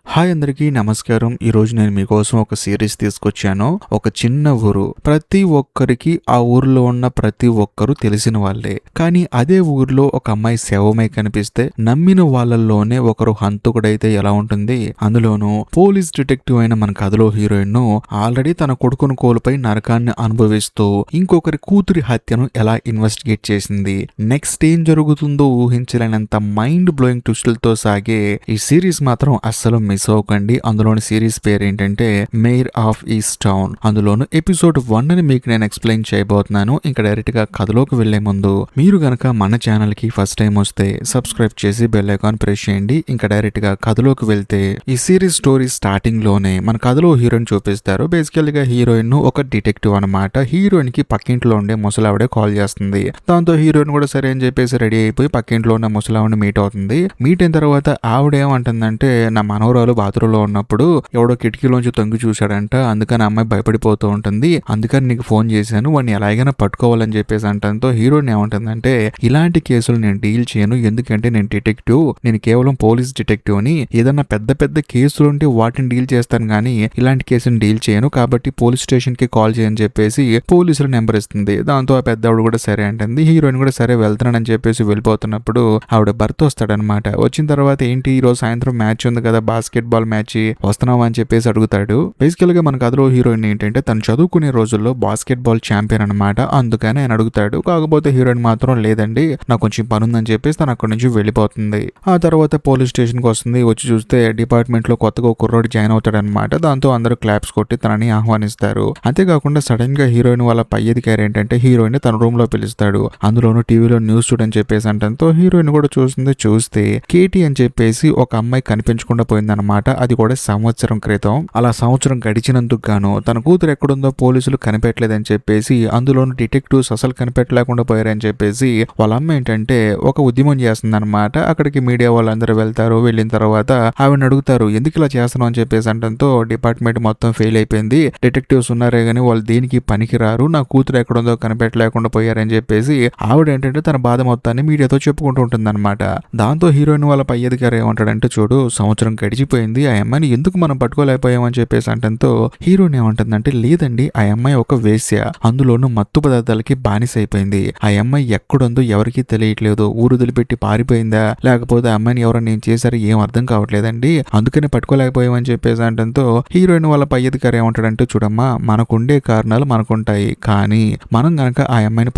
Hi అందరికీ నమస్కారం. ఈరోజు నేను మీకోసం ఒక సిరీస్ తీసుకొచ్చాను. ఒక చిన్న ఊరు. ప్రతి ఒక్కరికి ఆ ఊర్లో ఉన్న ప్రతి ఒక్కరు తెలిసిన వాళ్ళే. కానీ అదే ఊర్లో ఒక అమ్మాయి శవమై కనిపిస్తే నమ్మిన వాళ్ళల్లోనే ఒకరు హంతకుడైతే ఎలా ఉంటుంది? అందులోనూ పోలీస్ డిటెక్టివ్ అయిన మన కథలో హీరోయిన్ ఆల్రెడీ తన కొడుకును కోల్పోయి నరకాన్ని అనుభవిస్తూ ఇంకొకరి కూతురి హత్యను ఎలా ఇన్వెస్టిగేట్ చేసింది, నెక్స్ట్ ఏం జరుగుతుందో ఊహించలేనంత మైండ్ బ్లోయింగ్ ట్విస్టులతో సాగే ఈ సిరీస్ మాత్రం అస్సలు మిస్ అవ్వకండి. అందులోని సిరీస్ పేరు ఏంటంటే మేయర్ ఆఫ్ ఈస్ట్ టౌన్. అందులోను ఎపిసోడ్ 1 ని మీకు నేను ఎక్స్ప్లెయిన్ చేయబోతున్నాను. ఇంకా డైరెక్ట్ గా కథలోకి వెళ్లే ముందు మీరు గనక మన ఛానల్ కి ఫస్ట్ టైం వస్తే సబ్స్క్రైబ్ చేసి బెల్ ఐకాన్ ప్రెస్ చేయండి. ఇంకా డైరెక్ట్ గా కథలోకి వెళ్తే ఈ సిరీస్ స్టోరీ స్టార్టింగ్ లోనే మన కథలో హీరోయిన్ చూపిస్తారు. బేసికల్ గా హీరోయిన్ ఒక డిటెక్టివ్ అనమాట. హీరోయిన్ కి పక్కింట్లో ఉండే ముసలావిడే కాల్ చేస్తుంది. దాంతో హీరోయిన్ కూడా సరే అని చెప్పేసి రెడీ అయిపోయి పక్కింట్లో ఉన్న ముసలావిని మీట్ అవుతుంది. మీట్ అయిన తర్వాత ఆవిడ ఏమంటుందంటే, నా మనవరాలు బాత్రూమ్ లో ఉన్నప్పుడు ఎవడో కిటికీలోంచి తొంగి చూశాడంట, అందుకని అమ్మాయి భయపడిపోతూ ఉంటుంది, అందుకని నీకు ఫోన్ చేశాను, వాడిని ఎలాగైనా పట్టుకోవాలని చెప్పేసి అంటంతో హీరోయిన్ ఏమంటుందంటే, ఇలాంటి కేసులు నేను డీల్ చేయను, ఎందుకంటే నేను డిటెక్టివ్, నేను కేవలం పోలీస్ డిటెక్టివ్ అని, ఏదన్నా పెద్ద పెద్ద కేసులు ఉంటే వాటిని డీల్ చేస్తాను కానీ ఇలాంటి కేసుని డీల్ చేయను, కాబట్టి పోలీస్ స్టేషన్ కి కాల్ చేయని చెప్పేసి పోలీసులు నెంబర్ ఇస్తుంది. దాంతో ఆ పెద్దవాడు కూడా సరే అంటుంది. హీరోయిన్ కూడా సరే వెళ్తున్నానని చెప్పేసి వెళ్ళిపోతున్నప్పుడు ఆవిడ భర్త వస్తాడనమాట. వచ్చిన తర్వాత ఏంటి ఈ రోజు సాయంత్రం మ్యాచ్ ఉంది కదా, బాస్కెట్ బాల్ మ్యాచ్, వస్తున్నావా అని చెప్పేసి అడుగుతాడు. బేసికల్ గా మన కథలో హీరోయిన్ ఏంటంటే తను చదువుకునే రోజుల్లో బాస్కెట్ బాల్ ఛాంపియన్ అనమాట, అందుకని ఆయన అడుగుతాడు. కాకపోతే హీరోయిన్ మాత్రం లేదండి, నాకు కొంచెం పని ఉందని చెప్పేసి తను అక్కడి నుంచి వెళ్ళిపోతుంది. ఆ తర్వాత పోలీస్ స్టేషన్ కి వస్తుంది. వచ్చి చూస్తే డిపార్ట్మెంట్ లో కొత్తగా ఒక కుర్రోడు జాయిన్ అవుతాడు అనమాట. దాంతో అందరూ క్లాప్స్ కొట్టి తనని ఆహ్వానిస్తారు. అంతేకాకుండా సడన్ గా హీరోయిన్ వాళ్ళ పై అధికారి ఏంటంటే హీరోయిన్ తన రూమ్ లో పిలుస్తాడు. అందులోనూ టీవీలో న్యూస్ చూడని చెప్పేసి అంటంతో హీరోయిన్ కూడా చూస్తుంది. చూస్తే కేటీ అని చెప్పేసి ఒక అమ్మాయి కనిపించకుండా పోయిందనమాట. అది కూడా సంవత్సరం క్రితం. అలా సంవత్సరం గడిచినందుకు గాను తన కూతురు ఎక్కడుందో పోలీసులు కనిపెట్టలేదని చెప్పేసి, అందులోనూ డిటెక్టివ్స్ అసలు కనిపెట్టలేకుండా పోయారని చెప్పేసి వాళ్ళ అమ్మ ఏంటంటే ఒక ఉద్యమం చేస్తుంది అనమాట. అక్కడికి మీడియా వాళ్ళందరూ వెళ్తారు. వెళ్ళిన తర్వాత ఆవిడని అడుగుతారు, ఎందుకు ఇలా చేస్తున్నావు అని చెప్పేసి అంటంతో డిపార్ట్మెంట్ మొత్తం ఫెయిల్ అయిపోయింది, డిటెక్టివ్స్ ఉన్నారే గానీ వాళ్ళు దేనికి పనికిరారు, నా కూతురు ఎక్కడుందో కనిపెట్టలేకుండా పోయారని చెప్పేసి ఆవిడ ఏంటంటే తన బాధ మొత్తాన్ని మీడియాతో చెప్పుకుంటూ ఉంటుంది అనమాట. దాంతో హీరోయిన్ వాళ్ళ పై అధికారి ఏమంటాడంటే, చూడు సంవత్సరం గడిచిపోయింది, ఆ అమ్మాయిని ఎందుకు మనం పట్టుకోలేకపోయామని చెప్పేసి అంటంతో హీరోయిన్ ఏమంటుందంటే, లేదండి ఆ అమ్మాయి ఒక వేశ్య, అందులోనూ మత్తు పదార్థాలకి బానిస అయిపోయింది, ఆ అమ్మాయి ఎక్కడుందో ఎవరికి తెలియట్లేదు, ఊరు వదిలిపెట్టి పారిపోయిందా లేకపోతే ఆ అమ్మాయిని ఎవరైనా ఏం చేశారో ఏం అర్థం కావట్లేదండి, అందుకని పట్టుకోలేకపోయామని చెప్పేసి అంటంతో హీరోయిన్ వాళ్ళ పై అధికారి ఏమంటాడంటే, చూడమ్మా మనకుండే కారణాలు మనకుంటాయి, కానీ మనం గనక ఆ అమ్మాయిని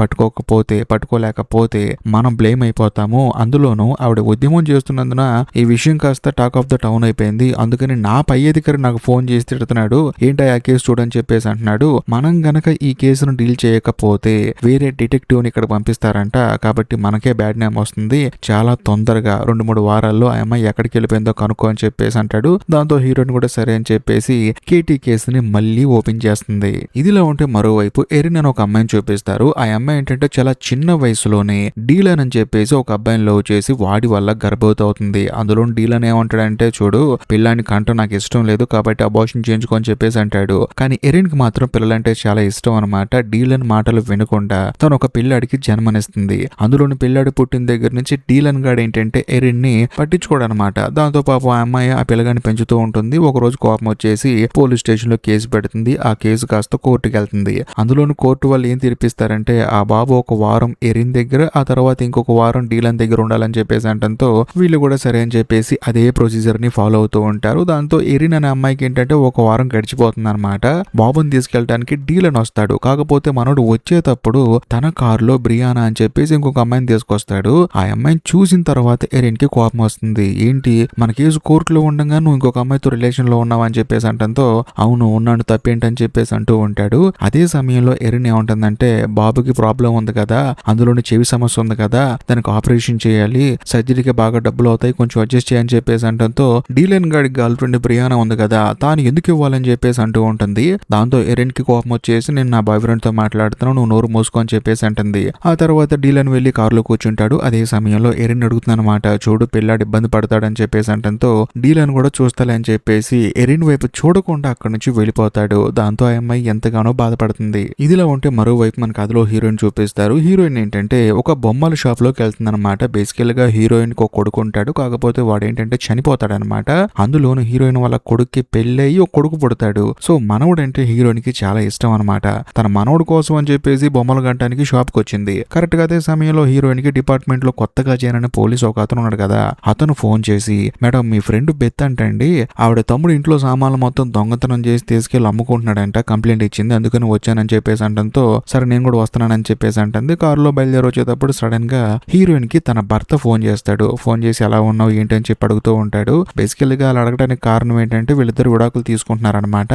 పట్టుకోలేకపోతే మనం బ్లేమ్ అయిపోతాము, అందులోనూ ఆవిడ ఉద్యమం చేస్తున్నందున ఈ విషయం కాస్త టాక్ ఆఫ్ ద టౌన్ అయిపోయింది, అందుకని నా పై అధికారి నాకు ఫోన్ చేసి తిడుతున్నాడు, ఏంటో ఆ కేసు చూడని చెప్పేసి అంటున్నాడు, మనం గనక ఈ కేసును డీల్ చేయకపోతే వేరే డిటెక్టివ్ ని ఇక్కడ పంపిస్తారంట, కాబట్టి మనకే బ్యాడ్ నేమ్ వస్తుంది, చాలా తొందరగా 2-3 వారాల్లో ఆ అమ్మాయి ఎక్కడికి వెళ్ళిపోయిందో కనుక్కో అని చెప్పేసి అంటాడు. దాంతో హీరోయిన్ కూడా సరే అని చెప్పేసి కేటీ కేసుని మళ్ళీ ఓపెన్ చేస్తుంది. ఇదిలా ఉంటే మరోవైపు ఎరిన్ అని ఒక అమ్మాయిని చూపిస్తారు. ఆ అమ్మాయి ఏంటంటే చాలా చిన్న వయసులోనే డీలన్ అని చెప్పేసి ఒక అబ్బాయిని లవ్ చేసి వాడి వల్ల గర్భవతి అవుతుంది. అందులో డీలన్ ఏమంటాడంటే, చూడు పిల్లాన్ని కంట నాకు ఇష్టం లేదు కాబట్టి అబార్షన్ చేయించుకొని చెప్పేసి అంటాడు. కానీ ఎరిన్ కి మాత్రం పిల్లలంటే చాలా ఇష్టం అనమాట. డీలన్ మాటలు వినకుండా తను ఒక పిల్లాడికి జన్మనిస్తుంది. అందులోని పిల్లాడి పుట్టిన దగ్గర నుంచి డీలన్ గాడు ఏంటంటే ఎరిన్ ని పట్టించుకోడనమాట. దాంతో పాపం ఆ అమ్మాయి ఆ పిల్లగాని పెంచుతూ ఉంటుంది. ఒక రోజు కోపం వచ్చేసి పోలీస్ స్టేషన్ లో కేసు పెడుతుంది. ఆ కేసు కాస్త కోర్టుకి వెళ్తుంది. అందులోని కోర్టు వాళ్ళు ఏం తీర్పిస్తారంటే, ఆ బాబు ఒక వారం ఎరిన్ దగ్గర, ఆ తర్వాత ఇంకొక వారం డీలన్ దగ్గర ఉండాలని చెప్పేసి అంటంతో వీళ్ళు కూడా సరే అని చెప్పేసి అదే ప్రొసీజర్ ని ఫాలో అవుతూ ఉంటారు. దాంతో ఎరిన్ అనే అమ్మాయికి ఏంటంటే ఒక వారం గడిచిపోతుంది అనమాట. బాబుని తీసుకెళ్ళడానికి డీలన్ వస్తాడు. కాకపోతే మనోడు వచ్చేటప్పుడు తన కారులో బ్రియానా అని చెప్పేసి ఇంకొక అమ్మాయిని తీసుకొస్తాడు. ఆ అమ్మాయిని చూసిన తర్వాత ఎరిన్ కి కోపం వస్తుంది. ఏంటి మన కేసు కోర్టులో ఉండగా నువ్వు ఇంకొక అమ్మాయితో రిలేషన్ లో ఉన్నావా అని చెప్పేసి అంటంతో, అవును ఉన్నాను తప్పేంటని చెప్పేసి అంటూ ఉంటాడు. అదే సమయంలో ఎరిన్ ఏముంటుందంటే, బాబుకి ప్రాబ్లం ఉంది కదా, అందులోని చెవి సమస్య ఉంది కదా, దానికి ఆపరేషన్ చేయాలి, సర్జరీకి బాగా డబ్బులు అవుతాయి, కొంచెం అడ్జస్ట్ చేయని చెప్పేసి అంటంతో డీలన్ గాడి గర్ల్ ఫ్రెండ్ బ్రియానా ఉంది కదా, తాను ఎందుకు ఇవ్వాలని చెప్పేసి అంటూ ఉంటుంది. దాంతో ఎరిన్ కి కోపం వచ్చేసి, నేను నా బాయ్ ఫ్రెండ్ తో మాట్లాడుతున్నాను, నువ్వు నోరు మూసుకొని చెప్పేసి అంటుంది. ఆ తర్వాత డీలన్ వెళ్లి కారులో కూర్చుంటాడు. అదే సమయంలో ఎరిన్ అడుగుతుందన్నమాట, చూడు పిల్లాడు ఇబ్బంది పడతాడని చెప్పేసి అంటంతో డీలన్ కూడా చూస్తాలే అని చెప్పేసి ఎరిన్ వైపు చూడకుండా అక్కడి నుంచి వెళ్ళిపోతాడు. దాంతో ఆ అమ్మాయి ఎంతగానో బాధపడుతుంది. ఇదిలా ఉంటే మరోవైపు మన కథలో హీరోయిన్ చూపిస్తారు. హీరోయిన్ ఏంటంటే ఒక బొమ్మల షాప్ లోకి వెళ్తుంది అనమాట. బేసికల్ గా హీరోయిన్ కి ఒక కొడుకు ఉంటాడు, కాకపోతే వాడు ఏంటంటే చనిపోతాడనమాట. అందులోను హీరోయిన్ వాళ్ళ కొడుక్కి పెళ్ళయి ఒక కొడుకు పుడతాడు. సో మనవడు అంటే హీరోయిన్ కి చాలా ఇష్టం అనమాట. తన మనవడు కోసం అని చెప్పేసి బొమ్మలు గంటానికి షాప్ కి వచ్చింది. కరెక్ట్ గా అదే సమయంలో హీరోయిన్ కి డిపార్ట్మెంట్ లో కొత్తగా చేరిన పోలీస్ ఒక అతను ఉన్నాడు కదా, అతను ఫోన్ చేసి, మేడం మీ ఫ్రెండ్ బెత్ అంటండి, ఆవిడ తమ్ముడు ఇంట్లో సామాన్లు మొత్తం దొంగతనం చేసి తీసుకెళ్లి అమ్ముకుంటున్నాడంట, కంప్లైంట్ ఇచ్చింది, అందుకని వచ్చానని చెప్పేసి అంటంతో సరే నేను కూడా వస్తున్నానని చెప్పేసి అంటుంది. కారులో బయలుదేరి వచ్చేటప్పుడు సడన్ గా హీరోయిన్ కి తన భర్త ఫోన్ చేస్తాడు. ఫోన్ చేసి ఎలా ఉన్నావు ఏంటి అని చెప్పి అడుగుతూ ఉంటాడు. బేసికల్గా అలా అడగడానికి కారణం ఏంటంటే వీళ్ళిద్దరు విడాకులు తీసుకుంటున్నారనమాట.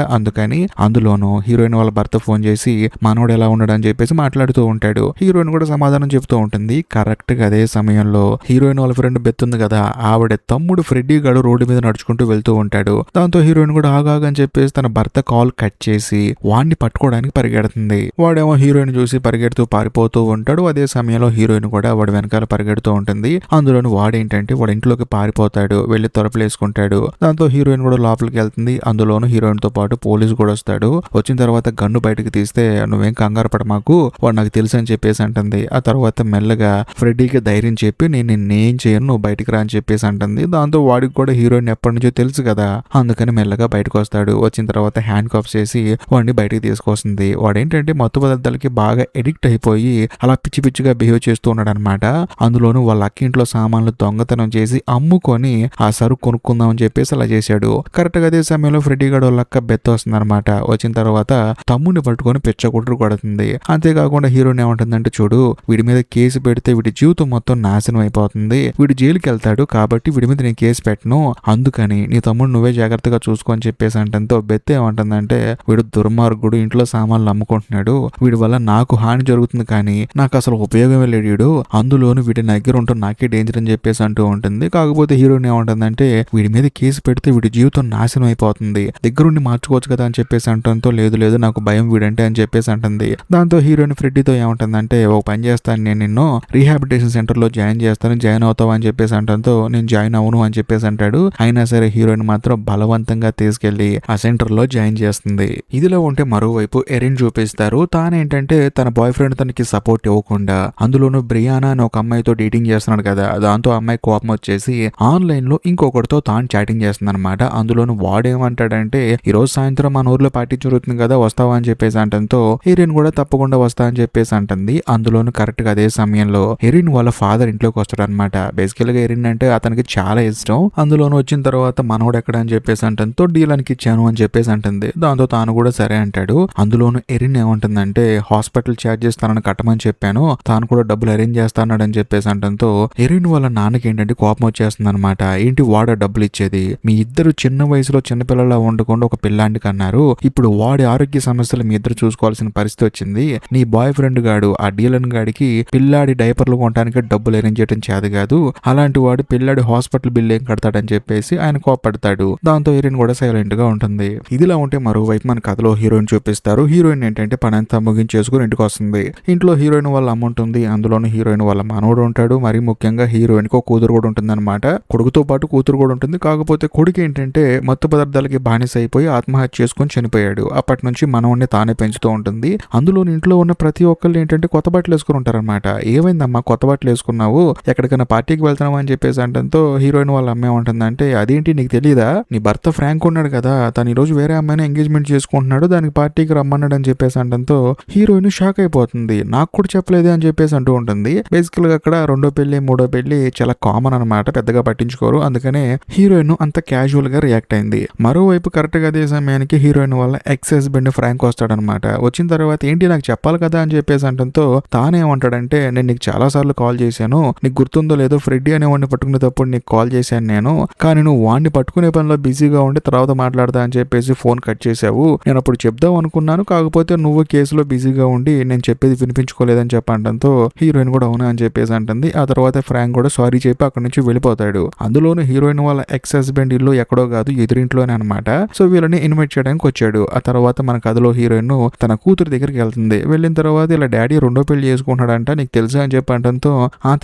అందులోనూ హీరోయిన్ వాళ్ళ భర్త ఫోన్ చేసి మనోడు ఎలా ఉన్నాడు అని చెప్పేసి మాట్లాడుతూ ఉంటాడు. హీరోయిన్ కూడా సమాధానం చెప్తూ ఉంటుంది. కరెక్ట్ గా అదే సమయంలో హీరోయిన్ వాళ్ళ ఫ్రెండ్ బెత్ ఉంది కదా, ఆవిడ తమ్ముడు ఫ్రెడ్డీ గాడు రోడ్డు మీద నడుచుకుంటూ వెళ్తూ ఉంటాడు. దాంతో హీరోయిన్ కూడా ఆగాగని చెప్పేసి తన భర్త కాల్ కట్ చేసి వాడిని పట్టుకోవడానికి పరిగెడుతుంది. వాడేమో హీరోయిన్ చూసి పరిగెడుతూ పారిపోతూ ఉంటాడు. అదే సమయంలో హీరోయిన్ కూడా వాడి వెనకాల పరిగెడుతూ ఉంటుంది. అందులోని వాడేంటంటే వాడి ఇంట్లోకి పారిపోతాడు, వెళ్లి తలుపులేసుకుంటాడు. దాంతో హీరోయిన్ కూడా లోపలికి వెళ్తుంది. అందులోను హీరోయిన్ తో పాటు పోలీసు కూడా వస్తాడు. వచ్చిన తర్వాత గన్ను బయటకు తీస్తే నువ్వేం కంగారు పడ మాకు, వాడు నాకు తెలుసు అని చెప్పేసి అంటుంది. ఆ తర్వాత మెల్లగా ఫ్రెడ్డీకి ధైర్యం చెప్పి నేను నిన్నేం చేయను, నువ్వు బయటికి రా అని చెప్పేసి అంటుంది. దాంతో వాడికి కూడా హీరోయిన్ ఎప్పటి నుంచో తెలుసు కదా, అందుకని మెల్లగా బయటకు వస్తాడు. వచ్చిన తర్వాత హ్యాండ్ కాఫ్ చేసి వాడిని బయటికి తీసుకొస్తుంది. వాడేంటంటే మత్తు పదార్థాలకి బాగా ఎడిక్ట్ అయిపోయి అలా పిచ్చి పిచ్చిగా బిహేవ్ చేస్తూ ఉన్నాడు అనమాట. అందులోనూ వాళ్ళ అక్కింట్లో సామాన్లు దొంగతనం చేసి అమ్ముకొని ఆ సరుకు కొనుక్కుందాం అని చెప్పేసి అలా చేశాడు. కరెక్ట్ గా అదే సమయంలో ఫ్రెడ్డీ గాడు వాళ్ళ అక్క బెత్త వస్తుంది అనమాట. వచ్చిన తర్వాత తమ్ముడిని పట్టుకొని పిచ్చకొట్టుడు కొడుతుంది. అంతేకాకుండా హీరోయిన్ ఏమంటుందంటే, చూడు వీడి మీద కేసు పెడితే వీడి జీవితం మొత్తం నాశనం అయిపోతుంది, వీడు జైలుకి వెళ్తాడు, కాబట్టి వీడి మీద నేను కేసు పెట్టను, అందుకని నీ తమ్ముడు నువ్వే జాగ్రత్తగా చూసుకో అని చెప్పేసి అంటంతో బెత్త ఏమంటుందంటే, వీడు దుర్మార్గుడు, ఇంట్లో సామాన్లు అమ్ముకుంటున్నాడు, వీడి వల్ల నాకు హాని జరుగుతుంది కానీ నాకు అసలు ఉపయోగమే లేడు వీడు, అందులోను వీడి దగ్గర ఉంటూ నాకే డేంజర్ అని చెప్పేసి అంటూ ఉంటుంది. కాకపోతే హీరోయిన్ ఏమంటుందంటే, వీడి మీద కేసు పెడితే వీడి జీవితం నాశనం అయిపోతుంది, దగ్గరుండి మార్చుకోవచ్చు కదా అని చెప్పేసి అంటంతో లేదు లేదు నాకు భయం వీడంటే అని చెప్పేసి అంటుంది. దాంతో హీరోయిన్ ఫ్రెడ్డీతో ఏమంటుందంటే, ఒక పని చేస్తాను, నేను నిన్ను రీహాబిలిటేషన్ సెంటర్ లో జాయిన్ చేస్తాను, జాయిన్ అవుతావు అని చెప్పేసి అంటంతో నేను జాయిన్ అవును అని చెప్పేసి అంటాడు. అయినా సరే హీరోయిన్ మాత్రం బలవంతంగా తీసుకెళ్లి ఆ సెంటర్ లో జాయిన్ చేస్తుంది. ఇదిలో ఉంటే మరోవైపు ఎరిన్ చూపిస్తారు. తానేంటంటే తన బాయ్ ఫ్రెండ్ తనకి సపోర్ట్ ఇవ్వకుండా అందులోనూ బ్రియానా అని ఒక అమ్మాయితో డేటింగ్ చేస్తున్నాడు కదా, దాంతో అమ్మాయి కోపం వచ్చేసి ఆన్లైన్ లో ఇంకొకటితో తాను చాటింగ్ చేస్తుంది అనమాట. అందులోనూ వాడేమంటాడంటే, ఈ రోజు సాయంత్రం మన ఊర్లో పార్టీ జరుగుతుంది కదా, వస్తావా అని చెప్పేసి అంటంతో ఎరిన్ కూడా తప్పకుండా వస్తా అని చెప్పేసి అంటుంది. అందులోనూ కరెక్ట్ గా అదే సమయంలో ఎరిన్ వాళ్ళ ఫాదర్ ఇంట్లోకి వస్తాడు అనమాట. బేసికల్ గా ఎరిన్ అంటే అతనికి చాలా ఇష్టం. అందులోనూ వచ్చిన తర్వాత మనోడు ఎక్కడ అని చెప్పేసి అంటంతో డీలానికి ఇచ్చాను అని చెప్పేసి అంటుంది. దాంతో తాను కూడా సరే అంటాడు. అందులోనూ ఎరిన్ ఏమంటుందంటే, హాస్పిటల్ ఛార్జెస్ తనని కట్టమని చెప్పాను, తాను కూడా డబ్బులు అరేంజ్ చేస్తాడు అని చెప్పేసి అంటంతో ఎరిన్ వాళ్ళ నాన్నకి ఏంటంటే కోపం వచ్చేస్తుంది అనమాట. ఏంటి వాడ డబ్బులు ఇచ్చేది, మీ ఇద్దరు చిన్న వయసులో చిన్నపిల్లలా ఉండకుండా ఒక పిల్లాండికి అన్నారు, ఇప్పుడు వాడి ఆరోగ్య సమస్యలు మీ ఇద్దరు చూసుకోవాల్సిన పరిస్థితి వచ్చింది, నీ బాయ్ ఫ్రెండ్ గాడు ఆ డీలన్ గాడికి పిల్లాడి డైపర్లు కొనడానికి డబ్బులు అరేంజ్ చేయడం చేత కాదు, అలాంటి వాడు పిల్లాడి హాస్పిటల్ బిల్ ఏం కడతాడని చెప్పేసి ఆయన కోపడతాడు. దాంతో హీరోయిన్ కూడా సైలెంట్ గా ఉంటుంది. ఇదిలా ఉంటే మరోవైపు మన కథలో హీరోయిన్ చూపిస్తారు. హీరోయిన్ ఏంటంటే పని అంతా ముగించేసుకుని ఇంటికి వస్తుంది. ఇంట్లో హీరోయిన్ వాళ్ళ అమ్మ ఉంటుంది. అందులోనూ హీరోయిన్ వాళ్ళ మనవడు ఉంటాడు. మరి ముఖ్యంగా హీరోయిన్ కి ఒక కూతురు కూడా ఉంటుంది అనమాట. కొడుకుతో పాటు కూతురు కూడా ఉంటుంది. కాకపోతే కొడుకు ఏంటంటే మత్తు పదార్థాలకి బానిస అయిపోయి ఆత్మహత్య చేసుకుని చనిపోయాడు. అప్పటి నుంచి మనవడిని తానే పెంచుతూ ఉంటుంది. అందులో ఇంట్లో ఉన్న ప్రతి ఒక్కళ్ళు ఏంటంటే కొత్త బట్టలు వేసుకుని ఉంటారనమాట. ఏమైందమ్మా కొత్త బట్టలు వేసుకున్నావు, ఎక్కడికైనా పార్టీకి వెళ్తున్నావు అని చెప్పేసి అంటంతో హీరోయిన్ వాళ్ళ అమ్మ ఏమంటుందంటే, అదేంటి నీకు తెలియదా, నీ భర్త ఫ్రాంక్ ఉన్నాడు కదా, తను ఈ రోజు వేరే అమ్మాయిని ఎంగేజ్మెంట్ చేసుకుంటున్నాడు, దానికి పార్టీకి రమ్మన్నాడు అని చెప్పేసి అంటంతో హీరోయిన్ షాక్ అయిపోతుంది. నాకు కూడా చెప్పలేదే అని చెప్పేసి అంటూ ఉంటుంది. బేసికల్ గా అక్కడ రెండో పెళ్లి మూడో పెళ్లి చాలా కామన్ అనమాట, పెద్దగా పట్టించుకోరు. అందుకనే హీరోయిన్ అంత క్యాజువల్ గా రియాక్ట్ అయింది. మరోవైపు కరెక్ట్ గా అదే సమయానికి హీరోయిన్ వాళ్ళ ఎక్స్ హస్బెండ్ ఫ్రాంక్ వస్తాడనమాట. వచ్చిన తర్వాత ఏంటి నాకు చెప్పాలి కదా అని చెప్పేసి అంటంతో తానేమంటాడంటే, నేను నీకు చాలా సార్లు కాల్ చేశాను, నీకు గుర్తుందో లేదో ఫ్రెడ్డీ అనే వాడిని పట్టుకునేటప్పుడు నీకు కాల్ చేశాను నేను, కానీ నువ్వు వాడిని పట్టుకునే పనిలో బిజీగా ఉండి తర్వాత మాట్లాడదా అని చెప్పేసి ఫోన్ కట్ చేసావు, నేను అప్పుడు చెప్దాం అనుకున్నాను, కాకపోతే నువ్వు కేసులో బిజీగా ఉండి నేను చెప్పేది వినిపించుకోలేదని చెప్పంటంతో హీరోయిన్ కూడా అవునా అని చెప్పేసి అంటుంది. ఆ తర్వాత ఫ్రాంక్ కూడా సారీ చెప్పి అక్కడి నుంచి వెళ్ళిపోతాడు. అందులోనూ హీరోయిన్ వాళ్ళ ఎక్స్ హస్బెండ్ ఇల్లు ఎక్కడో కాదు ఎదురింట్లోనే అనమాట. సో వీళ్ళని ఇన్వైట్ చేయడానికి వచ్చాడు. ఆ తర్వాత మన కథలో హీరోయిన్ తన కూతురు దగ్గరికి వెళ్తుంది. వెళ్ళిన తర్వాత ఇలా డాడీ రెండో పెళ్లి చేసుకుంటున్నాడంట, నీకు తెలుసా అని చెప్పి అంటంతో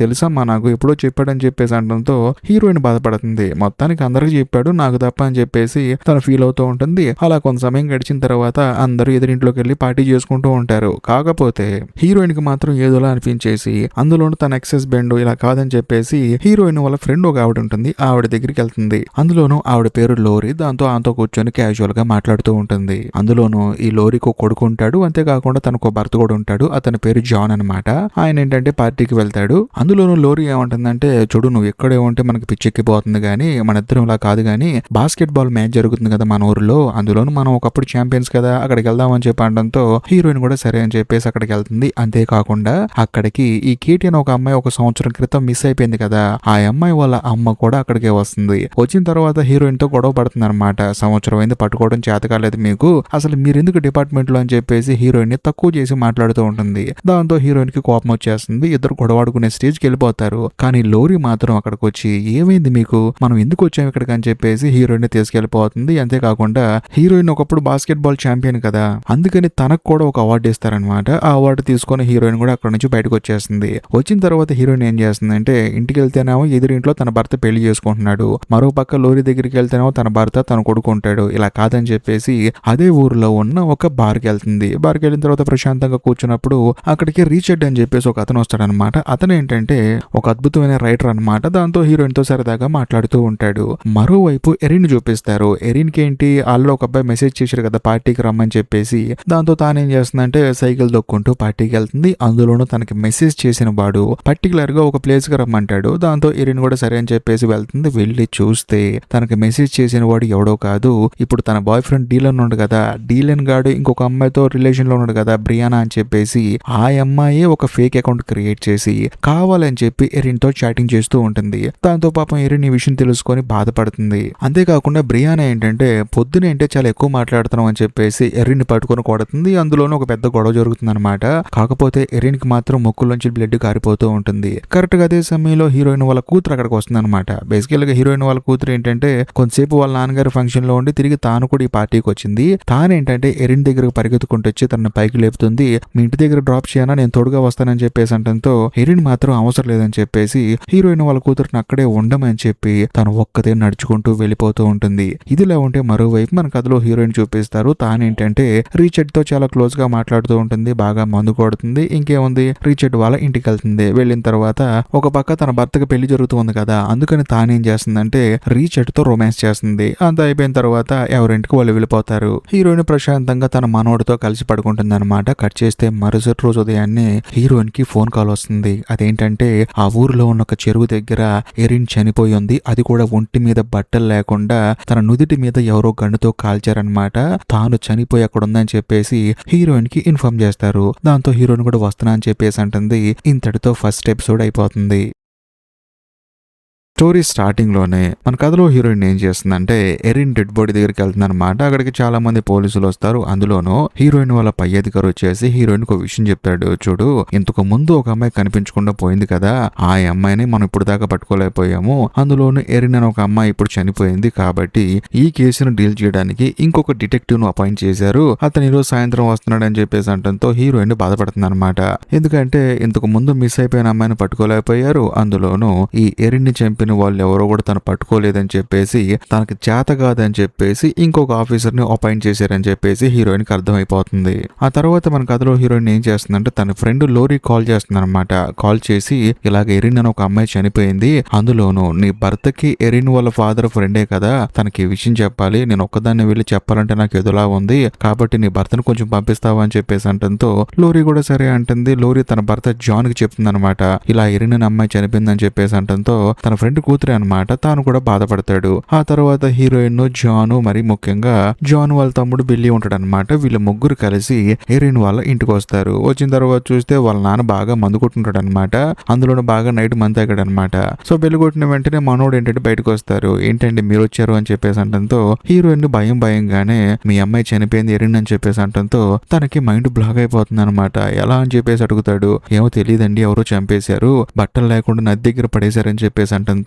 తెలుసమ్మా నాకు ఎప్పుడో చెప్పాడని చెప్పేసి అంటంతో హీరోయిన్ బాధపడుతుంది. మొత్తానికి అందరికి చెప్పాడు నాకు తప్ప అని చెప్పేసి తను ఫీల్ అవుతూ ఉంటుంది. అలా కొంత సమయం గడిచిన తర్వాత అందరూ ఎదురింట్లోకి వెళ్ళి పార్టీ చేసుకుంటూ ఉంటారు. కాకపోతే హీరోయిన్ కి మాత్రం ఏదోలా అనిపించేసి అందులోనూ తన ఎక్స్ హస్బెండ్ ఇలా కాదని చెప్పేసి హీరోయిన్ వాళ్ళ ఫ్రెండ్ ఒక ఆవిడ ఉంటుంది, ఆవిడ దగ్గరికి వెళ్తుంది. వెళ్తుంది. అందులోనూ ఆవిడ పేరు లోరీ. దాంతో ఆమెతో కూర్చొని క్యాజువల్ గా మాట్లాడుతూ ఉంటుంది. అందులోనూ ఈ లోరీకి ఒక కొడుకు ఉంటాడు, అంతేకాకుండా తనకు భర్త కూడా ఉంటాడు. అతని పేరు జాన్ అనమాట. ఆయన ఏంటంటే పార్టీకి వెళ్తాడు. అందులోనూ లోరీ ఏమంటుందంటే, చూడు నువ్వు ఎక్కడే ఉంటే మనకి పిచ్చెక్కిపోతుంది కానీ మన ఇద్దరం ఇలా కాదు కానీ బాస్కెట్ బాల్ మ్యాచ్ జరుగుతుంది కదా మన ఊరిలో, అందులోనూ మనం ఒకప్పుడు ఛాంపియన్స్ కదా, అక్కడికి వెళ్దామని చెప్పి అనడంతో హీరోయిన్ కూడా సరే అని చెప్పేసి అక్కడికి వెళ్తుంది. అంతేకాకుండా అక్కడికి ఈ కేటీ అని ఒక అమ్మాయి ఒక సంవత్సరం క్రితం మిస్ అయిపోయింది కదా, ఆ అమ్మాయి వాళ్ళ అమ్మ కూడా అక్కడికే వస్తుంది. వచ్చిన తర్వాత హీరోయిన్ తో గొడవ పడుతుంది అనమాట. సంవత్సరం అయింది పట్టుకోవడం చేత కాలేదు మీకు, అసలు మీరెందుకు డిపార్ట్మెంట్ లో అని చెప్పేసి హీరోయిన్ ని తక్కువ చేసి మాట్లాడుతూ ఉంటుంది. దాంతో హీరోయిన్ కి కోపం వచ్చేస్తుంది. ఇద్దరు గొడవాడుకునే స్టేజ్ కి వెళ్ళిపోతారు. కానీ లోరీ మాత్రం అక్కడికి వచ్చి ఏమైంది మీకు, మనం ఎందుకు వచ్చాము ఇక్కడికి అని చెప్పేసి హీరోయిన్ ని తీసుకెళ్లిపోతుంది. అంతేకాకుండా హీరోయిన్ ఒకప్పుడు బాస్కెట్ బాల్ ఛాంపియన్ కదా, అందుకని తనకు కూడా ఒక అవార్డు ఇస్తారనమాట. ఆ అవార్డు తీసుకొని హీరోయిన్ కూడా అక్కడ నుంచి బయటకు వచ్చేస్తుంది. వచ్చిన తర్వాత హీరోయిన్ ఏం చేస్తుందంటే, ఇంటికి వెళ్తేనేమో ఎదురింట్లో తన భర్త పెళ్లి చేసుకుంటున్నాడు, మరో పక్క లోరీ దగ్గరికి వెళ్తేనేమో తన భర్త తన కొడుకుంటాడు. ఇలా కాదని చెప్పేసి అదే ఊర్లో ఉన్న ఒక బార్కి వెళ్తుంది. బార్కి వెళ్ళిన తర్వాత ప్రశాంతంగా కూర్చున్నప్పుడు అక్కడికి రీచెడ్ అని చెప్పేసి ఒక అతను వస్తాడనమాట. అతను ఏంటంటే ఒక అద్భుతమైన రైటర్ అనమాట. దాంతో హీరోయిన్ తో సరదాగా మాట్లాడుతూ ఉంటాడు. మరోవైపు ఎరిన్ చూపిస్తారు. ఎరిన్ కి ఏంటి, వాళ్ళు ఒక అబ్బాయి మెసేజ్ చేశారు కదా పార్టీకి రమ్మని చెప్పేసి, దాంతో తానేం చేస్తుందంటే సైకిల్ దొక్కుంటూ పార్టీకి వెళ్తుంది. అందులోనూ తనకి మెసేజ్ చేసిన వాడు పర్టికులర్ గా ఒక ప్లేస్ కి రమ్మంటాడు. దాంతో ఎరిన్ కూడా సరే అని చెప్పేసి వెళ్తుంది. వెళ్ళి చూస్తే తనకి మెసేజ్ చేసిన వాడు ఎవడో కాదు, ఇప్పుడు తన బాయ్ ఫ్రెండ్ డీలన్ ఉన్నాడు కదా, డీలన్ గాడు ఇంకొక అమ్మాయితో రిలేషన్ లో ఉన్నాడు కదా బ్రియానా అని చెప్పేసి, ఆ అమ్మాయి ఒక ఫేక్ అకౌంట్ క్రియేట్ చేసి కావాలని చెప్పి ఎరిన్ తో చాటింగ్ చేస్తూ ఉంటుంది. దాంతో పాపం ఎరిన్ ఈ విషయం తెలుసుకొని బాధపడుతుంది. అంతేకాకుండా బ్రియానా ఏంటంటే పొద్దునే అంటే చాలా ఎక్కువ మాట్లాడుతున్నాం అని చెప్పేసి ఎరిన్ పట్టుకొని కొడుతుంది. అందులోనూ ఒక పెద్ద గొడవ జరుగుతుంది అనమాట. కాకపోతే ఎరిన్ కి మాత్రం ముక్కులోంచి బ్లడ్ కారిపోతూ ఉంటుంది. కరెక్ట్ గా అదే సమయంలో హీరోయిన్ వాళ్ళ కూతురు అక్కడికి వస్తుంది అనమాట. బేసికల్ గా హీరోయిన్ వాళ్ళ కూతురు ఏంటంటే కొంతసేపు వాళ్ళ నాన్నగారి ఫంక్షన్ లో ఉండి తిరిగి తాను కూడా ఈ పార్టీకి వచ్చింది. తానేంటంటే ఎరిన్ దగ్గరకు పరిగెత్తుకుంటూ వచ్చి తన పైకి లేపుతుంది. మీ ఇంటి దగ్గర డ్రాప్ చేయనా, నేను తోడుగా వస్తానని చెప్పేసి అంటంతో ఎరిన్ మాత్రం అవసరం లేదని చెప్పేసి హీరోయిన్ వాళ్ళ కూతురుని అక్కడే ఉండమని చెప్పి తను ఒక్కదే నడుచుకుంటూ వెళ్ళిపోతూ ఉంటుంది. ఇదిలా ఉంటే మరోవైపు మన కథలో హీరోయిన్ చూపిస్తారు. తానేంటంటే రీచెడ్ తో చాలా క్లోజ్ గా మాట్లాడుతూ ఉంటుంది, బాగా మందు కొడుతుంది. ఇంకేముంది, రీచెడ్ వాళ్ళ ఇంటికి వెళ్తుంది. వెళ్ళిన తర్వాత ఒక పక్క తన భర్తకి పెళ్లి జరుగుతుంది కదా, అందుకని తానేం చేస్తుందంటే రీచెడ్ తో రొమాన్స్ చేస్తుంది. అంత అయిపోయిన తర్వాత ఎవరింటికి వాళ్ళు వెళ్ళిపోతారు. హీరోయిన్ ప్రశాంతంగా తన మనోడితో కలిసి పడుకుంటుంది అనమాట. కట్ చేస్తే మరుసటి రోజు ఉదయాన్నే హీరోయిన్ కి ఫోన్ కాల్ వస్తుంది. అదేంటంటే ఆ ఊర్లో ఉన్న ఒక చెరువు దగ్గర ఎరిన్ చనిపోయి ఉంది. అది కూడా ఒంటి మీద బట్టలు లేకుండా తన నుదిటి మీద ఎవరో గన్నుతో కాల్చారనమాట. తాను చనిపోయి అక్కడ ఉందని చెప్పేసి హీరోయిన్ కి ఇన్ఫార్మ్ చేస్తారు. దాంతో హీరోయిన్ కూడా వస్తున్నా అని చెప్పేసి అంటుంది. ఇంతటితో ఫస్ట్ ఎపిసోడ్ అయిపోతుంది. స్టోరీ స్టార్టింగ్ లోనే మన కథలో హీరోయిన్ ఏం చేస్తుందంటే ఎరిన్ డెడ్ బాడీ దగ్గరికి వెళ్తుంది అనమాట. అక్కడికి చాలా మంది పోలీసులు వస్తారు. అందులోనూ హీరోయిన్ వాళ్ళ పై అధికారి వచ్చేసి హీరోయిన్ కు విషయం చెప్తాడు. చూడు, ఇంతకు ముందు ఒక అమ్మాయి కనిపించకుండా పోయింది కదా, ఆ అమ్మాయిని మనం ఇప్పుడు దాకా పట్టుకోలేకపోయాము. అందులోనూ ఎరిన్ అని ఒక అమ్మాయి ఇప్పుడు చనిపోయింది కాబట్టి ఈ కేసును డీల్ చేయడానికి ఇంకొక డిటెక్టివ్ ను అపాయింట్ చేశారు. అతను ఈరోజు సాయంత్రం వస్తున్నాడు అని చెప్పేసి అంటంతో హీరోయిన్ బాధపడుతుంది అనమాట. ఎందుకంటే ఇంతకు ముందు మిస్ అయిపోయిన అమ్మాయిని పట్టుకోలేకపోయారు. అందులోనూ ఈ ఎరిన్ ని చంపిన వాళ్ళు ఎవరో కూడా తను పట్టుకోలేదని చెప్పేసి, తనకి చేత కాదని చెప్పేసి ఇంకొక ఆఫీసర్ ని అపాయింట్ చేశారని చెప్పేసి హీరోయిన్ కి అర్థమైపోతుంది. ఆ తర్వాత మన కథలో హీరోయిన్ ఏం చేస్తుందంటే తన ఫ్రెండ్ లోరీ కాల్ చేస్తుంది అనమాట. కాల్ చేసి ఇలాగ ఎరిన్ అని ఒక అమ్మాయి చనిపోయింది, అందులోనూ నీ భర్తకి ఎరిన్ వాళ్ళ ఫాదర్ ఫ్రెండే కదా, తనకి ఈ విషయం చెప్పాలి, నేను ఒక్కదాన్ని వెళ్ళి చెప్పాలంటే నాకు ఎదులా ఉంది, కాబట్టి నీ భర్తను కొంచెం పంపిస్తావా అని చెప్పేసి అంటంతో లోరీ కూడా సరే అంటుంది. లోరీ తన భర్త జాన్ కి చెప్తుంది అనమాట, ఇలా ఎరిన్ అని అమ్మాయి చనిపోయిందని చెప్పేసి అంటంతో తన ఫ్రెండ్ కూతురే అనమాట, తాను కూడా బాధపడతాడు. ఆ తర్వాత హీరోయిన్ జాను, మరి ముఖ్యంగా జాన్ వాళ్ళ తమ్ముడు బిల్లీ ఉంటాడు అనమాట. వీళ్ళ ముగ్గురు కలిసి ఎరిన్ వాళ్ళ ఇంటికి వస్తారు. వచ్చిన తర్వాత చూస్తే వాళ్ళ నాన్న బాగా మందు కొట్టుంటాడు అనమాట. అందులోనూ బాగా నైట్ మందు తాగాడు అనమాట. సో బెల్లు కొట్టిన వెంటనే మనోడు ఏంటంటే బయటకు వస్తారు. ఏంటంటే మీరు వచ్చారు అని చెప్పేసి అంటంతో హీరోయిన్ భయంగానే మీ అమ్మాయి చనిపోయింది ఎరిన్ అని చెప్పేసి అంటంతో తనకి మైండ్ బ్లాక్ అయిపోతుంది అనమాట. ఎలా అని చెప్పేసి అడుగుతాడు. ఏమో తెలియదండి, ఎవరో చంపేశారు, బట్టలు లేకుండా నది దగ్గర పడేశారని చెప్పేసి అంటంతో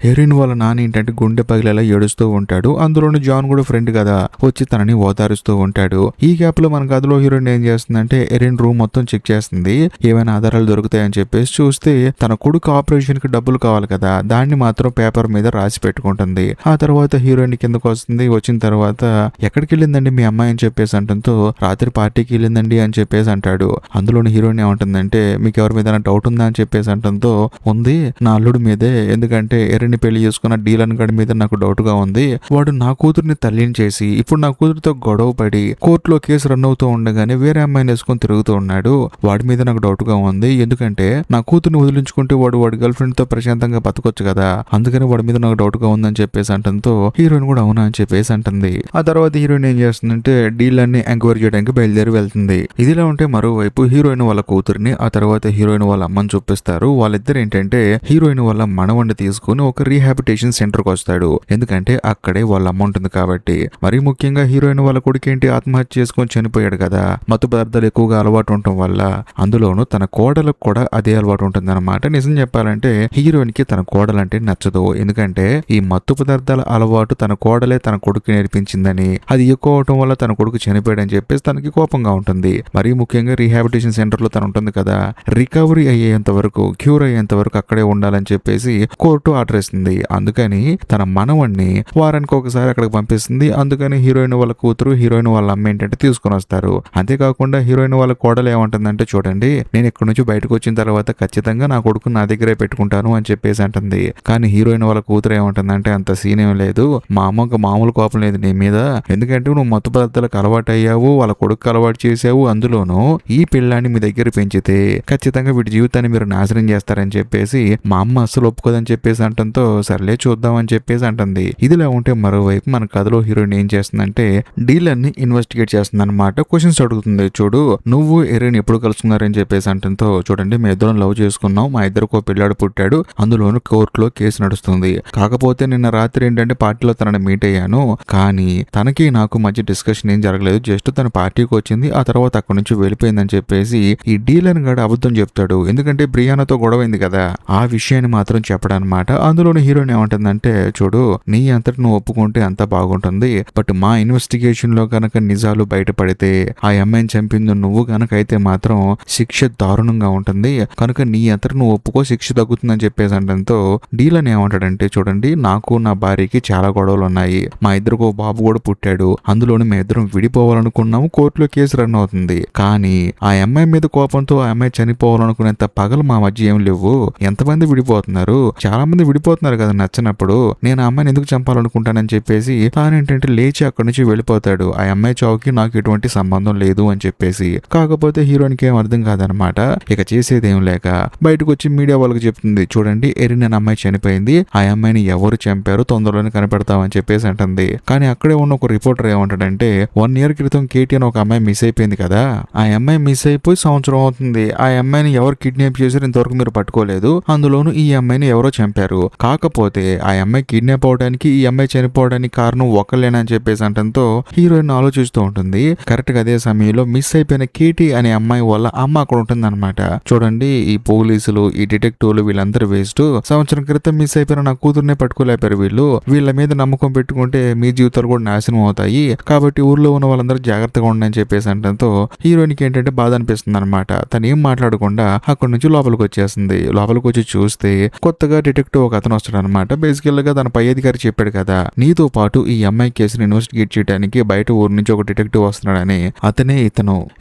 ఎరిన్ వాళ్ళ నాన్న ఏంటంటే గుండె పగిలేలా ఏడుస్తూ ఉంటాడు. అందులోని జాన్ కూడా ఫ్రెండ్ కదా, వచ్చి తనని ఓదారుస్తూ ఉంటాడు. ఈ గ్యాప్ లో మన కథలో హీరోయిన్ ఏం చేస్తుందంటే ఎరిన్ రూమ్ మొత్తం చెక్ చేస్తుంది, ఏమైనా ఆధారాలు దొరుకుతాయని చెప్పేసి. చూస్తే తన కొడుకు ఆపరేషన్ కి డబ్బులు కావాలి కదా, దాన్ని మాత్రం పేపర్ మీద రాసి పెట్టుకుంటుంది. ఆ తర్వాత హీరోయిన్ కిందకు వస్తుంది. వచ్చిన తర్వాత ఎక్కడికి వెళ్ళిందండి మీ అమ్మాయి అని చెప్పేసి అంటంతో రాత్రి పార్టీకి వెళ్ళిందండి అని చెప్పేసి అంటాడు. అందులోని హీరోయిన్ ఏమంటుందంటే మీకు ఎవరి మీద డౌట్ ఉందా అని చెప్పేసి అంటంతో ఉంది, నా అల్లుడి మీదే, ఎందుకంటే ఏంటంటే ఎరిని పెళ్లి చేసుకున్న డీలన్ గడి మీద నాకు డౌట్ గా ఉంది. వాడు నా కూతుర్ని తల్లిని చేసి ఇప్పుడు నా కూతురుతో గొడవ పడి కోర్టులో కేసు రన్ అవుతూ ఉండగానే వేరే అమ్మాయిని వేసుకొని తిరుగుతూ ఉన్నాడు. వాడి మీద నాకు డౌట్ గా ఉంది. ఎందుకంటే నా కూతుర్ని వదిలించుకుంటే వాడి గర్ల్ ఫ్రెండ్ తో ప్రశాంతంగా బతకొచ్చు కదా, అందుకని వాడి మీద నాకు డౌట్ గా ఉందని చెప్పేసి అంటంతో హీరోయిన్ కూడా అవునా అని చెప్పేసి అంటుంది. ఆ తర్వాత హీరోయిన్ ఏం చేస్తుందంటే డీలర్ ని ఎంక్వైరీ చేయడానికి బయలుదేరి వెళ్తుంది. ఇదిలా ఉంటే మరోవైపు హీరోయిన్ వాళ్ళ కూతురిని ఆ తర్వాత హీరోయిన్ వాళ్ళ అమ్మని చూపిస్తారు. వాళ్ళిద్దరు ఏంటంటే హీరోయిన్ వాళ్ళ మనవణ్ణి తీసుకుని ఒక రీహాబిటేషన్ సెంటర్ కి వస్తాడు. ఎందుకంటే అక్కడే వాళ్ళ అమ్మ ఉంటుంది కాబట్టి. మరి ముఖ్యంగా హీరోయిన్ వాళ్ళ కొడుకు ఏంటి ఆత్మహత్య చేసుకొని చనిపోయాడు కదా, మత్తు పదార్థాలు ఎక్కువగా అలవాటు ఉండటం వల్ల. అందులోనూ తన కోడలకు కూడా అదే అలవాటు ఉంటుందన్నమాట. నిజం చెప్పాలంటే హీరోయిన్ కి తన కోడలంటే నచ్చదు. ఎందుకంటే ఈ మత్తు పదార్థాల అలవాటు తన కోడలే తన కొడుకు నేర్పించిందని, అది ఎక్కువ అవటం వల్ల తన కొడుకు చనిపోయాడని చెప్పేసి తనకి కోపంగా ఉంటుంది. మరీ ముఖ్యంగా రీహాబిటేషన్ సెంటర్ లో తను ఉంటుంది కదా, రికవరీ అయ్యేంత వరకు, క్యూర్ అయ్యేంత వరకు అక్కడే ఉండాలని చెప్పేసి కోర్టు ఆర్డర్ ఇస్తుంది. అందుకని తన మనవణ్ణి వారానికి ఒకసారి అక్కడికి పంపిస్తుంది. అందుకని హీరోయిన్ వాళ్ళ కూతురు హీరోయిన్ వాళ్ళ అమ్మ ఏంటంటే తీసుకుని వస్తారు. అంతేకాకుండా హీరోయిన్ వాళ్ళ కోడలు ఏమంటుందంటే చూడండి, నేను ఇక్కడి నుంచి బయటకు వచ్చిన తర్వాత ఖచ్చితంగా నా కొడుకు నా దగ్గరే పెట్టుకుంటాను అని చెప్పేసి అంటుంది. కానీ హీరోయిన్ వాళ్ళ కూతురు ఏమంటుందంటే అంత సీన్ ఏం లేదు, మా అమ్మకు మామూలు కోపం లేదు నీ మీద, ఎందుకంటే నువ్వు మత్తు పదార్థాలకు అలవాటు అయ్యావు, వాళ్ళ కొడుకు అలవాటు చేసావు, అందులోనూ ఈ పిల్లాన్ని మీ దగ్గర పెంచితే ఖచ్చితంగా వీడి జీవితాన్ని మీరు నాశనం చేస్తారని చెప్పేసి మా అమ్మ అస్సలు ఒప్పుకోదని చెప్పేసి అంటంతో సర్లే చూద్దాం అని చెప్పేసి అంటుంది. ఇదిలా ఉంటే మరోవైపు మన కథలో హీరోయిన్ ఏం చేస్తుందంటే డీలర్ ని ఇన్వెస్టిగేట్ చేస్తుంది అనమాట. క్వశ్చన్స్ అడుగుతుంది. చూడు, నువ్వు ఎరిన్ ఎప్పుడు కలుసుకున్నారని చెప్పేసి అంటంతో చూడండి, మేము ఇద్దరం లవ్ చేసుకున్నాం, మా ఇద్దరికి ఒక పిల్లాడు పుట్టాడు, అందులోనూ కోర్టులో కేసు నడుస్తుంది. కాకపోతే నిన్న రాత్రి ఏంటంటే పార్టీలో తనని మీట్ అయ్యాను, కానీ తనకి నాకు మధ్య డిస్కషన్ ఏం జరగలేదు, జస్ట్ తన పార్టీకి వచ్చింది, ఆ తర్వాత అక్కడి నుంచి వెళ్ళిపోయిందని చెప్పేసి ఈ డీలర్ గడు అబద్ధం చెప్తాడు. ఎందుకంటే బ్రియానాతో గొడవైంది కదా, ఆ విషయాన్ని మాత్రం చెప్పడనమాట. అందులోని హీరోయిన్ ఏమంటుందంటే చూడు, నీ అంతటి నువ్వు ఒప్పుకుంటే అంతా బాగుంటుంది, బట్ మా ఇన్వెస్టిగేషన్ లో కనుక నిజాలు బయటపడితే ఆ అమ్మాయిని చంపింది నువ్వు కనుక అయితే మాత్రం శిక్ష దారుణంగా ఉంటుంది, కనుక నీ అంతటి నువ్వు ఒప్పుకో, శిక్ష తగ్గుతుందని చెప్పేసి అంటంతో డీలర్ ఏమంటాడంటే చూడండి, నాకు నా భార్యకి చాలా గొడవలు ఉన్నాయి, మా ఇద్దరికి ఒక బాబు కూడా పుట్టాడు, అందులోని మేము ఇద్దరం విడిపోవాలనుకున్నాము, కోర్టులో కేసు రన్ అవుతుంది, కానీ ఆ అమ్మాయి మీద కోపంతో ఆ అమ్మాయి చనిపోవాలనుకునేంత పగలు మా మధ్య ఏం లేవు. ఎంతమంది విడిపోతున్నారు, చాలా మంది విడిపోతున్నారు కదా నచ్చినప్పుడు, నేను ఆ అమ్మాయిని ఎందుకు చంపాలనుకుంటానని చెప్పేసి తానేంటంటే లేచి అక్కడి నుంచి వెళ్ళిపోతాడు. ఆ అమ్మాయి చావుకి నాకు ఎటువంటి సంబంధం లేదు అని చెప్పేసి. కాకపోతే హీరోయిన్ కి ఏం అర్థం కాదనమాట. ఇక చేసేదేం లేక బయటకు వచ్చి మీడియా వాళ్ళకి చెప్తుంది, చూడండి ఎరిన్ అనే అమ్మాయి చనిపోయింది, ఆ అమ్మాయిని ఎవరు చంపారో తొందరలోనే కనిపెడతామని చెప్పేసి అంటుంది. కానీ అక్కడే ఉన్న ఒక రిపోర్టర్ ఏమంటాడంటే 1 year క్రితం కేటీ అని ఒక అమ్మాయి మిస్ అయిపోయింది కదా, ఆ అమ్మాయి మిస్ అయిపోయి సంవత్సరం అవుతుంది, ఆ అమ్మాయిని ఎవరు కిడ్నాప్ చేశారు ఇంతవరకు మీరు పట్టుకోలేదు, అందులోనూ ఈ అమ్మాయిని ఎవరో చంపారు, కాకపోతే ఆ అమ్మాయి కిడ్నాప్ అవడానికి ఈ అమ్మాయి చనిపోవడానికి కారణం ఒకళ్ళేనని చెప్పేసి అంటంతో హీరోయిన్ ఆలోచిస్తూ ఉంటుంది. కరెక్ట్ గా అదే సమయంలో మిస్ అయిపోయిన కేటీ అనే అమ్మాయి వాళ్ళ అమ్మ అక్కడ ఉంటుంది అనమాట. చూడండి, ఈ పోలీసులు ఈ డిటెక్టివ్లు వీళ్ళందరూ వేస్ట్, సంవత్సరం క్రితం మిస్ అయిపోయిన నా కూతుర్నే పట్టుకోలేపారు వీళ్ళు, వీళ్ళ మీద నమ్మకం పెట్టుకుంటే మీ జీవితాలు కూడా నాశనం అవుతాయి, కాబట్టి ఊర్లో ఉన్న వాళ్ళందరూ జాగ్రత్తగా ఉండని చెప్పేసి అంటంతో హీరోయిన్ కి ఏంటంటే బాధ అనిపిస్తుంది అనమాట. తను ఏం మాట్లాడకుండా అక్కడ నుంచి లోపలికి వచ్చేస్తుంది. లోపలికి వచ్చి చూస్తే కొత్తగా డిటెక్టివ్ ఒక అతను వస్తాడు అనమాట. బేసికల్ గా తన పై అధికారి చెప్పాడు కదా, నీతో పాటు ఈ అమ్మాయి కేసుని ఇన్వెస్టిగేట్ చేయడానికి బయట ఊరు నుంచి ఒక డిటెక్టివ్ వస్తున్నాడని, అతనే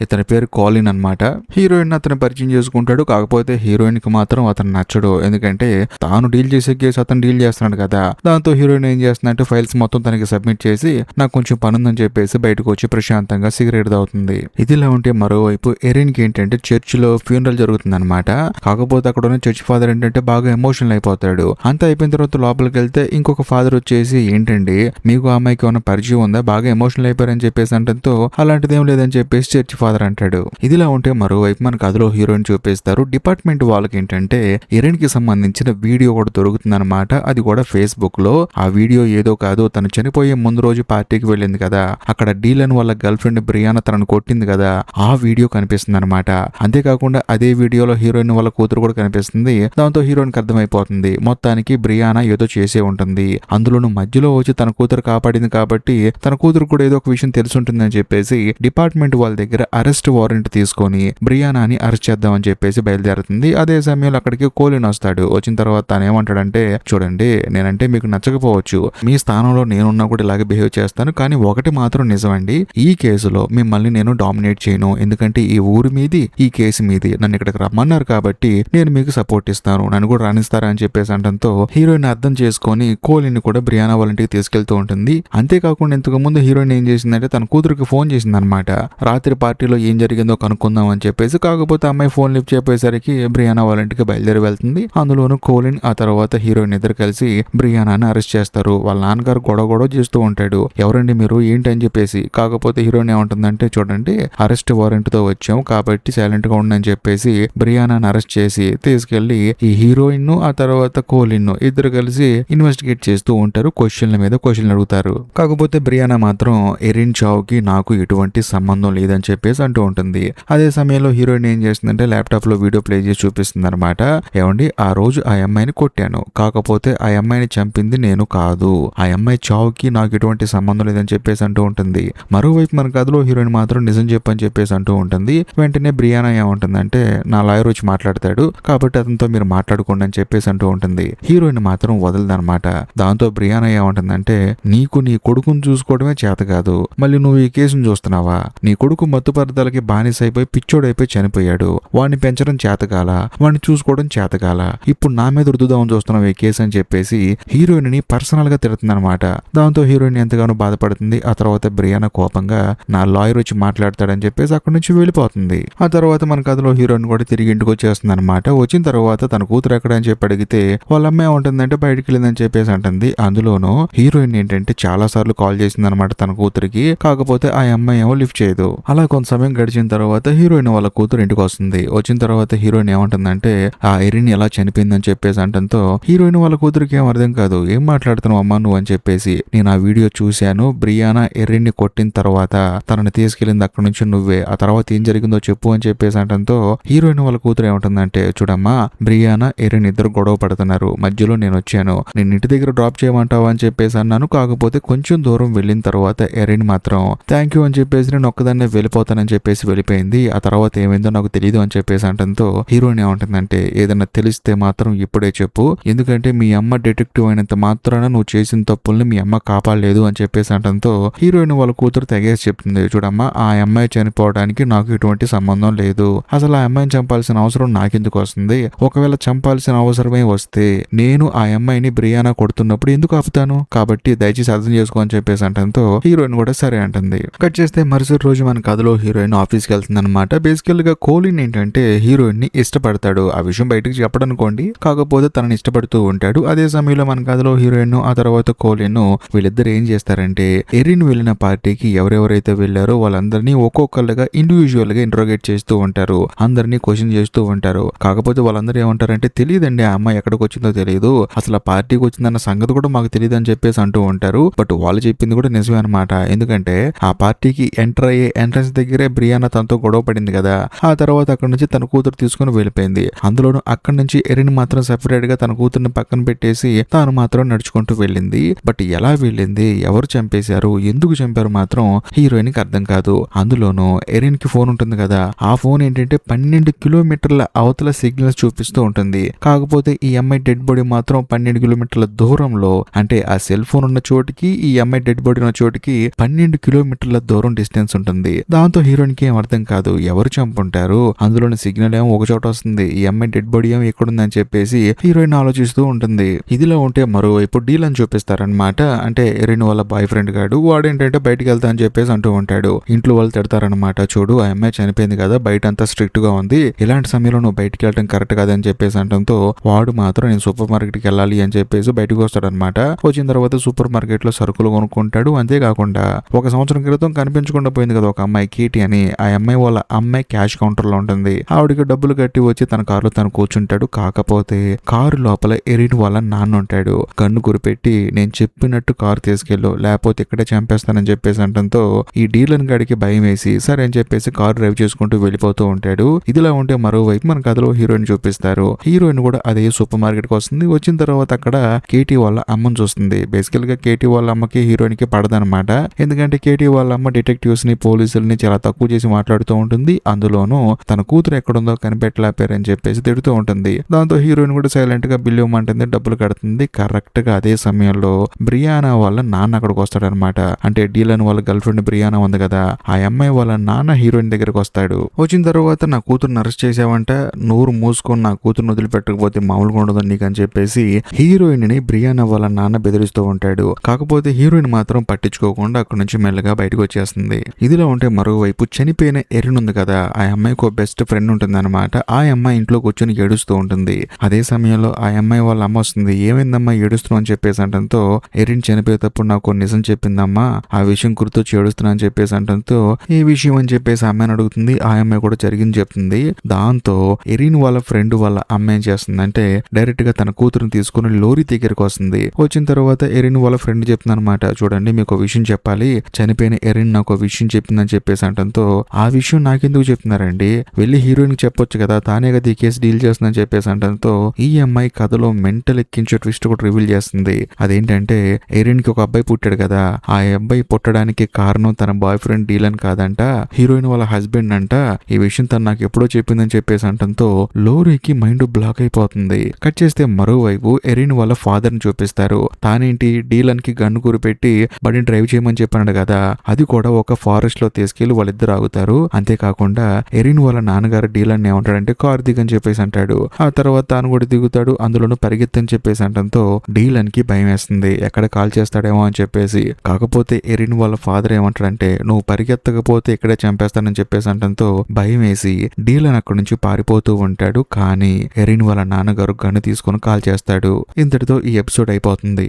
ఇతని పేరు కాలిన్ అనమాట. హీరోయిన్ అతను పరిచయం చేసుకుంటాడు. కాకపోతే హీరోయిన్ కి మాత్రం అతను నచ్చడు, ఎందుకంటే తాను డీల్ చేసే కేసు అతను డీల్ చేస్తున్నాడు కదా. దాంతో హీరోయిన్ ఏం చేస్తుందంటే ఫైల్స్ మొత్తం తనకి సబ్మిట్ చేసి నాకు కొంచెం పని ఉందని చెప్పేసి బయటకు వచ్చి ప్రశాంతంగా సిగరెట్ తాగుతుంది. ఇదిలా ఉంటే మరోవైపు ఎరిన్ కి ఏంటంటే చర్చ్ లో ఫ్యూనరల్ జరుగుతుంది అనమాట. కాకపోతే అక్కడ ఉన్న చర్చ్ ఫాదర్ ఏంటంటే బాగా ఎమోషనల్ అయిపోతాడు. అంతా అయిపోయిన తర్వాత లోపలికి వెళ్తే ఇంకొక ఫాదర్ వచ్చేసి ఏంటండి మీకు ఆ అమ్మాయికి ఏమైనా పరిచయం ఉందా, బాగా ఎమోషనల్ అయిపోయారని చెప్పేసి అంటంతో అలాంటిది ఏం లేదని చెప్పేసి చర్చ్ ఫాదర్ అంటాడు. ఇదిలా ఉంటే మరోవైపు మన కథలో హీరోయిన్ చూపిస్తారు. డిపార్ట్మెంట్ వాళ్ళకి ఏంటంటే ఎరిన్ కి సంబంధించిన వీడియో కూడా దొరుకుతుంది అనమాట. అది కూడా ఫేస్బుక్ లో. ఆ వీడియో ఏదో కాదు, తను చనిపోయే ముందు రోజు పార్టీకి వెళ్ళింది కదా, అక్కడ డీలన్ వాళ్ళ గర్ల్ ఫ్రెండ్ బ్రియానా తనను కొట్టింది కదా, ఆ వీడియో కనిపిస్తుంది అనమాట. అంతేకాకుండా అదే వీడియోలో హీరోయిన్ వాళ్ళ కూతురు కూడా కనిపిస్తుంది. దాంతో హీరోయిన్ కి అర్థమైపోతుంది మొత్తానికి బ్రియానా ఏదో చేసే ఉంటుంది, అందులోనూ మధ్యలో వచ్చి తన కూతురు కాపాడింది కాబట్టి తన కూతురు కూడా ఏదో ఒక విషయం తెలుసుంటుందని చెప్పేసి డిపార్ట్మెంట్ వాళ్ళ దగ్గర అరెస్ట్ వారెంట్ తీసుకొని బ్రియానాని అరెస్ట్ చేద్దామని చెప్పేసి బయలుదేరుతుంది. అదే సమయంలో అక్కడికి కోలిన్ వస్తాడు. వచ్చిన తర్వాత తను ఏమంటాడంటే చూడండి, నేనంటే మీకు నచ్చకపోవచ్చు, మీ స్థానంలో నేనున్నా కూడా ఇలాగే బిహేవ్ చేస్తాను, కానీ ఒకటి మాత్రం నిజమండి, ఈ కేసులో మిమ్మల్ని నేను డామినేట్ చేయను, ఎందుకంటే ఈ ఊరి మీది ఈ కేసు మీది నన్ను ఇక్కడికి రమ్మన్నారు కాబట్టి నేను మీకు సపోర్ట్ ఇస్తాను, నన్ను కూడా రాణిస్తారా అని చెప్పేసి చెప్పేసి అనడంతో హీరోయిన్ అర్థం చేసుకొని కోలిన్ కూడా బ్రియానా వాళ్ళ ఇంటికి తీసుకెళ్తూ ఉంటుంది. అంతేకాకుండా ఇంతకు ముందు హీరోయిన్ ఏం చేసిందంటే తన కూతురికి ఫోన్ చేసింది అనమాట. రాత్రి పార్టీలో ఏం జరిగిందో కనుక్కుందాం అని చెప్పేసి. కాకపోతే అమ్మాయి ఫోన్ లిఫ్ట్ చెప్పేసరికి బ్రియానా వాళ్ళ ఇంటికి బయలుదేరి వెళ్తుంది. అందులోనూ కోలిన్ ఆ తర్వాత హీరోయిన్ ఇద్దరు కలిసి బ్రియానాని అరెస్ట్ చేస్తారు. వాళ్ళ నాన్నగారు గొడవ చేస్తూ ఉంటాడు. ఎవరండి మీరు ఏంటి అని చెప్పేసి. కాకపోతే హీరోయిన్ ఏమంటుందంటే చూడండి అరెస్ట్ వారెంట్ తో వచ్చాము కాబట్టి సైలెంట్ గా ఉండని చెప్పేసి బ్రియానాని అరెస్ట్ చేసి తీసుకెళ్లి ఈ హీరోయిన్ ఆ తర్వాత కోలిన్ ఇద్దరు కలిసి ఇన్వెస్టిగేట్ చేస్తూ ఉంటారు. క్వశ్చన్ల మీద క్వశ్చన్లు అడుగుతారు. కాకపోతే బ్రియానా మాత్రం ఎరిన్ చావుకి నాకు ఎటువంటి సంబంధం లేదని చెప్పేసి అంటూ ఉంటుంది. అదే సమయంలో హీరోయిన్ ఏం చేస్తుందంటే ల్యాప్టాప్ లో వీడియో ప్లే చేసి చూపిస్తుంది అనమాట. ఏమండి ఆ రోజు ఆ అమ్మాయిని కొట్టాను, కాకపోతే ఆ అమ్మాయిని చంపింది నేను కాదు, ఆ అమ్మాయి చావుకి నాకు ఎటువంటి సంబంధం లేదని చెప్పేసి అంటూ ఉంటుంది. మరోవైపు మన కథలో హీరోయిన్ మాత్రం నిజం చెప్పని చెప్పేసి అంటూ ఉంటుంది. వెంటనే బ్రియానా ఏమంటుందంటే నా లాయర్ వచ్చి మాట్లాడతాడు కాబట్టి అతనితో మీరు మాట్లాడుకోండి అని చెప్పేసి అంటూ ఉంటుంది. హీరోయిన్ మాత్రం వదలదనమాట. దాంతో బ్రియానా ఏమంటుందంటే నీకు నీ కొడుకుని చూసుకోవడమే చేత కాదు, మళ్ళీ నువ్వు ఈ కేసును చూస్తున్నావా? నీ కొడుకు మత్తు పదార్థాలకి బానిస అయిపోయి పిచ్చోడైపోయి చనిపోయాడు, వాడిని పెంచడం చేతగాల, వాడిని చూసుకోవడం చేతగాల, ఇప్పుడు నా మీద రుద్దుదామని చూస్తున్నావు ఈ కేసు అని చెప్పేసి హీరోయిన్ ని పర్సనల్ గా తిడుతుంది అనమాట. దాంతో హీరోయిన్ ఎంతగానో బాధపడుతుంది. ఆ తర్వాత బ్రియానా కోపంగా నా లాయర్ వచ్చి మాట్లాడతాడని చెప్పేసి అక్కడి నుంచి వెళ్ళిపోతుంది. ఆ తర్వాత మన కథలో హీరోయిన్ కూడా తిరిగి ఇంటికి వచ్చేస్తుంది అనమాట. వచ్చిన తర్వాత తన కూతురు ఎక్కడ అని చెప్పి అడిగితే వాళ్ళ అమ్మాయి ఉంటుందంటే బయటికి వెళ్ళిందని చెప్పేసి అంటుంది. అందులోనూ హీరోయిన్ ఏంటంటే చాలా సార్లు కాల్ చేసింది అనమాట తన కూతురికి. కాకపోతే ఆ అమ్మాయి ఏమో లిఫ్ట్ చేయదు. అలా కొంత సమయం గడిచిన తర్వాత హీరోయిన్ వాళ్ళ కూతురు ఇంటికి వస్తుంది. వచ్చిన తర్వాత హీరోయిన్ ఏమంటుందంటే ఆ ఎరిన్ ఎలా చనిపోయిందని చెప్పేసి అంటంతో హీరోయిన్ వాళ్ళ కూతురికి ఏం అర్థం కాదు. ఏం మాట్లాడుతున్నావు అమ్మా నువ్వు అని చెప్పేసి. నేను ఆ వీడియో చూశాను, బ్రియానా ఎరిన్ ని కొట్టిన తర్వాత తనని తీసుకెళ్ళింది అక్కడ నుంచి నువ్వే, ఆ తర్వాత ఏం జరిగిందో చెప్పు అని చెప్పేసి అంటంతో హీరోయిన్ వాళ్ళ కూతురు ఏమంటుందంటే చూడమ్మా బ్రియానా ఎరిన్ ఇద్దరు గొడవ పడుతున్నారు, మధ్యలో నేను వచ్చాను, నేను ఇంటి దగ్గర డ్రాప్ చేయమంటావా అని చెప్పేసి అన్నాను. కాకపోతే కొంచెం దూరం వెళ్ళిన తర్వాత ఎరిన్ మాత్రం థ్యాంక్ యూ అని చెప్పేసి నేను ఒక్కదాన్నే వెళ్ళిపోతానని చెప్పేసి వెళ్ళిపోయింది. ఆ తర్వాత ఏమైందో నాకు తెలియదు అని చెప్పేసి అంటంతో హీరోయిన్ ఏమంటుందంటే ఏదైనా తెలిస్తే మాత్రం ఇప్పుడే చెప్పు, ఎందుకంటే మీ అమ్మ డిటెక్టివ్ అయినంత మాత్రాన నువ్వు చేసిన తప్పుల్ని మీ అమ్మ కాపాడలేదు అని చెప్పేసి అంటంతో హీరోయిన్ వాళ్ళ కూతురు తెగేసి చెప్తుంది. చూడమ్మా ఆ అమ్మాయి చనిపోవడానికి నాకు ఎటువంటి సంబంధం లేదు, అసలు ఆ అమ్మాయిని చంపాల్సిన అవసరం నాకెందుకు వస్తుంది, ఒకవేళ చంపాల్సిన అవసరమే వస్తే నేను ఆ అమ్మాయిని బ్రియానా కొడుతున్నప్పుడు ఎందుకు ఆపుతాను, కాబట్టి దయచేసి అర్థం చేసుకో అని చెప్పేసి అంటంతో హీరోయిన్ కూడా సరే అంటుంది. కట్ చేస్తే మరుసటి రోజు మన కథలో హీరోయిన్ ఆఫీస్కి వెళ్తుంది అనమాట. బేసికల్ గా కోలిన్ ఏంటంటే హీరోయిన్ ని ఇష్టపడతాడు, ఆ విషయం బయటకు చెప్పడనుకోండి, కాకపోతే తనని ఇష్టపడుతూ ఉంటాడు. అదే సమయంలో మన కథలో హీరోయిన్ ఆ తర్వాత కోలిన్ వీళ్ళిద్దరు ఏం చేస్తారంటే ఎరిన్ వెళ్ళిన పార్టీకి ఎవరెవరైతే వెళ్ళారో వాళ్ళందరినీ ఒక్కొక్కళ్ళగా ఇండివిజువల్ గా ఇంట్రోగేట్ చేస్తూ ఉంటారు, అందరినీ క్వశ్చన్ చేస్తూ ఉంటారు. కాకపోతే వాళ్ళందరూ ఏమంటారంటే తెలియదండి ఆ అమ్మాయి ఎక్కడికి వచ్చిందో తెలియదు, అసలు ఆ పార్టీకి వచ్చిందన్న సంగతి కూడా మాకు తెలియదు అని చెప్పేసి అంటూ ఉంటారు. బట్ వాళ్ళు చెప్పింది కూడా నిజమే అనమాట. ఎందుకంటే ఆ పార్టీకి ఎంటర్ అయ్యే ఎంట్రన్స్ దగ్గరే బ్రియానా తనతో గొడవ పడింది కదా, ఆ తర్వాత అక్కడ నుంచి తన కూతురు తీసుకుని వెళ్ళిపోయింది. అందులోనూ అక్కడి నుంచి ఎరిన్ మాత్రం సెపరేట్ గా తన కూతుర్ని పక్కన పెట్టేసి తాను మాత్రం నడుచుకుంటూ వెళ్ళింది. బట్ ఎలా వెళ్ళింది, ఎవరు చంపేశారు, ఎందుకు చంపారు మాత్రం హీరోయిన్ కి అర్థం కాదు. అందులోనూ ఎరిన్ కి ఫోన్ ఉంటుంది కదా, ఆ ఫోన్ ఏంటంటే 12 కిలోమీటర్ల అవతల సిగ్నల్స్ చూపిస్తూ ఉంటుంది. కాకపోతే ఈ అమ్మాయి డెడ్ బాడీ మాత్రం 12 కిలోమీటర్ల దూరంలో, అంటే ఆ సెల్ ఫోన్ ఉన్న చోటికి ఈ అమ్మాయి డెడ్ బాడీ ఉన్న చోటికి 12 కిలోమీటర్ల దూరం డిస్టెన్స్ ఉంటుంది. దాంతో హీరోయిన్ కి ఏం అర్థం కాదు, ఎవరు చంపుంటారు, అందులోని సిగ్నల్ ఏమో ఒక చోట వస్తుంది, ఈ అమ్మాయి డెడ్ బాడీ ఏమో ఎక్కడుందని చెప్పేసి హీరోయిన్ ఆలోచిస్తూ ఉంటుంది. ఇదిలా ఉంటే మరోవైపు డీల్ అని చూపిస్తారనమాట. అంటే ఎరిన్ వాళ్ళ బాయ్ ఫ్రెండ్ గాడు వాడేంటంటే బయటికి వెళ్తా అని చెప్పేసి అంటూ ఉంటాడు. ఇంట్లో వాళ్ళు తిడతారనమాట, చూడు ఆ అమ్మాయి చనిపోయింది కదా, బయట అంతా స్ట్రిక్ట్ గా ఉంది, ఇలాంటి సమయంలో నువ్వు బయటికి వెళ్ళడం కరెక్ట్ కాదని చెప్పేసి అంటంతో వాడు మాత్రం నేను సూపర్ మార్కెట్ కి వెళ్ళాలి అని చెప్పేసి బయటకు వస్తాడనమాట. వచ్చిన తర్వాత సూపర్ మార్కెట్ లో సరుకులు కొనుక్కుంటాడు. అంతేకాకుండా 1 సంవత్సరం క్రితం కనిపించకుండా పోయింది కదా ఒక అమ్మాయి కీటి అని, ఆ అమ్మాయి వాళ్ళ అమ్మాయి క్యాష్ కౌంటర్ లో ఉంటుంది. ఆవిడకి డబ్బులు కట్టి వచ్చి తన కారులో తను కూర్చుంటాడు. కాకపోతే కారు లోపల ఎరిన్ వాళ్ళ నాన్న ఉంటాడు. కన్ను గురిపెట్టి నేను చెప్పినట్టు కారు తీసుకెళ్ళు లేకపోతే ఇక్కడే చంపేస్తానని చెప్పేసి అంటంతో ఈ డీలర్ గాడికి భయం వేసి సరే అని చెప్పేసి కారు డ్రైవ్ చేసుకుంటూ వెళ్ళిపోతూ ఉంటాడు. ఇదిలా ఉంటే మరోవైపు మన కథలో హీరోయిన్ చూపిస్తారు. హీరోయిన్ కూడా అదే సూపర్ మార్కెట్ కి వస్తుంది. వచ్చిన తర్వాత అక్కడ కేటీ వాళ్ళ అమ్మని చూస్తుంది. బేసికల్ గా కేటీ వాళ్ళ అమ్మకి హీరోయిన్ కి పడదనమాట. ఎందుకంటే కేటీ వాళ్ళ అమ్మ డిటెక్టివ్స్ ని పోలీసుల్ని చాలా తక్కువ చేసి మాట్లాడుతూ ఉంటుంది. అందులోనూ తన కూతురు ఎక్కడుందో కనిపెట్టలేపారని చెప్పేసి తిడుతూ ఉంటుంది. దాంతో హీరోయిన్ కూడా సైలెంట్ గా బిల్లు ఇవ్వమంటుంది, డబ్బులు కడుతుంది. కరెక్ట్ గా అదే సమయంలో బ్రియానా వాళ్ళ నాన్న అక్కడికి వస్తాడనమాట. అంటే డీలన్ వాళ్ళ గర్ల్ ఫ్రెండ్ బ్రియానా ఉంది కదా, ఆ అమ్మాయి వాళ్ళ నాన్న హీరోయిన్ దగ్గరకు వస్తాడు. వచ్చిన తర్వాత నా కూతురుని అరెస్ట్ చేసావంట, నోరు మూసుకొని నా కూతురుని వదిలిపెట్టకపోతే మామూలుగా ఉండదు సంబంధం నీకు అని చెప్పేసి హీరోయిన్ ని బ్రియానా వాళ్ళ నాన్న బెదిరిస్తూ ఉంటాడు. కాకపోతే హీరోయిన్ మాత్రం పట్టించుకోకుండా అక్కడ నుంచి మెల్లగా బయటకు వచ్చేస్తుంది. ఇదిలా ఉంటే మరోవైపు చనిపోయిన ఎరిన్ ఉంది కదా, ఆ అమ్మాయికి ఒక బెస్ట్ ఫ్రెండ్ ఉంటుంది అనమాట. ఆ అమ్మాయి ఇంట్లో కూర్చొని ఏడుస్తూ ఉంటుంది. అదే సమయంలో ఆ అమ్మాయి వాళ్ళ అమ్మ వస్తుంది. ఏమైందమ్మా ఏడుస్తున్నావు అని చెప్పేసి అంటంతో, ఎరిన్ చనిపోయేటప్పుడు నాకు నిజం చెప్పిందమ్మా, ఆ విషయం గుర్తొచ్చి ఏడుస్తున్నా అని చెప్పేసి అంటంతో, ఏ విషయం అని చెప్పేసి అమ్మాయిని అడుగుతుంది. ఆ అమ్మాయి కూడా జరిగింది చెప్తుంది. దాంతో ఎరిన్ వాళ్ళ ఫ్రెండ్ వాళ్ళ అమ్మాయి ఏం చేస్తుందంటే డైరెక్ట్ గా తన కూతురుని తీసుకుని లోరీ దగ్గరికి వస్తుంది. వచ్చిన తర్వాత ఎరిన్ వాళ్ళ ఫ్రెండ్ చెప్తుంది అనమాట, చూడండి మీకు ఒక విషయం చెప్పాలి, చనిపోయిన ఎరిన్ నాకు ఒక విషయం చెప్పిందని చెప్పేసి అంటంతో, ఆ విషయం నాకెందుకు చెప్తున్నారండి, వెళ్ళి హీరోయిన్ చెప్పొచ్చు కదా, తానే కదా ఈ కేసు డీల్ చేస్తుందని చెప్పేసి అంటంతో, ఈ అమ్మాయి కథలో మెంటల్ ఎక్కించే ట్విస్ట్ కూడా రివీల్ చేస్తుంది. అదేంటంటే ఎరిన్ కి ఒక అబ్బాయి పుట్టాడు కదా, ఆ అబ్బాయి పుట్టడానికి కారణం తన బాయ్ ఫ్రెండ్ డీలన్ కాదంట, హీరోయిన్ వాళ్ళ హస్బెండ్ అంట. ఈ విషయం తను నాకు ఎప్పుడో చెప్పిందని చెప్పేసి అంటంతో లోరీకి మైండ్ బ్లాక్ అయిపోతుంది. కట్ చేస్తే మరోవైపు ఎరిన్ వాళ్ళ ఫాదర్ ని చూపిస్తారు. తానేంటి డీలన్ కి గన్ను కూరిపెట్టి బండిని డ్రైవ్ చేయమని చెప్పాడు కదా, అది కూడా ఒక ఫారెస్ట్ లో తీసుకెళ్లి వాళ్ళిద్దరు ఆగుతారు. అంతేకాకుండా ఎరిన్ వాళ్ళ నాన్నగారు డీలన్ ఏమంటాడంటే కార్ దిగని చెప్పేసి అంటాడు. ఆ తర్వాత తాను కూడా దిగుతాడు. అందులోనూ పరిగెత్తని చెప్పేసి అంటంతో డీలన్ కి భయం వేస్తుంది, ఎక్కడ కాల్ చేస్తాడేమో అని చెప్పేసి. కాకపోతే ఎరిన్ వాళ్ళ ఫాదర్ ఏమంటాడంటే నువ్వు పరిగెత్తకపోతే ఇక్కడే చంపేస్తానని చెప్పేసి అంటంతో భయం వేసి డీలన్ అక్కడి నుంచి పారిపోతూ ఉంటాడు. కానీ ఎరిన్ వాళ్ళ నాన్నగారు గన్ను తీసుకుని కాల్ చేస్తాడు. ఇంతటితో ఈ ఎపిసోడ్ అయిపోతుంది.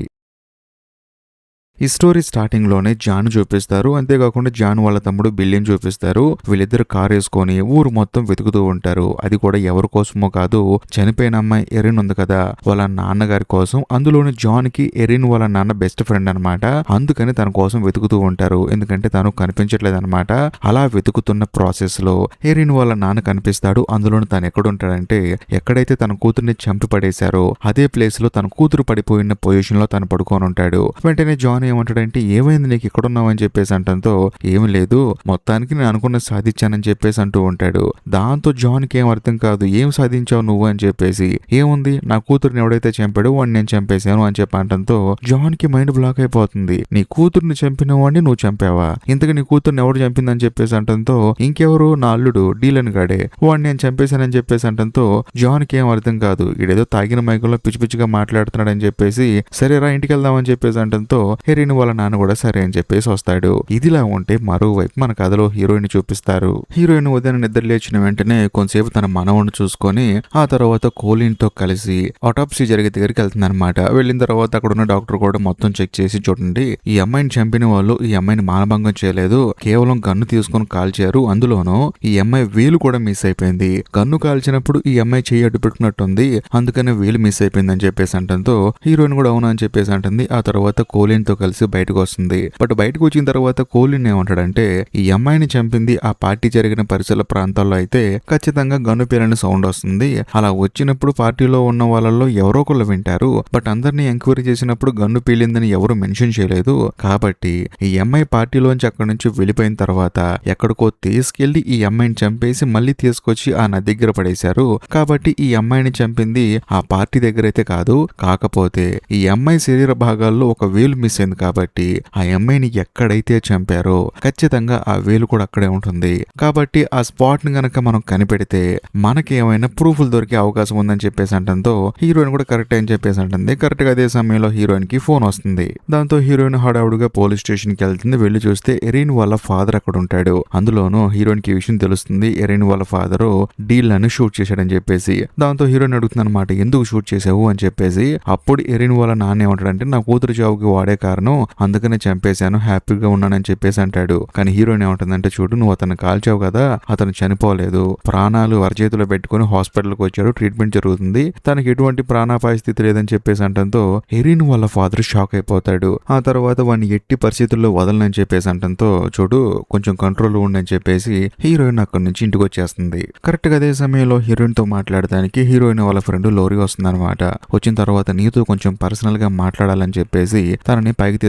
ఈ స్టోరీ స్టార్టింగ్ లోనే జాన్ చూపిస్తారు. అంతేకాకుండా జాన్ వాళ్ళ తమ్ముడు బిల్లిని చూపిస్తారు. వీళ్ళిద్దరు కార్ వేసుకొని ఊరు మొత్తం వెతుకుతూ ఉంటారు. అది కూడా ఎవరి కోసమో కాదు, చనిపోయిన అమ్మాయి ఎరిన్ ఉంది కదా వాళ్ళ నాన్నగారి కోసం. అందులోని జాన్ కి ఎరిన్ వాళ్ళ నాన్న బెస్ట్ ఫ్రెండ్ అనమాట. అందుకని తన కోసం వెతుకుతూ ఉంటారు. ఎందుకంటే తను కనిపించట్లేదు అనమాట. అలా వెతుకుతున్న ప్రాసెస్ లో ఎరిన్ వాళ్ళ నాన్న కనిపిస్తాడు. అందులోని తను ఎక్కడుంటాడంటే ఎక్కడైతే తన కూతుర్ని చంపి పడేశారో అదే ప్లేస్ లో తన కూతురు పడిపోయిన పొజిషన్ లో తను పడుకొని ఉంటాడు. వెంటనే జాన్ ఏమంటాడంటే ఏమైంది నీకు ఇక్కడున్నావు అని చెప్పేసి అంటంతో, ఏమి లేదు మొత్తానికి నేను అనుకున్న సాధించానని చెప్పేసి అంటూ ఉంటాడు. దాంతో జాన్ కి ఏం అర్థం కాదు, ఏం సాధించావు నువ్వు అని చెప్పేసి. ఏముంది, నా కూతురుని ఎవడైతే చంపాడో వాడిని నేను చంపేశాను అని చెప్పి అంటంతో జాన్ కి మైండ్ బ్లాక్ అయిపోతుంది. నీ కూతుర్ని చంపిన వాడిని నువ్వు చంపావా, ఇంతకు నీ కూతుర్ని ఎవడు చంపిందని చెప్పేసి అంటంతో, ఇంకెవరు నా అల్లుడు డీలన్ గాడే, వాడిని నేను చంపేశానని చెప్పేసి అంటంతో జాన్ కి ఏం అర్థం కాదు. ఇడేదో తాగిన మైకంలో పిచ్చి పిచ్చిగా మాట్లాడుతున్నాడని చెప్పేసి సరేరా ఇంటికి వెళ్దామని చెప్పేసి అంటంతో ఎరిన్ వాళ్ళ నాన్న కూడా సరే అని చెప్పేసి వస్తాడు. ఇదిలా ఉంటే మరోవైపు మన కథలో హీరోయిన్ చూపిస్తారు. హీరోయిన్ ఉదయం నిద్ర లేచిన వెంటనే కొంతసేపు తన మనవణ్ణి చూసుకొని ఆ తర్వాత కోలిన్ తో కలిసి ఆటోప్సీ జరిగే దగ్గరికి వెళ్తుంది అనమాట. వెళ్ళిన తర్వాత అక్కడ ఉన్న డాక్టర్ కూడా మొత్తం చెక్ చేసి, చూడండి ఈ అమ్మాయిని చంపిన వాళ్ళు ఈ అమ్మాయిని మానభంగం చేయలేదు, కేవలం గన్ను తీసుకొని కాల్చారు. అందులోనూ ఈ అమ్మాయి వేలు కూడా మిస్ అయిపోయింది. గన్ను కాల్చినప్పుడు ఈ అమ్మాయి చెయ్యి అడ్డు పెట్టుకున్నట్టుంది, అందుకనే వేలు మిస్ అయిపోయింది అని చెప్పేసి అంటంతో హీరోయిన్ కూడా అవునా అని చెప్పేసి అంటుంది. ఆ తర్వాత కోలిన్ తో కలిసి బయటకు వస్తుంది. బట్ బయటకు వచ్చిన తర్వాత కోలిన్ ఏమంటాడంటే ఈ అమ్మాయిని చంపింది ఆ పార్టీ జరిగిన పరిసర ప్రాంతాల్లో అయితే ఖచ్చితంగా గన్ను పేరని సౌండ్ వస్తుంది. అలా వచ్చినప్పుడు పార్టీలో ఉన్న వాళ్ళలో ఎవరో ఒకళ్ళు వింటారు. బట్ అందరినీ ఎంక్వైరీ చేసినప్పుడు గన్ను పేలిందని ఎవరు మెన్షన్ చేయలేదు. కాబట్టి ఈ అమ్మాయి పార్టీలోంచి అక్కడి నుంచి వెళ్ళిపోయిన తర్వాత ఎక్కడికో తీసుకెళ్లి ఈ అమ్మాయిని చంపేసి మళ్ళీ తీసుకొచ్చి ఆ నది దగ్గర పడేశారు. కాబట్టి ఈ అమ్మాయిని చంపింది ఆ పార్టీ దగ్గర అయితే కాదు. కాకపోతే ఈ అమ్మాయి శరీర భాగాల్లో ఒక వేలు మిస్ అయింది. కాబట్టి ఆ అమ్మాయిని ఎక్కడైతే చంపారో ఖచ్చితంగా ఆ వేలు కూడా అక్కడే ఉంటుంది. కాబట్టి ఆ స్పాట్ ని గనక మనం కనిపెడితే మనకి ఏమైనా ప్రూఫ్లు దొరికే అవకాశం ఉందని చెప్పేసి అంటంతో హీరోయిన్ కూడా కరెక్ట్ అని చెప్పేసి అంటుంది. కరెక్ట్ గా అదే సమయంలో హీరోయిన్ కి ఫోన్ వస్తుంది. దాంతో హీరోయిన్ హడావుడిగా పోలీస్ స్టేషన్ కి వెళ్తుంది. వెళ్లి చూస్తే ఎరిన్ వాళ్ళ ఫాదర్ అక్కడ ఉంటాడు. అందులోనూ హీరోయిన్ కి విషయం తెలుస్తుంది, ఎరిన్ వాళ్ళ ఫాదర్ డీల్లను షూట్ చేశాడని చెప్పేసి. దాంతో హీరోయిన్ అడుగుతుంది అనమాట, ఎందుకు షూట్ చేసావు అని చెప్పేసి. అప్పుడు ఎరిన్ వాళ్ళ నాన్న ఏమంటాడంటే నా కూతురు చావుకి వాడే కారణం, అందుకనే చంపేశాను, హ్యాపీగా ఉన్నానని చెప్పేసి అంటాడు. కానీ హీరోయిన్ ఏమంటుందంటే చూడు నువ్వు అతను కాల్చావు కదా, అతను చనిపోలేదు, ప్రాణాలు అరచేతిలో పెట్టుకుని హాస్పిటల్కి వచ్చాడు, ట్రీట్మెంట్ జరుగుతుంది, తనకి ఎటువంటి ప్రాణాపాయ స్థితి లేదని చెప్పేసి అంటంతో ఎరిన్ వాళ్ళ ఫాదర్ షాక్ అయిపోతాడు. ఆ తర్వాత వాడిని ఎట్టి పరిస్థితుల్లో వదలనని చెప్పేసి అంటంతో చూడు కొంచెం కంట్రోల్ ఉండని చెప్పేసి హీరోయిన్ అక్కడి నుంచి ఇంటికి వచ్చేస్తుంది. కరెక్ట్ గా అదే సమయంలో హీరోయిన్ తో మాట్లాడడానికి హీరోయిన్ వాళ్ళ ఫ్రెండ్ లోరీ వస్తుంది అనమాట. వచ్చిన తర్వాత నీతో కొంచెం పర్సనల్ గా మాట్లాడాలని చెప్పేసి తనని పైకి బ్యాగ్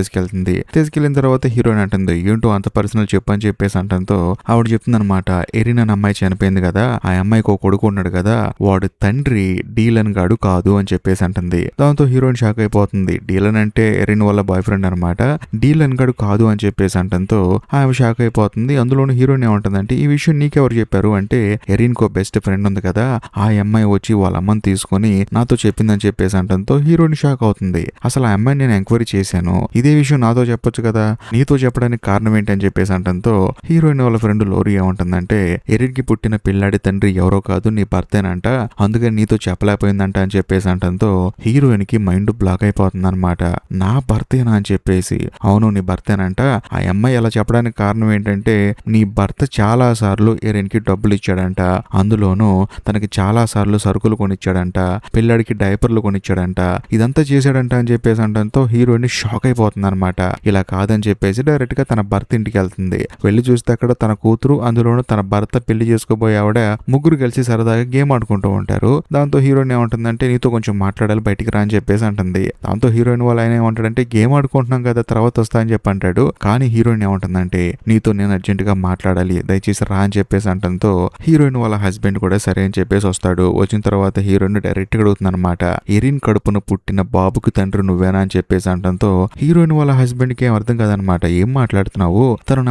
తీసుకెళ్లిన తర్వాత హీరోయిన్ అంటుంది ఏంటో అంత పర్సనల్ చెప్పని చెప్పేసి అంటంతో ఆవిడ చెప్తుంది అనమాట, ఎరిన్ అనే అమ్మాయి చనిపోయింది కదా, ఆ అమ్మాయికి ఒక కొడుకు ఉన్నాడు కదా, వాడు తండ్రి డీలన్ గాడు కాదు అని చెప్పేసి అంటుంది. దాంతో హీరోయిన్ షాక్ అయిపోతుంది. డీలన్ అంటే ఎరిన్ వాళ్ళ బాయ్ ఫ్రెండ్ అనమాట, డీలన్ గాడు కాదు అని చెప్పేసి అంటంతో ఆమె షాక్ అయిపోతుంది. అందులోనూ హీరోయిన్ ఏమంటుందంటే ఈ విషయం నీకెవరు చెప్పారు అంటే, ఎరిన్ కో బెస్ట్ ఫ్రెండ్ ఉంది కదా, ఆ అమ్మాయి వచ్చి వాళ్ళ అమ్మని తీసుకొని నాతో చెప్పిందని చెప్పేసి అంటంతో హీరోయిన్ షాక్ అవుతుంది. అసలు ఆ అమ్మాయిని నేను ఎంక్వైరీ చేశాను, ఇదే విషయం నాతో చెప్పొచ్చు కదా, నీతో చెప్పడానికి కారణం ఏంటని చెప్పేసి అంటంతో హీరోయిన్ వాళ్ళ ఫ్రెండ్ లోరీ ఏమంటుందంటే, ఎరిన్ కి పుట్టిన పిల్లాడి తండ్రి ఎవరో కాదు నీ భర్తేనంట, అందుకని నీతో చెప్పలేకపోయిందంట అని చెప్పేసి అంటంతో హీరోయిన్ కి మైండ్ బ్లాక్ అయిపోతుంది అనమాట. నా భర్తేనా అని చెప్పేసి, అవును నీ భర్తేనంట, ఆ అమ్మాయి అలా చెప్పడానికి కారణం ఏంటంటే నీ భర్త చాలా సార్లు ఎరిన్ కి డబ్బులు ఇచ్చాడంట, అందులోనూ తనకి చాలా సార్లు సరుకులు కొనిచ్చాడంట, పిల్లాడికి డైపర్లు కొనిచ్చాడంట, ఇదంతా చేశాడంట అని చెప్పేసి అంటంతో హీరోయిన్ షాక్ అయిపోతుంది అనమాట. ఇలా కాదని చెప్పేసి డైరెక్ట్ గా తన భర్త ఇంటికి వెళ్తుంది. వెళ్ళి చూస్తే అక్కడ తన కూతురు, అందులోనూ తన భర్త పెళ్లి చేసుకోబోయే ఆవిడ ముగ్గురు కలిసి సరదాగా గేమ్ ఆడుకుంటూ ఉంటారు. దాంతో హీరోయిన్ ఏమంటుందంటే నీతో కొంచెం మాట్లాడాలి బయటికి రా అని చెప్పేసి అంటుంది. దాంతో హీరోయిన్ వాళ్ళ ఆయన ఏమంటాడంటే గేమ్ ఆడుకుంటున్నాం కదా తర్వాత వస్తా అని చెప్పి అంటాడు. కానీ హీరోయిన్ ఏమంటుందంటే నీతో నేను అర్జెంట్ గా మాట్లాడాలి దయచేసి రా అని చెప్పేసి అంటంతో హీరోయిన్ వాళ్ళ హస్బెండ్ కూడా సరే అని చెప్పేసి వస్తాడు. వచ్చిన తర్వాత హీరోయిన్ డైరెక్ట్ గా అడుగుతుంది అనమాట, ఎరిన్ కడుపున పుట్టిన బాబుకి తండ్రి నువ్వేనా అని చెప్పేసి అంటంతో హీరోయిన్ వాళ్ళ హస్బెండ్ కి ఏం అర్థం కాదనమాట, ఏం మాట్లాడుతున్నావు, తను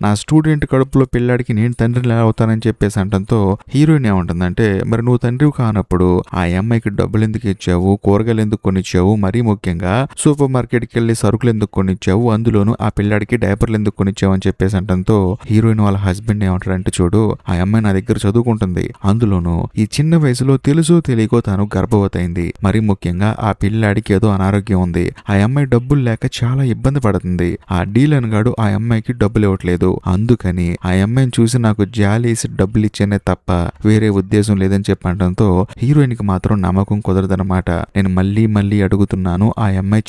నా స్టూడెంట్ కడుపులో పిల్లాడికి నేను తండ్రిని ఎలా అవుతానని చెప్పేసి అంటంతో హీరోయిన్ ఏమంటుందంటే మరి నువ్వు తండ్రివి కానప్పుడు ఆ అమ్మాయికి డబ్బులు ఎందుకు ఇచ్చావు, కూరగాయలు ఎందుకు కొనిచ్చావు, మరీ ముఖ్యంగా సూపర్ మార్కెట్ కి వెళ్లి సరుకులు ఎందుకు కొనిచ్చావు, అందులోనూ ఆ పిల్లాడికి డైపర్లు ఎందుకు కొనిచ్చావు అని చెప్పేసి అంటంతో హీరోయిన్ వాళ్ళ హస్బెండ్ ఏమంటాడంటే చూడు ఆ అమ్మాయి నా దగ్గర చదువుకుంటుంది, అందులోనూ ఈ చిన్న వయసులో తెలుసో తెలియకో తాను గర్భవతి అయింది, మరీ ముఖ్యంగా ఆ పిల్లాడికి ఏదో అనారోగ్యం ఉంది, ఆ అమ్మాయి డబ్బులు లేక చాలా ఇబ్బంది పడుతుంది, ఆ డీలన్ గాడు ఆ అమ్మాయికి డబ్బులు ఇవ్వట్లేదు, అందుకని ఆ అమ్మాయిని చూసి నాకు జాలేసి డబ్బులు ఇచ్చేనే తప్ప వేరే ఉద్దేశం లేదని చెప్పడంతో హీరోయిన్ కి మాత్రం నమ్మకం కుదరదనమాట. నేను మళ్ళీ అడుగుతున్నాను, ఆ అమ్మాయి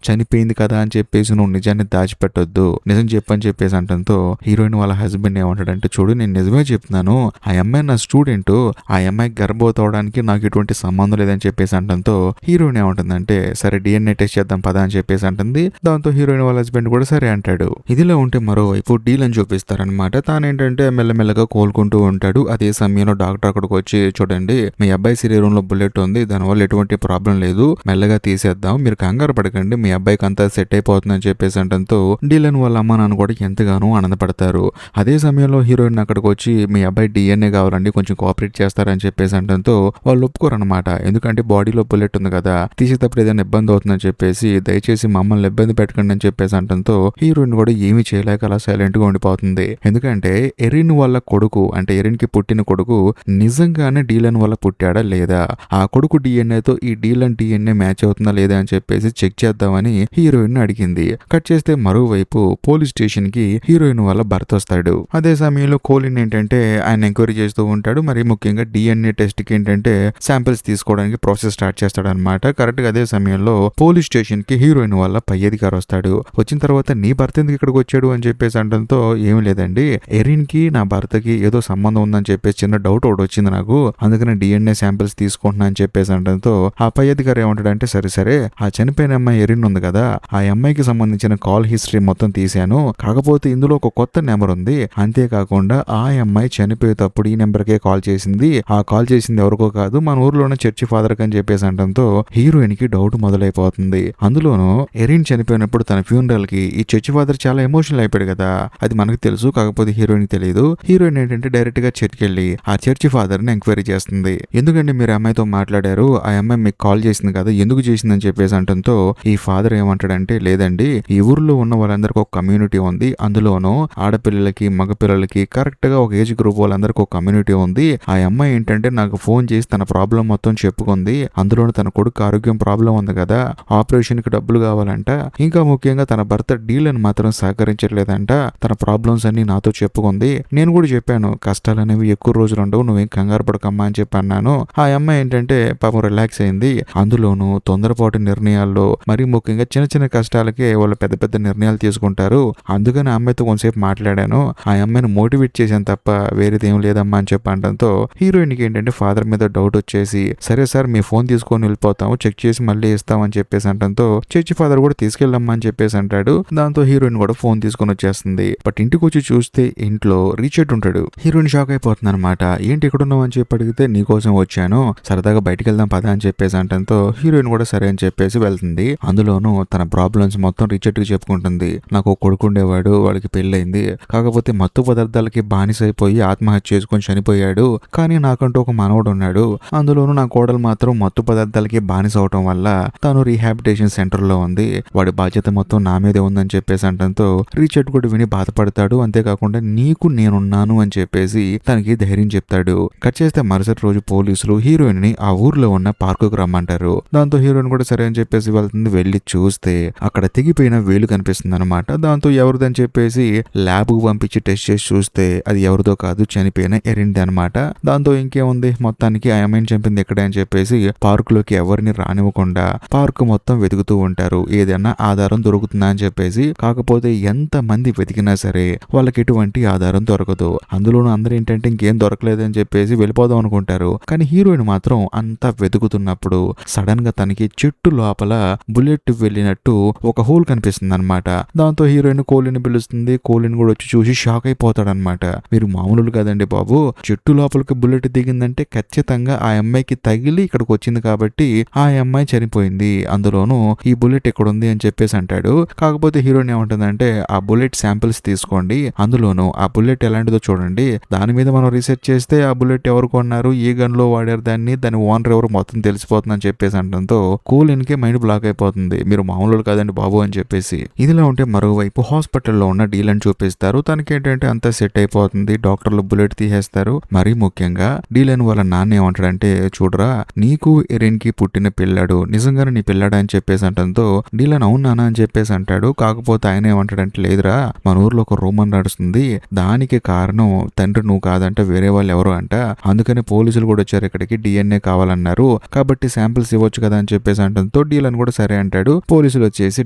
చనిపోయింది కదా అని చెప్పేసి నువ్వు నిజాన్ని దాచిపెట్టొద్దు, నిజం చెప్పని చెప్పేసి అంటంతో హీరోయిన్ వాళ్ళ హస్బెండ్ ఏమంటాడంటే చూడు నేను నిజమే చెప్తున్నాను, ఆ అమ్మాయి నా స్టూడెంట్, ఆ అమ్మాయికి గర్భవతి అవడానికి నాకు ఎటువంటి సంబంధం లేదని చెప్పేసి అంటంతో హీరోయిన్ ఏమంటుందంటే సరే డిఎన్ఏ టెస్ట్ చేద్దాం పదా అని చెప్పేసి అంటుంది. దాంతో హీరోయిన్ వాళ్ళ హస్బెండ్ కూడా సరే అంటాడు. ఇదిలో ఉంటే మరోవైపు డీలన్ చూపిస్తారనమాట. తానేంటంటే మెల్లమెల్లగా కోలుకుంటూ ఉంటాడు. అదే సమయంలో డాక్టర్ అక్కడికి వచ్చి చూడండి మీ అబ్బాయి శరీరంలో బుల్లెట్ ఉంది, దానివల్ల ఎటువంటి ప్రాబ్లం లేదు, మెల్లగా తీసేద్దాం, మీరు కంగారు పడకండి, మీ అబ్బాయికి అంతా సెట్ అయిపోతుందని చెప్పేసి అంటంతో డీలన్ వాళ్ళ అమ్మ నాన్న కూడా ఎంతగానో ఆనందపడతారు. అదే సమయంలో హీరోయిన్ అక్కడికి వచ్చి మీ అబ్బాయి డిఎన్ఏ కావాలండి కొంచెం కోఆపరేట్ చేస్తారని చెప్పేసి అంటంతో వాళ్ళు ఒప్పుకోరనమాట. ఎందుకంటే బాడీలో బుల్లెట్ ఉంది కదా, తీసేటప్పుడు ఏదైనా ఇబ్బంది అవుతుందని చెప్పేసి దయచేసి మమ్మల్ని ఇబ్బంది పెట్టకండి అని చెప్పేసి అంటంతో హీరోయిన్ కూడా ఏమీ చేయలేక అలా సైలెంట్ గా ఉండిపోతుంది. ఎందుకంటే ఎరిన్ వాళ్ళ కొడుకు అంటే ఎరిన్ కి పుట్టిన కొడుకు నిజంగానే డీలన్ వల్ల పుట్టాడా లేదా, ఆ కొడుకు డిఎన్ఏతో ఈ డీలన్ డిఎన్ఏ మ్యాచ్ అవుతుందా లేదా అని చెప్పేసి చెక్ చేద్దామని హీరోయిన్ అడిగింది. కట్ చేస్తే మరోవైపు పోలీస్ స్టేషన్ కి హీరోయిన్ వాళ్ళ భర్త వస్తాడు. అదే సమయంలో కోలిన్ ఏంటంటే ఆయన ఎంక్వైరీ చేస్తూ ఉంటాడు. మరి ముఖ్యంగా డిఎన్ఏ టెస్ట్ కి ఏంటంటే శాంపిల్స్ తీసుకోవడానికి ప్రాసెస్ స్టార్ట్ చేస్తాడు అనమాట. కరెక్ట్ గా అదే సమయంలో పోలీస్ స్టేషన్ కి హీరోయిన్ వాళ్ళ పై అధికారి వస్తాడు. వచ్చిన తర్వాత నీ భర్త ఎందుకు ఇక్కడికి వచ్చాడు అని చెప్పేసి అంటంతో ఏమి లేదండి ఎరిన్ కి నా భర్తకి ఏదో సంబంధం ఉందని చెప్పేసి చిన్న డౌట్ ఒకటి వచ్చింది నాకు, అందుకని డిఎన్ఏ శాంపిల్స్ తీసుకుంటున్నా అని చెప్పేసి అంటంతో ఆ పై అధికారి ఏమంటాడంటే సరే ఆ చనిపోయిన అమ్మాయి ఎరిన్ ఉంది కదా, ఆ అమ్మాయికి సంబంధించిన కాల్ హిస్టరీ మొత్తం తీశాను, కాకపోతే ఇందులో ఒక కొత్త నెంబర్ ఉంది, అంతేకాకుండా ఆ అమ్మాయి చనిపోయేటప్పుడు ఈ నెంబర్కే కాల్ చేసింది, ఆ కాల్ చేసింది ఎవరికో కాదు మన ఊర్లోనే చర్చి ఫాదర్ అని చెప్పేసి అంటంతో హీరోయిన్ కి డౌట్ మొదలైపోతుంది. అందులోనూ ఎరిన్ చనిపోయినప్పుడు తన ఫ్యూనరల్ కి ఈ చర్చి ఫాదర్ చాలా ఎమోషనల్ అయిపోయాడు కదా, అది మనకు తెలుసు, కాకపోతే హీరోయిన్ కి తెలియదు. హీరోయిన్ ఏంటంటే డైరెక్ట్ గా చర్చికి వెళ్ళి ఆ చర్చి ఫాదర్ ని ఎంక్వైరీ చేస్తుంది. ఎందుకంటే మీరు అమ్మాయితో మాట్లాడారు, ఆ అమ్మాయి మీకు కాల్ చేసింది కదా, ఎందుకు చేసిందని చెప్పేసి అంటంతో ఈ ఫాదర్ ఏమంటాడంటే లేదండి ఈ ఊర్లో ఉన్న వాళ్ళందరికీ ఒక కమ్యూనిటీ ఉంది, అందులోనూ ఆడపిల్లలకి మగపిల్లలకి కరెక్ట్ గా ఒక ఏజ్ గ్రూప్ వాళ్ళందరికీ ఒక కమ్యూనిటీ ఉంది, ఆ అమ్మాయి ఏంటంటే నాకు ఫోన్ చేసి తన ప్రాబ్లం మొత్తం చెప్పుకుంది, అందులోనూ తన కొడుకు ఆరోగ్యం ప్రాబ్లం ఉంది కదా, ఆపరేషన్ కి డబ్బులు కావాలంట, ఇంకా ముఖ్యంగా తన భర్త డీలన్ మాత్రం సహకరించట్లేదంట, తన ప్రాబ్లమ్స్ అన్ని నాతో చెప్పుకుంది, నేను కూడా చెప్పాను కష్టాలు అనేవి ఎక్కువ రోజులు ఉండవు, నువ్వేం కంగారు పడకమ్మా అని చెప్పి అన్నాను. ఆ అమ్మాయి ఏంటంటే పాపం రిలాక్స్ అయింది. అందులోనూ తొందరపాటు నిర్ణయాల్లో మరీ ముఖ్యంగా చిన్న చిన్న కష్టాలకే వాళ్ళు పెద్ద పెద్ద నిర్ణయాలు తీసుకుంటారు, అందుకని ఆ అమ్మాయితో కొంతసేపు మాట్లాడాను, ఆ అమ్మాయిని మోటివేట్ చేశాను తప్ప వేరేదేం లేదమ్మా అని చెప్పి అనడంతో హీరోయిన్ కి ఏంటంటే ఫాదర్ మీద డౌట్ వచ్చేసి సరే సార్ మీ ఫోన్ తీసుకొని వెళ్ళిపోతాము చెక్ చేసి మళ్ళీ ఇస్తామని చెప్పేసి అనడంతో చర్చి ఫాదర్ కూడా తీసుకెళ్ళమ్మా అని చెప్పేసి అంటాడు. దాంతో హీరోయిన్ కూడా ఫోన్ తీసుకొని వచ్చేస్తుంది. బట్ ఇంటికి వచ్చి చూస్తే ఇంట్లో రిచర్డ్ ఉంటాడు. హీరోయిన్ షాక్ అయిపోతుంది అనమాట. ఏంటి ఇక్కడ ఉన్నావు అని చెప్పి అడిగితే నీకోసం వచ్చాను, సరదాగా బయటికి వెళ్దాం పదా అని చెప్పేసి అంటంతో హీరోయిన్ కూడా సరే అని చెప్పేసి వెళ్తుంది. అందులోనూ తన ప్రాబ్లమ్స్ మొత్తం రిచర్డ్ కి చెప్పుకుంటుంది. నాకు ఒక కొడుకు ఉండేవాడు, వాడికి పెళ్ళైంది, కాకపోతే మత్తు పదార్థాలకి బానిసైపోయి ఆత్మహత్య చేసుకొని చనిపోయాడు. కానీ నాకంటూ ఒక మనవడు ఉన్నాడు, అందులోనూ నా కోడలు మాత్రం మత్తు పదార్థాలకి బానిస అవటం వల్ల తాను రీహాబిటేషన్ సెంటర్ లో ఉంది, వాడి బాధ్యత మొత్తం నా మీదే ఉందని చెప్పేసి అంటంతో రిచర్డ్ కూడా విని బాధపడతాడు. అంతేకాకుండా నీకు నేనున్నాను అని చెప్పేసి తనకి ధైర్యం చెప్తాడు. కట్ చేస్తే మరుసటి రోజు పోలీసులు హీరోయిన్ ని ఆ ఊర్లో ఉన్న పార్కుకు రమ్మంటారు. దాంతో హీరోయిన్ కూడా సరే అని చెప్పేసి వెళ్తుంది. వెళ్లి చూస్తే అక్కడ తెగిపోయిన వేలు కనిపిస్తుంది అనమాట. దాంతో ఎవరిదని చెప్పేసి ల్యాబ్ కు పంపించి టెస్ట్ చేసి చూస్తే అది ఎవరిదో కాదు, చనిపోయిన ఎరిన్ది అనమాట. దాంతో ఇంకేముంది, మొత్తానికి ఆ అమ్మాయిని చంపింది ఎక్కడే అని చెప్పేసి పార్కులోకి ఎవరిని రానివ్వకుండా పార్కు మొత్తం వెతుకుతూ ఉంటారు, ఏదైనా ఆధారం దొరుకుతుందా అని చెప్పేసి. కాకపోతే ఎంత మంది వెతికినా సరే వాళ్ళకి ఎటువంటి ఆధారం దొరకదు. అందులోనూ అందరూ ఏంటంటే ఇంకేం దొరకలేదని చెప్పేసి వెళ్ళిపోదాం అనుకుంటారు. కానీ హీరోయిన్ మాత్రం అంతా వెతుకుతున్నప్పుడు సడన్ గా తనకి చెట్టు లోపల బుల్లెట్ వెళ్ళినట్టు ఒక హోల్ కనిపిస్తుంది అనమాట. దాంతో హీరోయిన్ కోలిని పిలుస్తుంది. కోలిని కూడా వచ్చి చూసి షాక్ అయిపోతాడనమాట. మీరు మామూలు కదండి బాబు, చెట్టు లోపలికి బుల్లెట్ దిగిందంటే ఖచ్చితంగా ఆ అమ్మాయికి తగిలి ఇక్కడికి వచ్చింది కాబట్టి ఆ అమ్మాయి చనిపోయింది, అందులోనూ ఈ బుల్లెట్ ఎక్కడ ఉంది అని చెప్పేసి అంటాడు. కాకపోతే హీరోయిన్ ఏమంటుందంటే ఆ బుల్లెట్ శాంపిల్స్ తీసుకోండి, అందులోనూ ఆ బుల్లెట్ ఎలాంటిదో చూడండి, దాని మీద మనం రీసెర్చ్ చేస్తే ఆ బుల్లెట్ ఎవరు కొన్నారు, ఏ గన్ లో వాడారు దాని ఓనర్ ఎవరు మొత్తం తెలిసిపోతుంది అని చెప్పేసి అంటంతో కోలిన్కి మైండ్ బ్లాక్ అయిపోతుంది. మీరు మామూలు కాదండి బాబు అని చెప్పేసి. ఇదిలా ఉంటే మరోవైపు హాస్పిటల్లో ఉన్న డీలన్ చూపిస్తారు. తనకి ఏంటంటే అంతా సెట్ అయిపోతుంది, డాక్టర్లు బుల్లెట్ తీసేస్తారు. మరీ ముఖ్యంగా డీలన్ వాళ్ళ నాన్న ఏమంటాడంటే చూడరా, నీకు ఎరిన్ కి పుట్టిన పిల్లాడు నిజంగానే నీ పిల్లాడు అని చెప్పేసి అంటంతో డీలన్ అవునానా అని చెప్పేసి అంటాడు. కాకపోతే ఆయన ఏమంటాడంటే లేదురా, మన ఊర్లో ఒక రూమర్ నడుస్తుంది, దానికి కారణం తండ్రి నువ్వు కాదంట, వేరే వాళ్ళు ఎవరు అంట, అందుకని పోలీసులు కూడా వచ్చారు ఇక్కడికి, డిఎన్ఏ కావాలన్నారు, కాబట్టి శాంపిల్స్ ఇవ్వచ్చు కదా అని చెప్పేసి అంటంతో డీలన్ కూడా సరే అంటాడు. పోలీసులు వచ్చేసి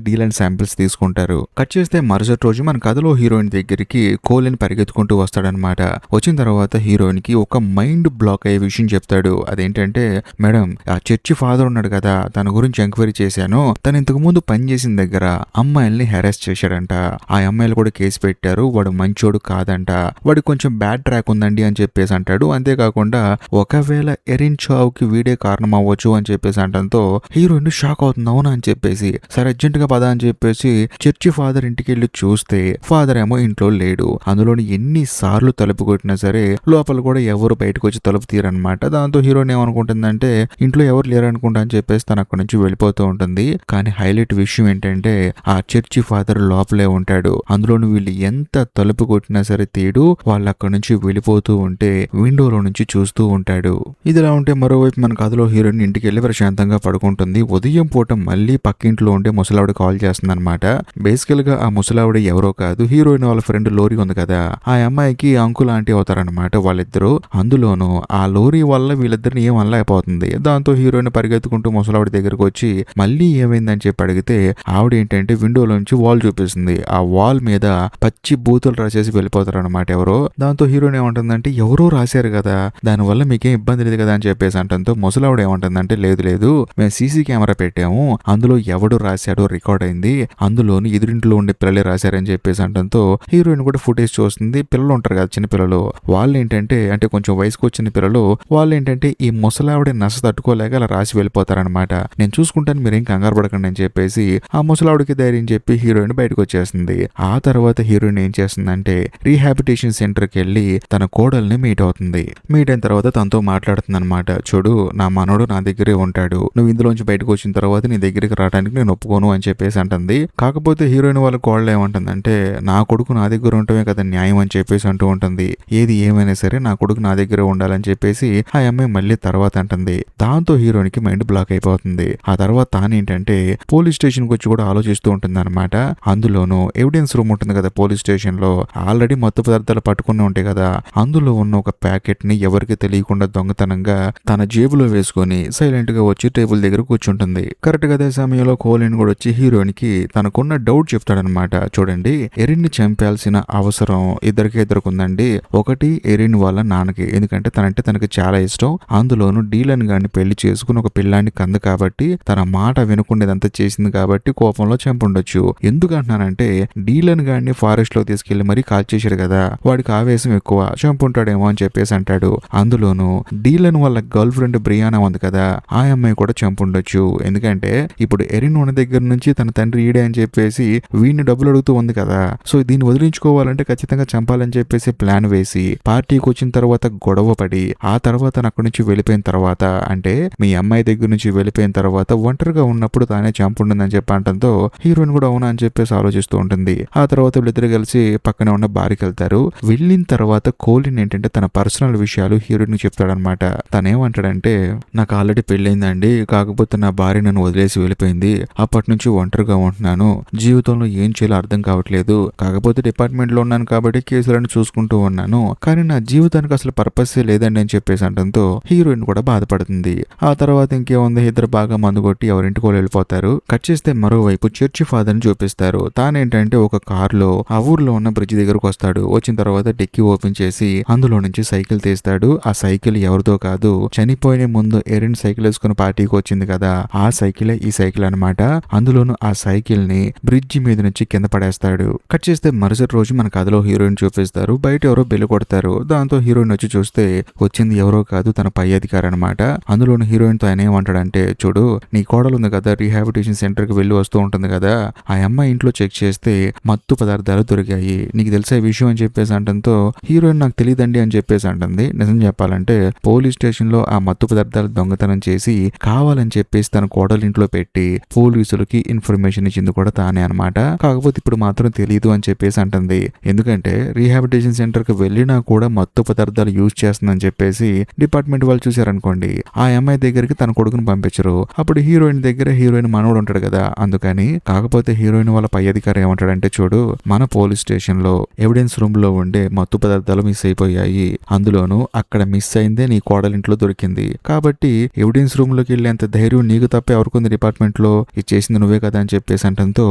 డీలన్ శాంపిల్స్ తీసుకుంటారు. కట్ చేస్తే మరుసటి రోజు మన కథలో హీరోయిన్ దగ్గరికి కోలిన్ పరిగెత్తుకుంటూ వస్తాడనమాట. వచ్చిన తర్వాత హీరోయిన్ కి ఒక మైండ్ బ్లాక్ అయ్యే విషయం చెప్తాడు. అదేంటంటే మేడం, ఆ చర్చి ఫాదర్ ఉన్నాడు కదా, తన గురించి ఎంక్వైరీ చేశాను, తను ఇంతకు ముందు పనిచేసిన దగ్గర అమ్మాయిల్ని హెరాస్ చేశాడంట, ఆ అమ్మాయిలు కూడా కేసు పెట్టారు, వాడు మంచోడు కాదంట, వాడు కొంచెం బ్యాడ్ ట్రాక్ ఉందండి అని చెప్పేసి అంటాడు. అంతేకాకుండా ఒకవేళ ఎరిన్ చావుకి వీడే కారణం అవ్వచ్చు అని చెప్పేసి అంటంతో హీరోయిన్ షాక్ అవుతుంది. అవునా అని చెప్పేసి సరే అర్జెంట్ గా పద అని చెప్పేసి చర్చి ఫాదర్ ఇంటికి వెళ్ళి చూస్తే ఫాదర్ ఏమో ఇంట్లో లేడు. అందులోని ఎన్ని సార్లు తలుపు కొట్టినా సరే లోపల కూడా ఎవరు బయటకు వచ్చి తలుపు తీరనమాట. దాంతో హీరోయిన్ ఏమనుకుంటుందంటే ఇంట్లో ఎవరు లేరనుకుంటా అని చెప్పేసి తను అక్కడి నుంచి వెళ్ళిపోతూ ఉంటుంది. కానీ హైలైట్ విషయం ఏంటంటే ఆ చర్చి ఫాదర్ లోపలే ఉంటాడు. అందులోని వీళ్ళు ఎంత తలుపు కొట్టినా సరే తీయడు, వాళ్ళు అక్కడి నుంచి వెళ్ళిపోతూ ఉంటే విండోలో నుంచి చూస్తూ ఉంటాడు. ఇదిలా ఉంటే మరోవైపు మన కథలో హీరోయిన్ ఇంటికి వెళ్ళి ప్రశాంతంగా పడుకుంటుంది. ఉదయం పూట మళ్ళీ పక్కింట్లో ఉండే ముసలావిడ కాల్ చేస్తుంది అనమాట. బేసికల్ గా ఆ ముసలావిడ ఎవరో కాదు, హీరోయిన్ వాళ్ళ ఫ్రెండ్ లోరీ ఉంది కదా, ఆ అమ్మాయికి అంకుల్ ఆంటీ అవుతారనమాట వాళ్ళిద్దరు. అందులోనూ ఆ లోరీ వల్ల వీళ్ళిద్దరిని ఏం అనలేకపోతుంది. దాంతో హీరోయిన్ పరిగెత్తుకుంటూ ముసలావిడ దగ్గరకు వచ్చి మళ్ళీ ఏమైందని చెప్పి అడిగితే ఆవిడ ఏంటంటే విండోలోంచి వాల్ చూపిస్తుంది. ఆ వాల్ మీద పచ్చి బూతులు రాసేసి వెళ్ళిపోతారనమాట ఎవరో. దాంతో హీరోయిన్ ఏమంటుందంటే ఎవరో రాశారు కదా, దానివల్ల మీకేం ఇబ్బంది లేదు కదా అని చెప్పేసి అంటంతో ముసలావిడ ఏమంటుందంటే లేదు మేము సీసీ కెమెరా పెట్టాము, అందులో ఎవడు రాశాడో రికార్డ్ అయింది, అందులోని ఎదురింట్లో ఉండే పిల్లలే రాశారని చెప్పేసి అంటంతో హీరోయిన్ కూడా ఫుటేజ్ చూస్తుంది. పిల్లలు ఉంటారు కదా చిన్న పిల్లలు, వాళ్ళు ఏంటంటే అంటే కొంచెం వయసుకు వచ్చిన పిల్లలు, వాళ్ళు ఏంటంటే ఈ ముసలావిడ నస తట్టుకోలేక అలా రాసి వెళ్ళిపోతారనమాట. నేను చూసుకుంటాను మీరేం కంగారు పడకండి అని చెప్పేసి ఆ ముసలావిడికి ధైర్యం చెప్పి హీరోయిన్ బయటకు వచ్చేస్తుంది. ఆ తర్వాత హీరోయిన్ ఏం చేస్తుందంటే రీహాబిటేషన్ సెంటర్కి వెళ్ళి తన కోడల్ని మీట్ అవుతుంది. మీట్ అయిన తర్వాత తనతో మాట్లాడుతుంది అనమాట. చూడు, నా మనోడు నా దగ్గరే ఉంటాడు, నువ్వు ఇందులోంచి బయటకు వచ్చిన తర్వాత నీ దగ్గరికి రావడానికి నేను ఒప్పుకోను అని చెప్పేసి అంటుంది. కాకపోతే హీరోయిన్ వాళ్ళ కోడలు ఏమంటుందంటే నా కొడుకు నా దగ్గర ఉండటమే కదా న్యాయం అని చెప్పేసి అంటూ ఉంటుంది. ఏది ఏమైనా సరే నా కొడుకు నా దగ్గరే ఉండాలని చెప్పేసి ఆ అమ్మాయి మళ్ళీ తర్వాత అంటుంది. దాంతో హీరోయిన్ కి మైండ్ బ్లాక్ అయిపోతుంది. ఆ తర్వాత తానేంటంటే పోలీస్ స్టేషన్ కి వచ్చి కూడా ఆలోచిస్తూ ఉంటుంది అనమాట. అందులోనూ ఎవిడెన్స్ రూమ్ ఉంటుంది కదా పోలీస్ స్టేషన్ లో, ఆల్రెడీ మత్తు పదార్థాలు పట్టుకుని ఉంటాయి కదా, అందులో ఉన్న ఒక ప్యాకెట్ ని ఎవరికి తెలియకుండా దొంగతనంగా తన జేబులో వేసుకొని సైలెంట్ గా వచ్చి టేబుల్ దగ్గర కూర్చుంటుంది. కరెక్ట్ గా అదే సమయంలో కోలిన్ కూడా వచ్చి హీరోయిన్ కి తనకున్న డౌట్ చెప్తాడనమాట. చూడండి, ఎరిన్ ని చంపాల్సిన అవసరం ఇద్దరికుందండి. ఒకటి ఎరిన్ వాళ్ళ నాన్నకి, ఎందుకంటే తనంటే తనకి చాలా ఇష్టం, అందులోనూ డీలన్ గారిని పెళ్లి చేసుకుని ఒక పిల్లాన్ని కందు కాబట్టి తన మాట వినకుండేదంతా అంతా చేసింది కాబట్టి కోపంలో చంపుండొచ్చు. ఎందుకంటున్నానంటే డీలన్ గాడిని ఫారెస్ట్ లో తీసుకెళ్లి మరీ కాల్చేశాడు కదా, వాడికి ఆవేశం ఎక్కువ, చంపుంటాడేమో అని చెప్పేసి అంటాడు. అందులోనూ డీలన్ వాళ్ళ గర్ల్ ఫ్రెండ్ బ్రియానా ఉంది కదా, ఆ అమ్మాయి కూడా చంపుండొచ్చు. ఎందుకంటే ఇప్పుడు ఎరిన్ ఉన్న దగ్గర నుంచి తన తండ్రి ఈడే అని చెప్పేసి వీడిని డబ్బులు అడుగుతూ ఉంది కదా, సో దీన్ని వదిలించుకోవాలంటే ఖచ్చితంగా చంపాలని చెప్పేసి ప్లాన్ వేసి పార్టీకి వచ్చిన తర్వాత గొడవ పడి ఆ తర్వాత అక్కడి నుంచి వెళ్ళిపోయిన తర్వాత, అంటే మీ అమ్మాయి దగ్గర నుంచి వెళ్ళిపోయిన తర్వాత ఒంటరిగా ఉన్నప్పుడు తానే చంపుంటుందని చెప్పి అనడంతో హీరోయిన్ కూడా అవునా అని చెప్పేసి ఆలోచిస్తూ ఉంటుంది. ఆ తర్వాత వీళ్ళిద్దరు కలిసి పక్కనే ఉన్న బార్కి వెళ్తారు. వెళ్ళిన తర్వాత కోలిన్ ఏంటంటే తన పర్సనల్ విషయాలు హీరోయిన్ చెప్తాడనమాట. తనేమంటాడంటే నాకు ఆల్రెడీ పెళ్ళైందండి, కాకపోతే నా భార్య నన్ను వదిలేసి వెళ్ళిపోయింది, అప్పటి నుంచి ఒంటరిగా ఉంటున్నాను, జీవితంలో ఏం చేయాలో అర్థం కావట్లేదు, కాకపోతే డిపార్ట్మెంట్ లో ఉన్నాను కాబట్టి కేసులను చూసుకుంటూ ఉన్నాను, కానీ నా జీవితానికి అసలు పర్పస్ లేదండి అని చెప్పేసి అనడంతో హీరోయిన్ కూడా బాధపడుతుంది. ఆ తర్వాత ఇంకేముంది, ఇద్దరు బాగా మందు కొట్టి ఎవరింటికి వెళ్ళిపోతారు. కట్ చేస్తే మరోవైపు చర్చి ఫాదర్ ని చూపిస్తారు. తానేంటంటే ఒక కార్ లో ఆ ఊర్లో ఉన్న బ్రిడ్జ్ దగ్గరకు వస్తాడు. వచ్చిన తర్వాత డిక్కీ ఓపెన్ చేసి అందులో నుంచి సైకిల్ తీస్తాడు. ఆ సైకిల్ ఎవరిదో కాదు, చనిపోయిన ముందు ఎరిన్ సైకిల్ వేసుకుని పార్టీకి వచ్చింది కదా, ఆ సైకిలే ఈ సైకిల్ అనమాట. అందులోను ఆ సైకిల్ ని బ్రిడ్జి మీద నుంచి కింద పడేస్తాడు. కట్ చేస్తే మరుసటి రోజు మన కథలో హీరోయిన్ చూపిస్తారు. బయట ఎవరో బెల్లు కొడతారు. దాంతో హీరోయిన్ వచ్చి చూస్తే వచ్చింది ఎవరో కాదు, తన పై అధికారి అనమాట. అందులోను హీరోయిన్ తో ఆయన ఏమంటాడంటే, చూడు నీ కోడలు ఉంది కదా, రీహాబిలిటేషన్ సెంటర్ కి వెళ్ళి వస్తూ ఉంటుంది కదా, ఆ అమ్మాయి ఇంట్లో చెక్ చేస్తే మత్తు పదార్థాలు దొరికాయి, నీకు తెలిసే విషయం అని చెప్పేసి అంటంతో హీరోయిన్ నాకు తెలియదండి అని చెప్పేసి అంటుంది. నిజం చెప్పాలంటే పోలీస్ స్టేషన్ లో ఆ మత్తు పదార్థాలు దొంగతనం చేసి కావాలని చెప్పేసి తన కోడలు ఇంట్లో పెట్టి పోలీసులకి ఇన్ఫర్మేషన్ ఇచ్చింది కూడా తానే అనమాట. కాకపోతే ఇప్పుడు మాత్రం తెలియదు అని చెప్పేసి అంటుంది. ఎందుకంటే రీహాబిలిటేషన్ సెంటర్ కి వెళ్ళినా కూడా మత్తు పదార్థాలు యూజ్ చేస్తుందని చెప్పేసి డిపార్ట్మెంట్ వాళ్ళు చూసారనుకోండి, ఆ అమ్మాయి దగ్గరికి తన కొడుకుని పంపించరు. అప్పుడు హీరోయిన్ దగ్గర హీరోయిన్ మనవడు ఉంటాడు కదా, అందుకని. కాకపోతే హీరోయిన్ వాళ్ళ పై అధికారి ఏమంటాడంటే, చూడు మన పోలీస్ స్టేషన్ లో ఎవిడెన్స్ రూమ్ లో ఉండే మత్తు పదార్థాలు మిస్ అయిపోయాయి, అందులోనూ అక్కడ మిస్ అయిందే నీ కోడలింట్లో దొరికింది, కాబట్టి ఎవిడెన్స్ రూమ్ లోకి వెళ్ళేంత ధైర్యం నీకు తప్ప ఎవరికొంది డిపార్ట్మెంట్ లో, ఇది చేసింది నువ్వే కదా అని చెప్పేసి అంటంతో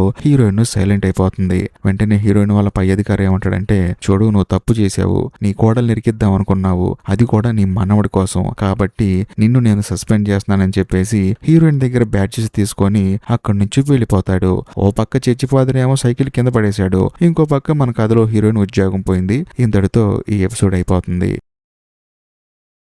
హీరోయిన్ సైలెంట్ అయిపోతుంది. వెంటనే హీరోయిన్ వాళ్ళ పై అధికారి ఏమంటాడంటే, చూడు నువ్వు తప్పు చేశావు, నీ కోడలు నిరికిద్దాం అనుకున్నావు, అది కూడా నీ మనవడి కోసం, కాబట్టి నిన్ను నేను సస్పెండ్ చేస్తున్నానని చెప్పేసి హీరోయిన్ దగ్గర బ్యాడ్జెస్ తీసుకొని అక్కడి నుంచి వెళ్ళిపోతాడు. ఓ పక్క చర్చి ఫాదర్ ఏమో సైకిల్ కింద పడేశాడు, ఇంకో పక్క మన కథలో హీరోయిన్ ఉద్యోగం పోయింది. ఇంతటితో ఈ ఎపిసోడ్ అయిపోతుంది.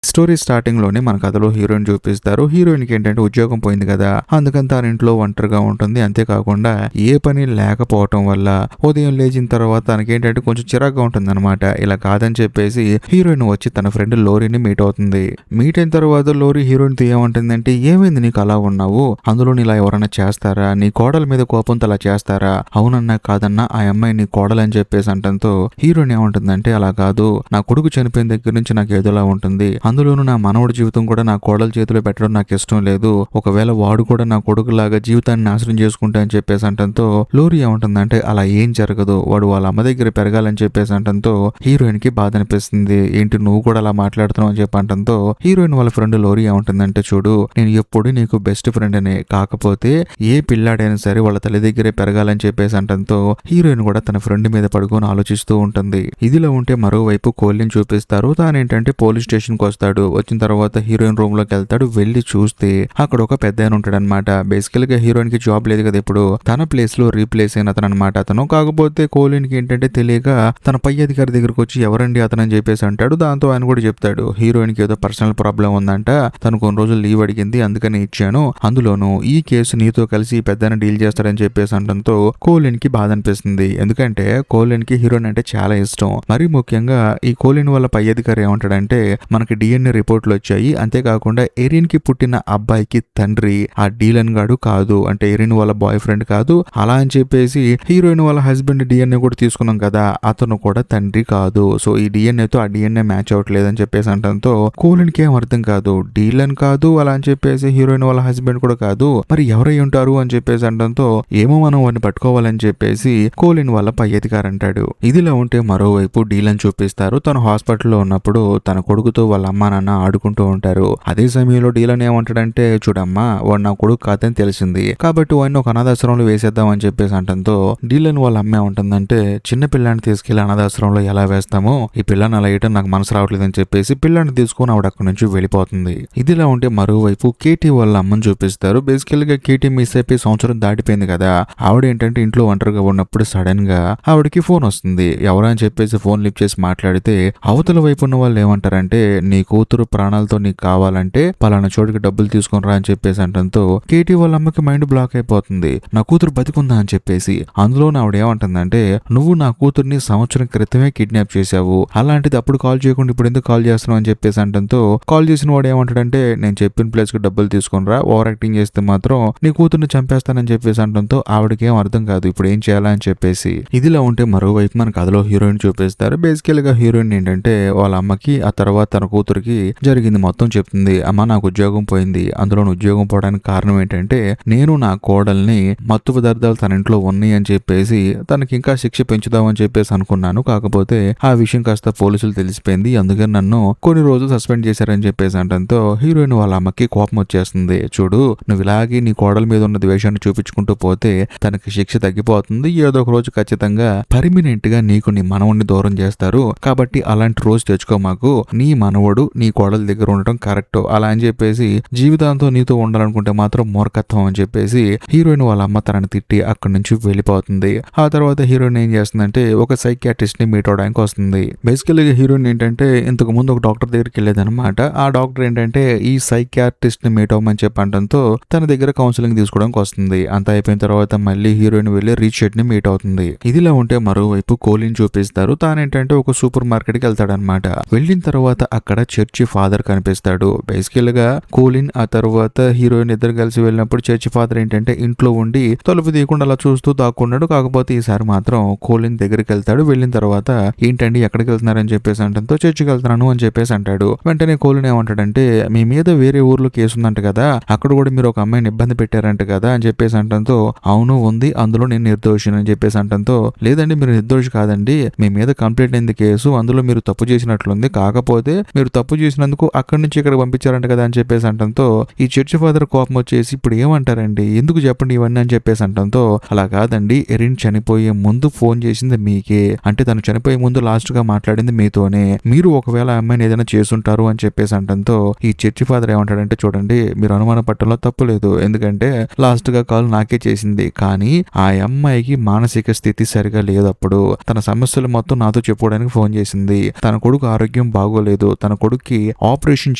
స్టోరీ స్టార్టింగ్ లోనే మన కథలో హీరోయిన్ చూపిస్తారు. హీరోయిన్ కి ఏంటంటే ఉద్యోగం పోయింది కదా, అందుకని తన ఇంట్లో ఒంటరిగా ఉంటుంది. అంతేకాకుండా ఏ పని లేకపోవటం వల్ల ఉదయం లేచిన తర్వాత తనకేంటంటే కొంచెం చిరాగ్గా ఉంటుంది అనమాట. ఇలా కాదని చెప్పేసి హీరోయిన్ వచ్చి తన ఫ్రెండ్ లోరీని మీట్ అవుతుంది. మీట్ అయిన తర్వాత లోరీ హీరోయిన్ తో ఏమంటుందంటే, ఏమైంది నీకు అలా ఉన్నావు, అందులో ఇలా ఎవరైనా చేస్తారా, నీ కోడల మీద కోపంతో అలా చేస్తారా, అవునన్నా కాదన్నా ఆ అమ్మాయి నీ కోడలని చెప్పేసి అంటంతో హీరోయిన్ ఏమంటుందంటే, అలా కాదు, నా కొడుకు చనిపోయిన దగ్గర నుంచి నాకు ఏదోలా ఉంటుంది, అందులోనూ నా మనవడి జీవితం కూడా నా కోడల చేతిలో పెట్టడం నాకు ఇష్టం లేదు, ఒకవేళ వాడు కూడా నా కొడుకులాగా జీవితాన్ని నాశనం చేసుకుంటా అని చెప్పేసి అంటంతో లోరీ ఏమంటుందంటే, అలా ఏం జరగదు, వాడు వాళ్ళ అమ్మ దగ్గర పెరగాలని చెప్పేసి అంటంతో హీరోయిన్ కి బాధ అనిపిస్తుంది. ఏంటి నువ్వు కూడా అలా మాట్లాడుతున్నావు అని చెప్పి అంటంతో హీరోయిన్ వాళ్ళ ఫ్రెండ్ లోరీ ఏమంటుందంటే, చూడు నేను ఎప్పుడు నీకు బెస్ట్ ఫ్రెండ్ అనే, కాకపోతే ఏ పిల్లాడైనా సరే వాళ్ళ తల్లి దగ్గరే పెరగాలని చెప్పేసి అంటంతో హీరోయిన్ కూడా తన ఫ్రెండ్ మీద పడుకొని ఆలోచిస్తూ ఉంటుంది. ఇదిలో ఉంటే మరోవైపు కోలిన్ చూపిస్తారు. తానేంటంటే పోలీస్ స్టేషన్ కి వస్తాడు. వచ్చిన తర్వాత హీరోయిన్ రూమ్ లోకి వెళ్తాడు. వెళ్లి చూస్తే అక్కడ ఒక పెద్ద ఆయన ఉంటాడు అనమాట. బేసికల్ గా హీరోయిన్ కి జాబ్ లేదు కదా, ఇప్పుడు తన ప్లేస్ లో రీప్లేస్ అయిన అతను అనమాట అతను. కాకపోతే కోలిన్ కి ఏంటంటే తెలియక తన పై అధికారి దగ్గరకు వచ్చి ఎవరండి అతను అని చెప్పేసి అంటాడు. దాంతో ఆయన కూడా చెప్తాడు, హీరోయిన్ కి ఏదో పర్సనల్ ప్రాబ్లం ఉందంట, తను కొన్ని రోజులు లీవ్ అడిగింది, అందుకని ఇచ్చాను, అందులోనూ ఈ కేసు నీతో కలిసి పెద్దన డీల్ చేస్తాడని చెప్పేసి అనడంతో కోలిన్ కి బాధ అనిపిస్తుంది. ఎందుకంటే కోలిన్ కి హీరోయిన్ అంటే చాలా ఇష్టం. మరీ ముఖ్యంగా ఈ కోలిన్ వాళ్ళ పై అధికారి ఏమంటాడంటే, మనకి డిఎన్ఏ రిపోర్ట్లు వచ్చాయి, అంతేకాకుండా ఎరిన్ కి పుట్టిన అబ్బాయికి తండ్రి ఆ డీలన్ గాడు కాదు, అంటే ఎరిన్ వాళ్ళ బాయ్ ఫ్రెండ్ కాదు, అలా అని చెప్పేసి హీరోయిన్ వాళ్ళ హస్బెండ్ డిఎన్ఏ కూడా తీసుకున్నాం కదా, అతను కూడా తండ్రి కాదు, సో ఈ డిఎన్ఏతో ఆ డిఎన్ఏ మ్యాచ్ అవ్వట్లేదని చెప్పేసి అంటంతో కోలిన్ కి ఏం అర్థం కాదు, డీలన్ కాదు అలా అని చెప్పేసి హీరోయిన్ వాళ్ళ హస్బెండ్ కూడా కాదు, మరి ఎవరై ఉంటారు అని చెప్పేసి అంటంతో ఏమో మనం వాడిని పట్టుకోవాలని చెప్పేసి కోలిన్ వాళ్ళ పై అధికారి అంటాడు. ఇదిలా ఉంటే మరోవైపు డీలన్ చూపిస్తారు. తను హాస్పిటల్లో ఉన్నప్పుడు తన కొడుకుతో వాళ్ళ అమ్మ అమ్మా నాన్న ఆడుకుంటూ ఉంటారు. అదే సమయంలో డీలన్ ఏమంటాడంటే, చూడమ్మా వాడు నా కొడుకు కాదని తెలిసింది కాబట్టి వాడిని ఒక అనాథాశ్రమంలో వేసేద్దాం అని చెప్పేసి అంటంతో డీలన్ వాళ్ళ అమ్మ ఏమంటుందంటే, చిన్న పిల్లాన్ని తీసుకెళ్లి అనాథాశ్రమంలో ఎలా వేస్తామో ఈ పిల్లని అలా వేయటం నాకు మనసు రావట్లేదని చెప్పేసి పిల్లాన్ని తీసుకుని ఆవిడ అక్కడి నుంచి వెళ్ళిపోతుంది. ఇదిలా ఉంటే మరోవైపు కేటీ వాళ్ళ అమ్మని చూపిస్తారు. బేసికల్ గా కేటీ మిస్ అయిపోయి సంవత్సరం దాటిపోయింది కదా. ఆవిడ ఏంటంటే ఇంట్లో ఒంటరిగా ఉన్నప్పుడు సడన్ గా ఆవిడకి ఫోన్ వస్తుంది. ఎవరా అని చెప్పేసి ఫోన్ లిఫ్ట్ చేసి మాట్లాడితే అవతల వైపు ఉన్న వాళ్ళు ఏమంటారంటే, నీ కూతురు ప్రాణాలతో నీకు కావాలంటే పలానా చోటుకి డబ్బులు తీసుకొని రా అని చెప్పేసి అంటంతో కేటీ వాళ్ళ అమ్మకి మైండ్ బ్లాక్ అయిపోతుంది. నా కూతురు బతికుందా అని చెప్పేసి. అందులో ఆవిడ ఏమంటుందంటే, నువ్వు నా కూతుర్ని సంవత్సరం క్రితమే కిడ్నాప్ చేశావు, అలాంటిది అప్పుడు కాల్ చేయకుండా ఇప్పుడు ఎందుకు కాల్ చేస్తున్నావు అని చెప్పేసి అంటంతో కాల్ చేసిన వాడు ఏమంటాడంటే, నేను చెప్పిన ప్లేస్ కి డబ్బులు తీసుకొని రా, ఓవర్ యాక్టింగ్ చేస్తే మాత్రం నీ కూతుర్ని చంపేస్తానని చెప్పేసి అంటంతో ఆవిడకి ఏం అర్థం కాదు ఇప్పుడు ఏం చేయాలని చెప్పేసి. ఇదిలా ఉంటే మరోవైపు మన కథలో హీరోయిన్ చూపిస్తారు. బేసికల్ గా హీరోయిన్ ఏంటంటే వాళ్ళ అమ్మకి ఆ తర్వాత తన కూతురికి జరిగింది మొత్తం చెప్తుంది. అమ్మ నాకు ఉద్యోగం పోయింది, అందులో ఉద్యోగం పోవడానికి కారణం ఏంటంటే నేను నా కోడల్ని మత్తు పదార్థాలు తన ఇంట్లో ఉన్నాయి అని చెప్పేసి తనకి ఇంకా శిక్ష పెంచుదామని చెప్పేసి అనుకున్నాను. కాకపోతే ఆ విషయం కాస్త పోలీసులు తెలిసిపోయింది, అందుకని నన్ను కొన్ని రోజులు సస్పెండ్ చేశారని చెప్పేసి అంటంతో హీరోయిన్ వాళ్ళ అమ్మకి కోపం వచ్చేస్తుంది. చూడు నువ్వు ఇలాగే నీ కోడల మీద ఉన్న ద్వేషాన్ని చూపించుకుంటూ పోతే తనకి శిక్ష తగ్గిపోతుంది, ఏదో ఒక రోజు ఖచ్చితంగా పర్మినెంట్ గా నీకు నీ మనవుడిని దూరం చేస్తారు, కాబట్టి అలాంటి రోజు తెచ్చుకో మాకు, నీ మనవడు నీ కోడల దగ్గర ఉండటం కరెక్ట్ అలా అని చెప్పేసి జీవితాంతో నీతో ఉండాలనుకుంటే మాత్రం మూర్ఖత్వం అని చెప్పేసి హీరోయిన్ వాళ్ళ అమ్మ తనని తిట్టి అక్కడి నుంచి వెళ్ళిపోతుంది. ఆ తర్వాత హీరోయిన్ ఏం చేస్తుందంటే ఒక సైకియాట్రిస్ట్ ని మీట్ అవడానికి వస్తుంది. బేసికల్గా హీరోయిన్ ఏంటంటే ఇంతకు ముందు ఒక డాక్టర్ దగ్గరికి వెళ్ళేదన్నమాట. ఆ డాక్టర్ ఏంటంటే ఈ సైకియాట్రిస్ట్ ని మీట్ అవ్వమని చెప్పంటంతో తన దగ్గర కౌన్సిలింగ్ తీసుకోవడానికి వస్తుంది. అంత అయిపోయిన తర్వాత మళ్ళీ హీరోయిన్ వెళ్ళి రీచ్ షెడ్ ని మీట్ అవుతుంది. ఇదిలా ఉంటే మరోవైపు కోలిన్ చూపిస్తారు. తానేంటంటే ఒక సూపర్ మార్కెట్ కి వెళ్తాడనమాట. వెళ్ళిన తర్వాత అక్కడ చర్చి ఫాదర్ కనిపిస్తాడు. బేసికల్ గా కోలిన్ ఆ తర్వాత హీరోయిన్ ఇద్దరు కలిసి వెళ్ళినప్పుడు చర్చి ఫాదర్ ఏంటంటే ఇంట్లో ఉండి తలుపు తీయకుండా అలా చూస్తూ దాక్కున్నాడు. కాకపోతే ఈసారి మాత్రం కోలిన్ దగ్గరికి వెళ్తాడు. వెళ్ళిన తర్వాత ఏంటండి ఎక్కడికి వెళ్తున్నారని చెప్పేసి అంటంతో చర్చికి వెళ్తున్నాను అని చెప్పేసి అంటాడు. వెంటనే కోలిన్ ఏమంటాడంటే, మీ మీద వేరే ఊర్లో కేసు ఉందంట కదా, అక్కడ కూడా మీరు ఒక అమ్మాయిని ఇబ్బంది పెట్టారంట కదా అని చెప్పేసి అంటంతో అవును ఉంది, అందులో నేను నిర్దోషిని అని చెప్పేసి అంటంతో లేదండి మీరు నిర్దోషి కాదండి, మీ మీద కంప్లైంట్ అయింది కేసు, అందులో మీరు తప్పు చేసినట్లుంది, కాకపోతే మీరు తప్పు చేసినందుకు అక్కడి నుంచి ఇక్కడ పంపించారంట కదా అని చెప్పేసి అంటంతో ఈ చర్చి ఫాదర్ కోపం వచ్చేసి ఇప్పుడు ఏమంటారండి ఎందుకు చెప్పండి ఇవన్నీ అని చెప్పేసి అంటంతో అలా కాదండి, ఎరిన్ చనిపోయే ముందు ఫోన్ చేసింది మీకే, అంటే తను చనిపోయే ముందు లాస్ట్ గా మాట్లాడింది మీతోనే, మీరు ఒకవేళ ఆ అమ్మాయిని ఏదైనా చేసుంటారు అని చెప్పేసి అంటంతో ఈ చర్చి ఫాదర్ ఏమంటాడంటే, చూడండి మీరు అనుమాన పట్టడంలో తప్పు లేదు, ఎందుకంటే లాస్ట్ గా కాల్ నాకే చేసింది, కానీ ఆ అమ్మాయికి మానసిక స్థితి సరిగా లేదు, అప్పుడు తన సమస్యలు మొత్తం నాతో చెప్పుకోవడానికి ఫోన్ చేసింది, తన కొడుకు ఆరోగ్యం బాగోలేదు, తన కొడుక్కి ఆపరేషన్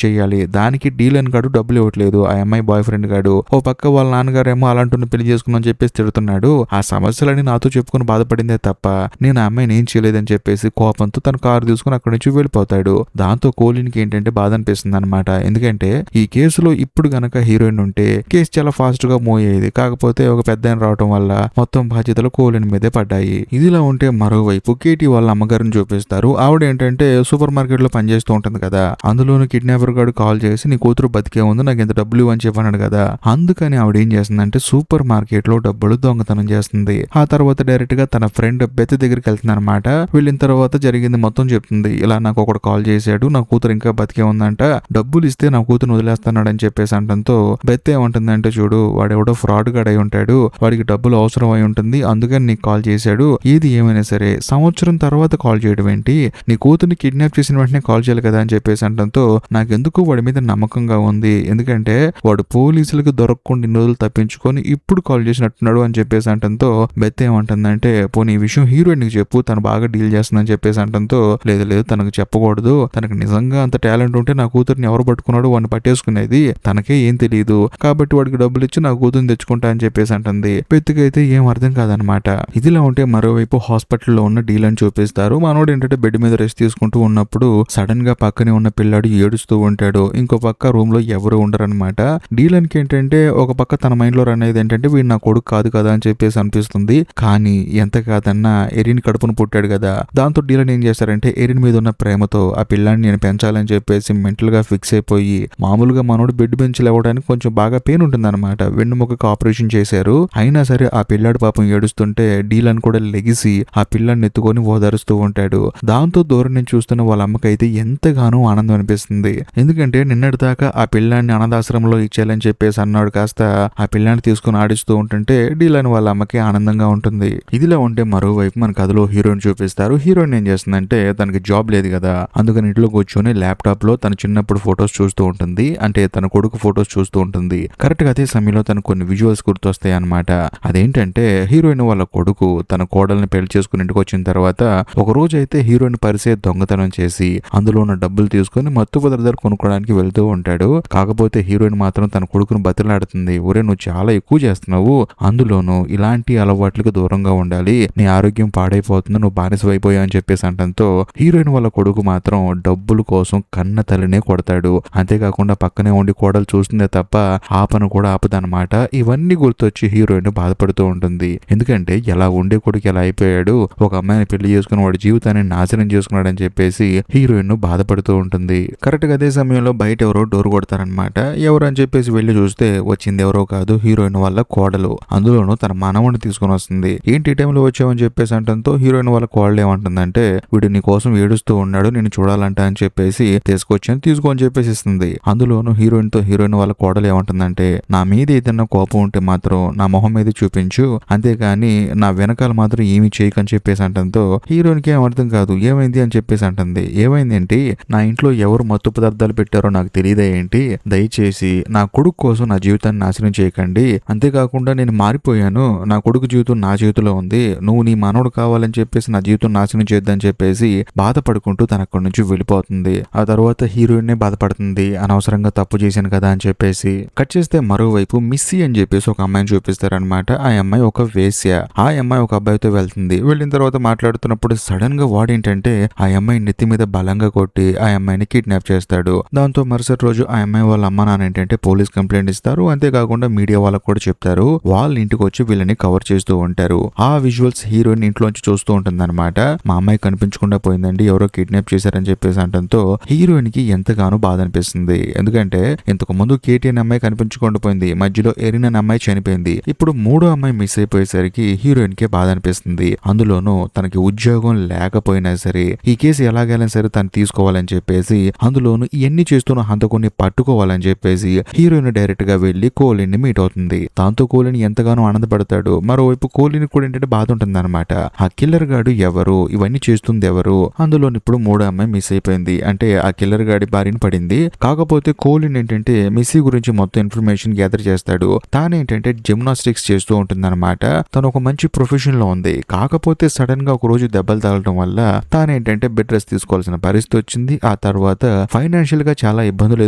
చేయాలి, దానికి డీలన్ గాడు డబ్బులు ఇవ్వట్లేదు, ఆ అమ్మాయి బాయ్ ఫ్రెండ్ గాడు, ఓ పక్క వాళ్ళ నాన్నగారేమో అలాంటి పెళ్లి చేసుకున్నాను చెప్పేసి తిడుతున్నాడు, ఆ సమస్యలని నాతో చెప్పుకుని బాధపడిందే తప్ప నేను ఆ అమ్మాయిని ఏం చేయలేదని చెప్పేసి కోపంతో తన కారు తీసుకుని అక్కడి నుంచి వెళ్ళిపోతాడు. దాంతో కోలిన్కి ఏంటంటే బాధ అనిపిస్తుంది అనమాట. ఎందుకంటే ఈ కేసులో ఇప్పుడు గనక హీరోయిన్ ఉంటే కేసు చాలా ఫాస్ట్ గా మూవ్ అయ్యేది, కాకపోతే ఒక పెద్ద రావడం వల్ల మొత్తం బాధ్యతలు కోలిన్ మీదే పడ్డాయి. ఇదిలా ఉంటే మరోవైపు కేటీ వాళ్ళ అమ్మగారిని చూపిస్తారు. ఆవిడ ఏంటంటే సూపర్ మార్కెట్ లో పనిచేస్తూ ఉంటుంది కదా, అందులోను కిడ్నాపర్ గారు కాల్ చేసి నీ కూతురు బతికే ఉంది నాకు ఇంత డబ్బులు అని చెప్పన్నాడు కదా, అందుకని ఆవిడ ఏం చేస్తుందంటే సూపర్ మార్కెట్ లో డబ్బులు దొంగతనం చేస్తుంది. ఆ తర్వాత డైరెక్ట్ గా తన ఫ్రెండ్ బెత్ దగ్గరికి వెళ్తుంది అనమాట. వెళ్ళిన తర్వాత జరిగింది మొత్తం చెప్తుంది. ఇలా నాకు ఒకడు కాల్ చేశాడు, నా కూతురు ఇంకా బతికే ఉందంట, డబ్బులు ఇస్తే నా కూతురు వదిలేస్తున్నాడు అని చెప్పేసి అంటంతో బెత్ ఏమంటుందంటే, చూడు వాడెవడో ఫ్రాడ్ గాడు అయి ఉంటాడు, వాడికి డబ్బులు అవసరం అయి ఉంటుంది, అందుకని నీకు కాల్ చేశాడు, ఏది ఏమైనా సరే సంవత్సరం తర్వాత కాల్ చేయడం ఏంటి, నీ కూతుర్ని కిడ్నాప్ చేసిన వెంటనే కాల్ చేయాలి కదా అని చెప్పేసి అంటంతో నాకెందుకు వాడి మీద నమ్మకంగా ఉంది, ఎందుకంటే వాడు పోలీసులకు దొరకకుండా ఇన్ని రోజులు తప్పించుకొని ఇప్పుడు కాల్ చేసినట్టున్నాడు అని చెప్పేసి అంటంతో బెత్ ఏమంటుందంటే, పోనీ ఈ విషయం హీరోయిన్ కి చెప్పు, తను బాగా డీల్ చేస్తుందని చెప్పేసి అంటంతో లేదు లేదు తనకు చెప్పకూడదు, తనకు నిజంగా అంత టాలెంట్ ఉంటే నా కూతుర్ని ఎవరు పట్టుకున్నాడు వాడిని పట్టేసుకునేది, తనకే ఏం తెలియదు, కాబట్టి వాడికి డబ్బులు ఇచ్చి నా కూతుర్ని తెచ్చుకుంటా అని చెప్పేసి అంటుంది. బెత్తుకైతే ఏం అర్థం కాదనమాట. ఇదిలా ఉంటే మరోవైపు హాస్పిటల్లో ఉన్న డీలని చూపిస్తారు. మనోడు ఏంటంటే బెడ్ మీద రెస్ట్ తీసుకుంటూ ఉన్నప్పుడు సడన్ గా పక్కనే ఉన్న పిల్లాడు ఏడుస్తూ ఉంటాడు, ఇంకో పక్క రూమ్ లో ఎవరు ఉండరనమాట. డీలన్ కి ఏంటంటే ఒక పక్క తన మైండ్ లో రన్ అయ్యేది ఏంటంటే వీడు నా కొడుకు కాదు కదా అని చెప్పేసి అనిపిస్తుంది, కానీ ఎంత కాదన్నా ఎరిన్ కడుపును పుట్టాడు కదా, దాంతో డీలన్ ఏం చేస్తారంటే ఎరిన్ మీద ఉన్న ప్రేమతో ఆ పిల్లాన్ని నేను పెంచాలని చెప్పేసి మెంటల్ గా ఫిక్స్ అయిపోయి మామూలుగా మనోడు బెడ్ బెంచ్ లేవడానికి కొంచెం బాగా పెయిన్ ఉంటుంది అనమాట, వెన్నుముకకి ఆపరేషన్ చేశారు, అయినా సరే ఆ పిల్లాడు పాపం ఏడుస్తుంటే డీలన్ కూడా లెగిసి ఆ పిల్లాన్ని ఎత్తుకొని ఓదారుస్తూ ఉంటాడు. దాంతో దూరం నుంచి చూస్తున్న వాళ్ళ అమ్మకైతే ఎంతగానో ఆనందం అనిపిస్తుంది. ఎందుకంటే నిన్నటిదాకా ఆ పిల్లాన్ని అనాథాశ్రమంలో ఇచ్చేయాలని చెప్పేసి అన్నాడు కాస్త ఆ పిల్లాన్ని తీసుకుని ఆడిస్తూ ఉంటుంటే డీలాన్ వాళ్ళ అమ్మకి ఆనందంగా ఉంటుంది. ఇదిలా ఉంటే మరోవైపు మన కథలో హీరోయిన్ చూపిస్తారు. హీరోయిన్ ఏం చేస్తుందంటే తనకి జాబ్ లేదు కదా, అందుకని ఇంట్లో కూర్చొని ల్యాప్టాప్ లో తన చిన్నప్పుడు ఫొటోస్ చూస్తూ ఉంటుంది. అంటే తన కొడుకు ఫొటోస్ చూస్తూ ఉంటుంది. కరెక్ట్ గా అదే సమయంలో తనకు కొన్ని విజువల్స్ గుర్తొస్తాయి అనమాట. అదేంటంటే హీరోయిన్ వాళ్ళ కొడుకు తన కోడల్ని పెళ్లి చేసుకుని ఇంటికి వచ్చిన తర్వాత ఒక రోజు అయితే హీరోయిన్ పరిసే దొంగతనం చేసి అందులో ఉన్న డబ్బులు తీసుకుని మత్తు పదార్థాలు కొనుక్కోవడానికి వెళ్తూ ఉంటాడు. కాకపోతే హీరోయిన్ మాత్రం తన కొడుకును బతిలాడుతుంది. ఒరే నువ్వు చాలా ఎక్కువ చేస్తున్నావు, అందులోనూ ఇలాంటి అలవాట్లకు దూరంగా ఉండాలి, నీ ఆరోగ్యం పాడైపోతుంది, నువ్వు బానిసైపోయావు అని చెప్పేసి అంటంతో హీరోయిన్ వాళ్ళ కొడుకు మాత్రం డబ్బుల కోసం కన్న తల్లినే కొడతాడు. అంతేకాకుండా పక్కనే ఉండి కోడలు చూస్తుందే తప్ప ఆపను కూడా ఆపదనమాట. ఇవన్నీ గుర్తొచ్చి హీరోయిన్ బాధపడుతూ ఉంటుంది. ఎందుకంటే ఎలా ఉండే కొడుకు ఎలా అయిపోయాడు, ఒక అమ్మాయిని పెళ్లి చేసుకుని వాడి జీవితాన్ని నాశనం చేసుకున్నాడు అని చెప్పేసి హీరోయిన్ బాధపడుతూ ఉంటుంది. కరెక్ట్ గా అదే సమయంలో బయట ఎవరో డోర్ కొడతారనమాట. ఎవరు అని చెప్పేసి వెళ్లి చూస్తే వచ్చింది ఎవరో కాదు, హీరోయిన్ వాళ్ళ కోడలు. అందులోనూ తన మనవని తీసుకుని వస్తుంది. ఏంటి ఈ టైంలో వచ్చావని చెప్పేసి అంటంతో హీరోయిన్ వాళ్ళ కోడలు ఏమంటుందంటే వీడు నీ కోసం ఏడుస్తూ ఉన్నాడు, నేను చూడాలంట అని చెప్పేసి తీసుకొచ్చాను, తీసుకో అని చెప్పేసి ఇస్తుంది. అందులోనూ హీరోయిన్ వాళ్ళ కోడలు ఏమంటుందంటే నా మీద ఏదైనా కోపం ఉంటే మాత్రం నా మొహం మీద చూపించు, అంతేగాని నా వెనకాల మాత్రం ఏమి చేయకని చెప్పేసి అంటంతో హీరోయిన్ కి ఏమర్థం కాదు. ఏమైంది అని చెప్పేసి అంటుంది. ఏమైంది ఏంటి, నా ఇంట్లో ఎవరు మత్తు పదార్థాలు పెట్టారో నాకు తెలియదా ఏంటి, దయచేసి నా కొడుకు కోసం నా జీవితాన్ని నాశనం చేయకండి, అంతేకాకుండా నేను మారిపోయాను, నా కొడుకు జీవితం నా చేతిలో ఉంది, నువ్వు నీ మనవడు కావాలని చెప్పేసి నా జీవితం నాశనం చేద్దని చెప్పేసి బాధపడుకుంటూ తన అక్కడి నుంచి వెళ్ళిపోతుంది. ఆ తర్వాత హీరోయిన్ బాధపడుతుంది, అనవసరంగా తప్పు చేశాను కదా అని చెప్పేసి. కట్ చేస్తే మరోవైపు మిస్సీ అని చెప్పేసి ఒక అమ్మాయిని చూపిస్తారనమాట. ఆ అమ్మాయి ఒక వేశ్య. ఆ అమ్మాయి ఒక అబ్బాయితో వెళ్తుంది. వెళ్ళిన తర్వాత మాట్లాడుతున్నప్పుడు సడన్ గా వాడేంటంటే ఆ అమ్మాయి నెత్తి మీద బలంగా కొట్టి ఆ అమ్మాయిని కిడ్నాప్ చేస్తాడు. దాంతో మరుసటి రోజు ఆ అమ్మాయి వాళ్ళ అమ్మ నాన్న ఏంటంటే పోలీస్ కంప్లైంట్ ఇస్తారు. అంతేకాకుండా మీడియా వాళ్ళకు కూడా చెప్తారు. వాళ్ళ ఇంటికి వచ్చి వీళ్ళని కవర్ చేస్తూ ఉంటారు. ఆ విజువల్స్ హీరోయిన్ ఇంట్లోంచి చూస్తూ ఉంటుందన్నమాట. మా అమ్మాయి కనిపించకుండా పోయిందండి, ఎవరో కిడ్నాప్ చేశారని చెప్పేసి అంటంతో హీరోయిన్ కి ఎంతగానో బాధ అనిపిస్తుంది. ఎందుకంటే ఇంతకు ముందు కేటీ అనే అమ్మాయి కనిపించకుండా పోయింది, మధ్యలో ఎరిన్ అనే అమ్మాయి చనిపోయింది, ఇప్పుడు మూడో అమ్మాయి మిస్ అయిపోయేసరికి హీరోయిన్ కి బాధ అనిపిస్తుంది. అందులోనూ తనకి ఉద్యోగం లేకపోయినా సరే ఈ కేసు ఎలాగైనా సరే తను తీసుకోవాలని చెప్పేసి, అందులోనూ ఇవన్నీ చేస్తున్న హంతకుని పట్టుకోవాలని చెప్పేసి హీరోయిన్ డైరెక్ట్ గా వెళ్లి కోలిని మీట్ అవుతుంది. దాంతో కోలిని ఎంతగానో ఆనందపడతాడు. మరోవైపు కోలిని కూడా ఏంటంటే బాధ ఉంటుంది అనమాట. ఆ కిల్లర్ గాడు ఎవరు, ఇవన్నీ చేస్తుంది ఎవరు, అందులో ఇప్పుడు మూడో అమ్మాయి మిస్ అయిపోయింది, అంటే ఆ కిల్లర్ గాడి బారిన పడింది. కాకపోతే కోలిన్ ఏంటంటే మిస్సీ గురించి మొత్తం ఇన్ఫర్మేషన్ గ్యాదర్ చేస్తాడు. తానేంటంటే జిమ్నాస్టిక్స్ చేస్తూ ఉంటుంది అనమాట. తను ఒక మంచి ప్రొఫెషన్ లో ఉంది. కాకపోతే సడన్ గా ఒక రోజు దెబ్బలు తగలడం వల్ల తానేంటంటే బెడ్ రెస్ట్ తీసుకోవాల్సిన పరిస్థితి వచ్చింది. ఆ తర్వాత ఫైనాన్షియల్ గా చాలా ఇబ్బందులు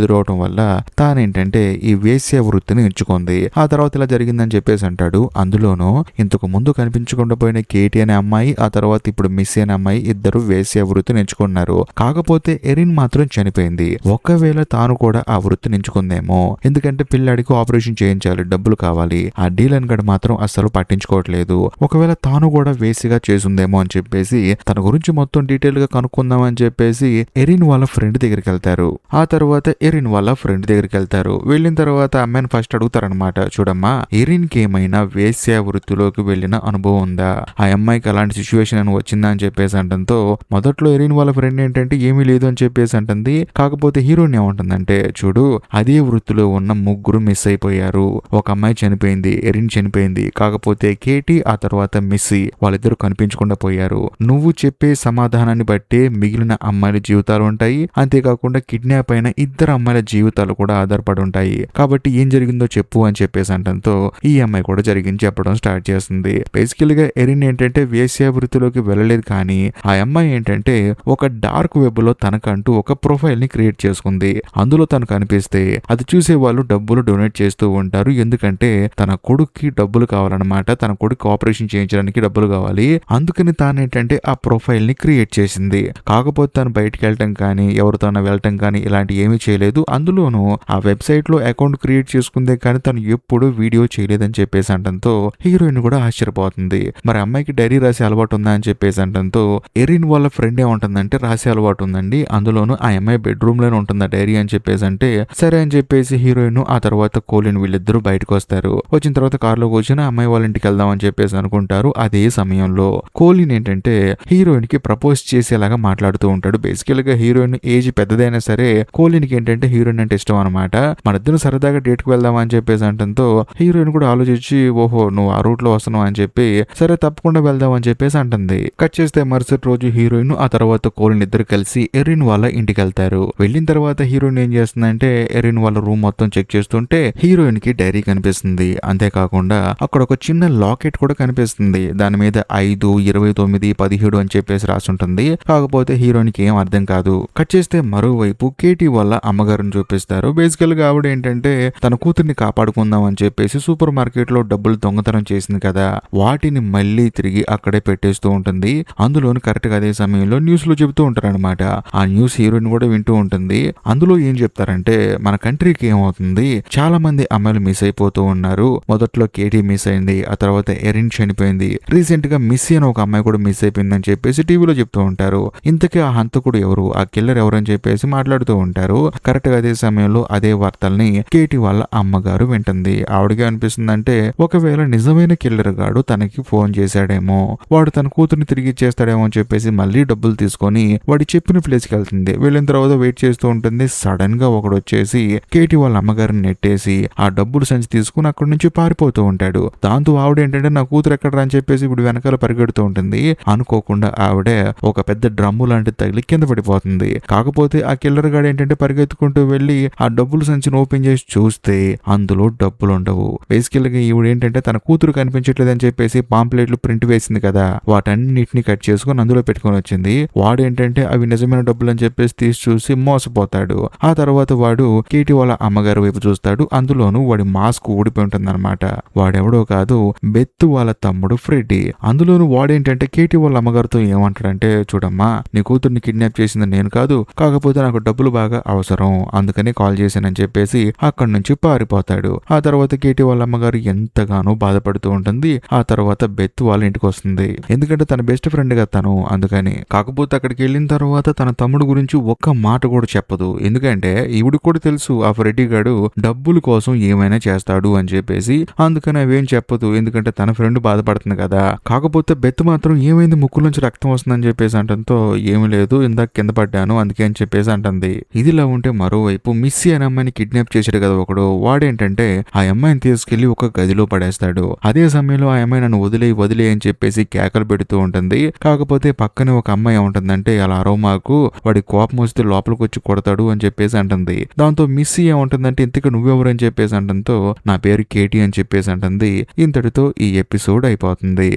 ఎదురవడం వల్ల తానేంటంటే ఈ వేశ్య వృత్తిని ఎంచుకుంది. ఆ తర్వాత ఇలా జరిగిందని చెప్పేసి అంటాడు. అందులోనూ ఇంతకు ముందు కనిపించకుండా పోయిన కేటీ అనే అమ్మాయి, ఆ తర్వాత ఇప్పుడు మిస్సీ అనే అమ్మాయి ఇద్దరు వేశ్య వృత్తిని ఎంచుకున్నారు. కాకపోతే ఎరిన్ మాత్రం చనిపోయింది. ఒకవేళ తాను కూడా ఆ వృత్తిని ఎంచుకుందేమో, ఎందుకంటే పిల్లాడికి ఆపరేషన్ చేయించాలి, డబ్బులు కావాలి. ఆ డీలన్ గడ్ మాత్రం అస్సలు పట్టించుకోవట్లేదు. ఒకవేళ తాను కూడా వేసిగా చేసుందేమో అని చెప్పేసి తన గురించి మొత్తం డీటెయిల్ గా కనుక్కుందాం అని చెప్పేసి ఎరిన్ వాళ్ళ ఫ్రెండ్ దగ్గరికి వెళ్తారు. ఆ తర్వాత ఎరిన్ వాళ్ళ ఫ్రెండ్ దగ్గరికి వెళ్తారు. వెళ్ళిన తర్వాత అమ్మాయిని ఫస్ట్ అడుగుతారనమాట, చూడమ్మా ఎరిన్ కి ఏమైనా వేశ్య వృత్తిలోకి వెళ్ళిన అనుభవం ఉందా, ఆ అమ్మాయికి అలాంటి సిచ్యువేషన్ అని వచ్చిందా అని చెప్పేసి అంటంతో మొదట్లో ఎరిన్ వాళ్ళ ఫ్రెండ్ ఏంటంటే ఏమీ లేదు అని చెప్పేసి అంటుంది. కాకపోతే హీరోయిన్ ఏమంటుందంటే చూడు అదే వృత్తిలో ఉన్న ముగ్గురు మిస్ అయిపోయారు. ఒక అమ్మాయి చనిపోయింది, ఎరిన్ చనిపోయింది, కాకపోతే కేటీ ఆ తర్వాత మిస్సీ వాళ్ళిద్దరూ కనిపించకుండా పోయారు. నువ్వు చెప్పే సమాధానాన్ని బట్టే మిగిలిన అమ్మాయిల జీవితాలు ఉంటాయి, అంతేకాకుండా కిడ్నాప్ అయిన ఇద్దరు అమ్మాయిల జీవితాలు కూడా ఆధారపడి ఉంటాయి. కాబట్టి ఏం జరిగిందో చెప్పు అని చెప్పేసి అంటంతో ఈ అమ్మాయి కూడా జరిగింది చెప్పడం స్టార్ట్ చేస్తుంది. బేసికల్ గా ఎరిన్ ఏంటంటే వేశ్య వృత్తిలోకి వెళ్ళలేదు, కానీ ఆ అమ్మాయి ఏంటంటే ఒక డార్క్ వెబ్ లో తనకంటూ ఒక ప్రొఫైల్ ని క్రియేట్ చేసుకుంది. అందులో తను కనిపిస్తే అది చూసే వాళ్ళు డబ్బులు డొనేట్ చేస్తూ ఉంటారు. ఎందుకంటే తన కొడుక్కి డబ్బులు కావాలన్నమాట, తన కొడుకు ఆపరేషన్ చేయించడానికి డబ్బులు కావాలి. అందుకని తానేంటంటే ఆ ప్రొఫైల్ ని క్రియేట్ చేసింది. కాకపోతే తను బయటికి వెళ్ళటం కానీ ఎవరితో వెళ్ళటం కానీ ఇలాంటి ఏమీ చేయలేదు. అందులోనూ ఆ వెబ్సైట్ లో అకౌంట్ క్రియేట్ చేసుకుందే కానీ తను ఎప్పుడు వీడియో చేయలేదని చెప్పేసి అంటంతో హీరోయిన్ కూడా ఆశ్చర్యపోతుంది. మరి అమ్మాయికి డైరీ రాసే అలవాటు ఉందా అని చెప్పేసి అంటంతో ఎరిన్ వాళ్ళ ఫ్రెండ్ ఏమంటుందంటే రాసే అలవాటు ఉందండి, అందులోనూ ఆ అమ్మాయి బెడ్రూమ్ లోనే ఉంటుందా డైరీ అని చెప్పేసి అంటే సరే అని చెప్పేసి హీరోయిన్ ఆ తర్వాత కోలిన్ వీళ్ళిద్దరూ బయటకు వస్తారు. వచ్చిన తర్వాత కారులో కూర్చొని అమ్మాయి వాళ్ళ ఇంటికి వెళ్దాం అని చెప్పేసి అనుకుంటారు. అదే సమయంలో కోలిన్ ఏంటంటే హీరోయిన్ కి ప్రపోజ్ చేసేలాగా మాట్లాడుతూ ఉంటాడు. బేసికల్ గా హీరోయిన్ హీరోయిన్ ఏజ్ పెద్దదైనా సరే కోహ్లీకి ఏంటంటే హీరోయిన్ అంటే ఇష్టం అనమాట. మన ఇద్దరు సరదాగా డేట్ కి వెళ్దామా అని చెప్పేసి అంటంతో హీరోయిన్ కూడా ఆలోచించి ఓహో నువ్వు ఆ రూట్ లో వస్తున్నావు అని చెప్పి సరే తప్పకుండా వెళ్దాం అని చెప్పేసి అంటుంది. కట్ చేస్తే మరుసటి రోజు హీరోయిన్ ఆ తర్వాత కోహ్లీని ఇద్దరు కలిసి ఎరిన్ వాళ్ళ ఇంటికి వెళ్తారు. వెళ్ళిన తర్వాత హీరోయిన్ ఏం చేస్తుందంటే ఎరిన్ వాళ్ళ రూమ్ మొత్తం చెక్ చేస్తుంటే హీరోయిన్ కి డైరీ కనిపిస్తుంది. అంతేకాకుండా అక్కడ ఒక చిన్న లాకెట్ కూడా కనిపిస్తుంది. దాని మీద 5, 29, 17 అని చెప్పేసి రాసుంటుంది. కాకపోతే హీరోయిన్ కి ఏం అర్థం కాదు. కట్ చేస్తే మరోవైపు కేటీ వాళ్ళ అమ్మగారిని చూపిస్తారు. బేసికల్ గా ఆవిడ ఏంటంటే తన కూతుర్ని కాపాడుకుందాం అని చెప్పేసి సూపర్ మార్కెట్ లో డబ్బులు దొంగతనం చేసింది కదా, వాటిని మళ్ళీ తిరిగి అక్కడే పెట్టేస్తూ ఉంటుంది. అందులోని కరెక్ట్ గా అదే సమయంలో న్యూస్ లో చెబుతూ ఉంటారు అనమాట. ఆ న్యూస్ హీరోయిన్ కూడా వింటూ ఉంటుంది. అందులో ఏం చెప్తారంటే మన కంట్రీకి ఏమవుతుంది, చాలా మంది అమ్మాయిలు మిస్ అయిపోతూ ఉన్నారు. మొదట్లో కేటీ మిస్ అయింది, ఆ తర్వాత ఎరిన్ చనిపోయింది, రీసెంట్ గా మిస్సీ అని ఒక అమ్మాయి కూడా మిస్ అయిపోయిందని చెప్పేసి టీవీలో చెప్తూ ఉంటారు. ఇంతకీ ఆ హంతకుడు ఎవరు, ఆ కిల్లర్ ఎవరు అని చెప్పేసి మాట్లాడుతూ ఉంటారు. కరెక్ట్ గా అదే సమయంలో అదే వార్తల్ని కేటీ వాళ్ళ అమ్మగారు వింటుంది. ఆవిడకి అనిపిస్తుందంటే ఒకవేళ నిజమైన కిల్లర్ గాడు తనకి ఫోన్ చేశాడేమో, వాడు తన కూతుర్ని తిరిగి ఇచ్చేస్తాడేమో అని చెప్పేసి మళ్ళీ డబ్బులు తీసుకొని వాడి చెప్పిన ప్లేస్ కి వెళ్తుంది. వెళ్ళిన తర్వాత వెయిట్ చేస్తూ ఉంటుంది. సడన్ గా ఒకడు వచ్చేసి కేటీ వాళ్ళ అమ్మగారిని నెట్టేసి ఆ డబ్బులు సంచి తీసుకుని అక్కడి నుంచి పారిపోతూ ఉంటాడు. దాంతో ఆవిడ ఏంటంటే నా కూతురు ఎక్కడరా అని చెప్పేసి ఇప్పుడు వెనకాల పరిగెడుతూ ఉంటుంది. అనుకోకుండా ఆవిడే ఒక పెద్ద డ్రమ్ము లాంటిది తగిలి కింద పడిపోతుంది. కాకపోతే ఆ కిల్లర్ గాడు ఏంటంటే పరిగెత్తుకుంటూ వెళ్ళి ఆ డబ్బులు సంచిని ఓపెన్ చేసి చూస్తే అందులో డబ్బులు ఉండవు. బేసికల్ గా ఈవిడ ఏంటంటే తన కూతురు కనిపించట్లేదు అని చెప్పేసి పాంప్లెట్లు ప్రింట్ వేసింది కదా, వాటన్నిటిని కట్ చేసుకుని అందులో పెట్టుకొని వచ్చింది. వాడేంటంటే అవి నిజమైన డబ్బులు అని చెప్పేసి తీసి చూసి మోసపోతాడు. ఆ తర్వాత వాడు కేటీ వాళ్ళ అమ్మగారి వైపు చూస్తాడు. అందులోనూ వాడి మాస్క్ ఊడిపోయి ఉంటుంది అనమాట. వాడెవడో కాదు, బెత్ వాళ్ళ తమ్ముడు ఫ్రెడ్డీ. అందులోనూ వాడేంటంటే కేటీ వాళ్ళ అమ్మగారితో ఏమంటాడంటే చూడమ్మా నీ కూతుర్ని కిడ్నాప్ చేసింది నేను కాదు, కాకపోతే నాకు డబ్బులు బాగా అవసరం, అందుకని కాల్ చేశానని చెప్పేసి అక్కడి నుంచి పారిపోతాడు. ఆ తర్వాత కేటీ వాళ్ళ అమ్మగారు ఎంతగానో బాధపడుతూ ఉంటుంది. ఆ తర్వాత బెత్ వాళ్ళ ఇంటికి వస్తుంది. ఎందుకంటే తన బెస్ట్ ఫ్రెండ్ గా తను, అందుకని. కాకపోతే అక్కడికి వెళ్ళిన తర్వాత తన తమ్ముడు గురించి ఒక్క మాట కూడా చెప్పదు. ఎందుకంటే ఈవిడికి కూడా తెలుసు ఆ ఫ్రెడ్డీ గాడు డబ్బుల కోసం ఏమైనా చేస్తాడు అని చెప్పేసి, అందుకని అవేం చెప్పదు. ఎందుకంటే తన ఫ్రెండ్ బాధపడుతుంది కదా. కాకపోతే బెత్ మాత్రం ఏమైంది ముక్కుల నుంచి రక్తం వస్తుందని చెప్పేసి అంటంతో ఏమీ లేదు, ఇందాక కింద పడ్డాను అందుకే అని చెప్పేసి అంటుంది. ఇదిలా ఉంటే మరోవైపు మిస్సీ అనే అమ్మాయిని కిడ్నాప్ చేశాడు కదా ఒకడు, వాడేంటంటే ఆ అమ్మాయిని తీసుకెళ్లి ఒక గదిలో పడేస్తాడు. అదే సమయంలో ఆ అమ్మాయి నన్ను వదిలే అని చెప్పేసి కేకలు పెడుతూ ఉంటుంది. కాకపోతే పక్కనే ఒక అమ్మాయి ఉంటుందంటే అలా అరోమాకు వాడి కోపం వస్తే లోపలికి వచ్చి కొడతాడు అని చెప్పేసి అంటుంది. దాంతో మిస్సీ ఏముంటుందంటే ఇంతకు నువ్వెవరు అని చెప్పేసి అంటంతో నా పేరు కేటీ అని చెప్పేసి అంటుంది. ఇంతటితో ఈ ఎపిసోడ్ అయిపోతుంది.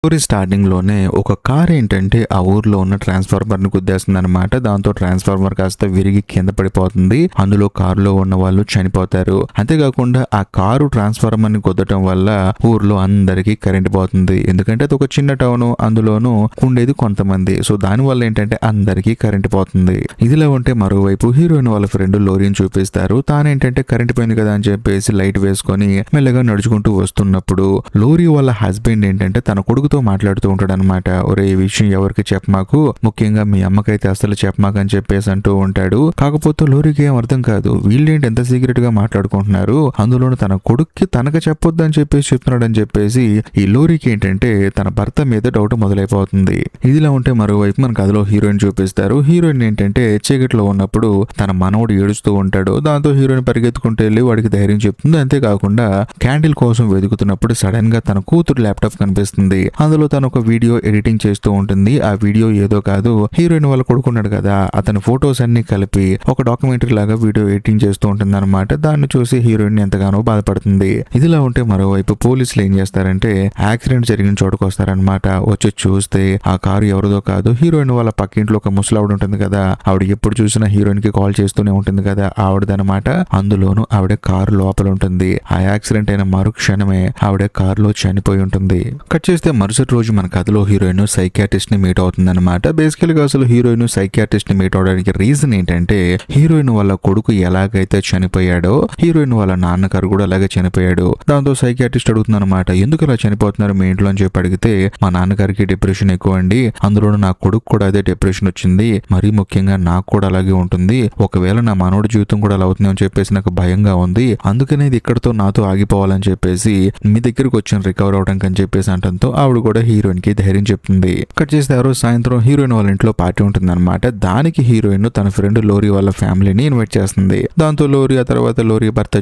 స్టోరీ స్టార్టింగ్ లోనే ఒక కార్ ఏంటంటే ఆ ఊర్లో ఉన్న ట్రాన్స్ఫార్మర్ ని గుద్దేస్తుంది అనమాట. దాంతో ట్రాన్స్ఫార్మర్ కాస్త విరిగి కింద పడిపోతుంది. అందులో కారులో ఉన్న వాళ్ళు చనిపోతారు. అంతేకాకుండా ఆ కారు ట్రాన్స్ఫార్మర్ ని గుద్దటం వల్ల ఊర్లో అందరికీ కరెంట్ పోతుంది. ఎందుకంటే అది ఒక చిన్న టౌన్, అందులోనూ ఉండేది కొంతమంది. సో దాని వల్ల ఏంటంటే అందరికీ కరెంట్ పోతుంది. ఇదిలా ఉంటే మరోవైపు హీరోయిన్ వాళ్ళ ఫ్రెండ్ లోరీని చూపిస్తారు. తానేంటంటే కరెంట్ పోయింది కదా అని చెప్పేసి లైట్ వేసుకొని మెల్లగా నడుచుకుంటూ వస్తున్నప్పుడు లోరీ వాళ్ళ హస్బెండ్ ఏంటంటే తన కొడుకు మాట్లాడుతూ ఉంటాడు అనమాట. ఒరే ఈ విషయం ఎవరికి చెప్పమాకు, ముఖ్యంగా మీ అమ్మకైతే అసలు చెప్పమాకు అని చెప్పేసి అంటూ ఉంటాడు. కాకపోతే లోరీకి ఏం అర్థం కాదు, వీళ్ళేంటి ఎంత సీక్రెట్ గా మాట్లాడుకుంటున్నారు, అందులోనూ తన కొడుక్కి తనకు చెప్పొద్దు అని చెప్పేసి చెప్తున్నాడు అని చెప్పేసి ఈ లోరీకి ఏంటంటే తన భర్త మీద డౌట్ మొదలైపోతుంది. ఇదిలా ఉంటే మరోవైపు మన కథలో హీరోయిన్ చూపిస్తారు. హీరోయిన్ ఏంటంటే చీకట్లో ఉన్నప్పుడు తన మనవడు ఏడుస్తూ ఉంటాడు. దాంతో హీరోయిన్ పరిగెత్తుకుంటూ వెళ్ళి వాడికి ధైర్యం చెప్తుంది. అంతేకాకుండా క్యాండిల్ కోసం వెతుకుతున్నప్పుడు సడన్ గా తన కూతురు ల్యాప్టాప్ కనిపిస్తుంది. అందులో తను ఒక వీడియో ఎడిటింగ్ చేస్తూ ఉంటుంది. ఆ వీడియో ఏదో కాదు, హీరోయిన్ వాళ్ళు కొడుకున్నాడు కదా అతని ఫొటోస్ అన్ని కలిపి ఒక డాక్యుమెంటరీ లాగా వీడియో ఎడిటింగ్ చేస్తూ ఉంటుంది అనమాట. దాన్ని చూసి హీరోయిన్ ఎంతగానో బాధపడుతుంది. ఇదిలా ఉంటే మరోవైపు పోలీసులు ఏం చేస్తారంటే యాక్సిడెంట్ జరిగిన చోటుకు వస్తారనమాట. వచ్చి చూస్తే ఆ కారు ఎవరిదో కాదు, హీరోయిన్ వాళ్ళ పక్కింట్లో ఒక ముసలావిడ ఉంటుంది కదా, ఆవిడ ఎప్పుడు చూసినా హీరోయిన్ కి కాల్ చేస్తూనే ఉంటుంది కదా, ఆవిడదనమాట. అందులోనూ ఆవిడ కారు లోపల ఉంటుంది. ఆ యాక్సిడెంట్ అయిన మరుక్షణమే ఆవిడ కారులో చనిపోయి ఉంటుంది. కట్ చేస్తే మరుసటి రోజు మన కథలో హీరోయిన్ సైకియాట్రిస్ట్ ని మీట్ అవుతుంది అనమాట. బేసికల్ గా అసలు హీరోయిన్ సైకియాట్రిస్ట్ ని మీట్ అవడానికి రీజన్ ఏంటంటే హీరోయిన్ వాళ్ళ కొడుకు ఎలాగైతే చనిపోయాడో హీరోయిన్ వాళ్ళ నాన్నగారు కూడా అలాగే చనిపోయాడు. దాంతో సైకియాట్రిస్ట్ అడుగుతుంది అనమాట, ఎందుకు ఇలా చనిపోతున్నారు మీ ఇంట్లో అని చెప్పి అడిగితే మా నాన్నగారికి డిప్రెషన్ ఎక్కువ అండి, అందులోనూ నా కొడుకు కూడా అదే డిప్రెషన్ వచ్చింది, మరీ ముఖ్యంగా నాకు కూడా అలాగే ఉంటుంది, ఒకవేళ నా మనోడి జీవితం కూడా అలా అవుతుంది అని చెప్పేసి నాకు భయంగా ఉంది, అందుకనే ఇది ఇక్కడతో నాతో ఆగిపోవాలని చెప్పేసి మీ దగ్గరకు వచ్చాను రికవర్ అవడానికి అని చెప్పేసి అంటంతో ఆవిడ అప్పుడు కూడా హీరోయిన్ కి ధైర్యం చెప్తుంది. కట్ చేస్తే ఆ రోజు సాయంత్రం హీరోయిన్ వాళ్ళ ఇంట్లో పార్టీ ఉంటుందన్నమాట. దానికి హీరోయిన్ తన ఫ్రెండ్ లోరీ వాళ్ళ ఫ్యామిలీని ఇన్వైట్ చేస్తుంది. దాంతో లోరీ, ఆ తర్వాత లోరీ భర్త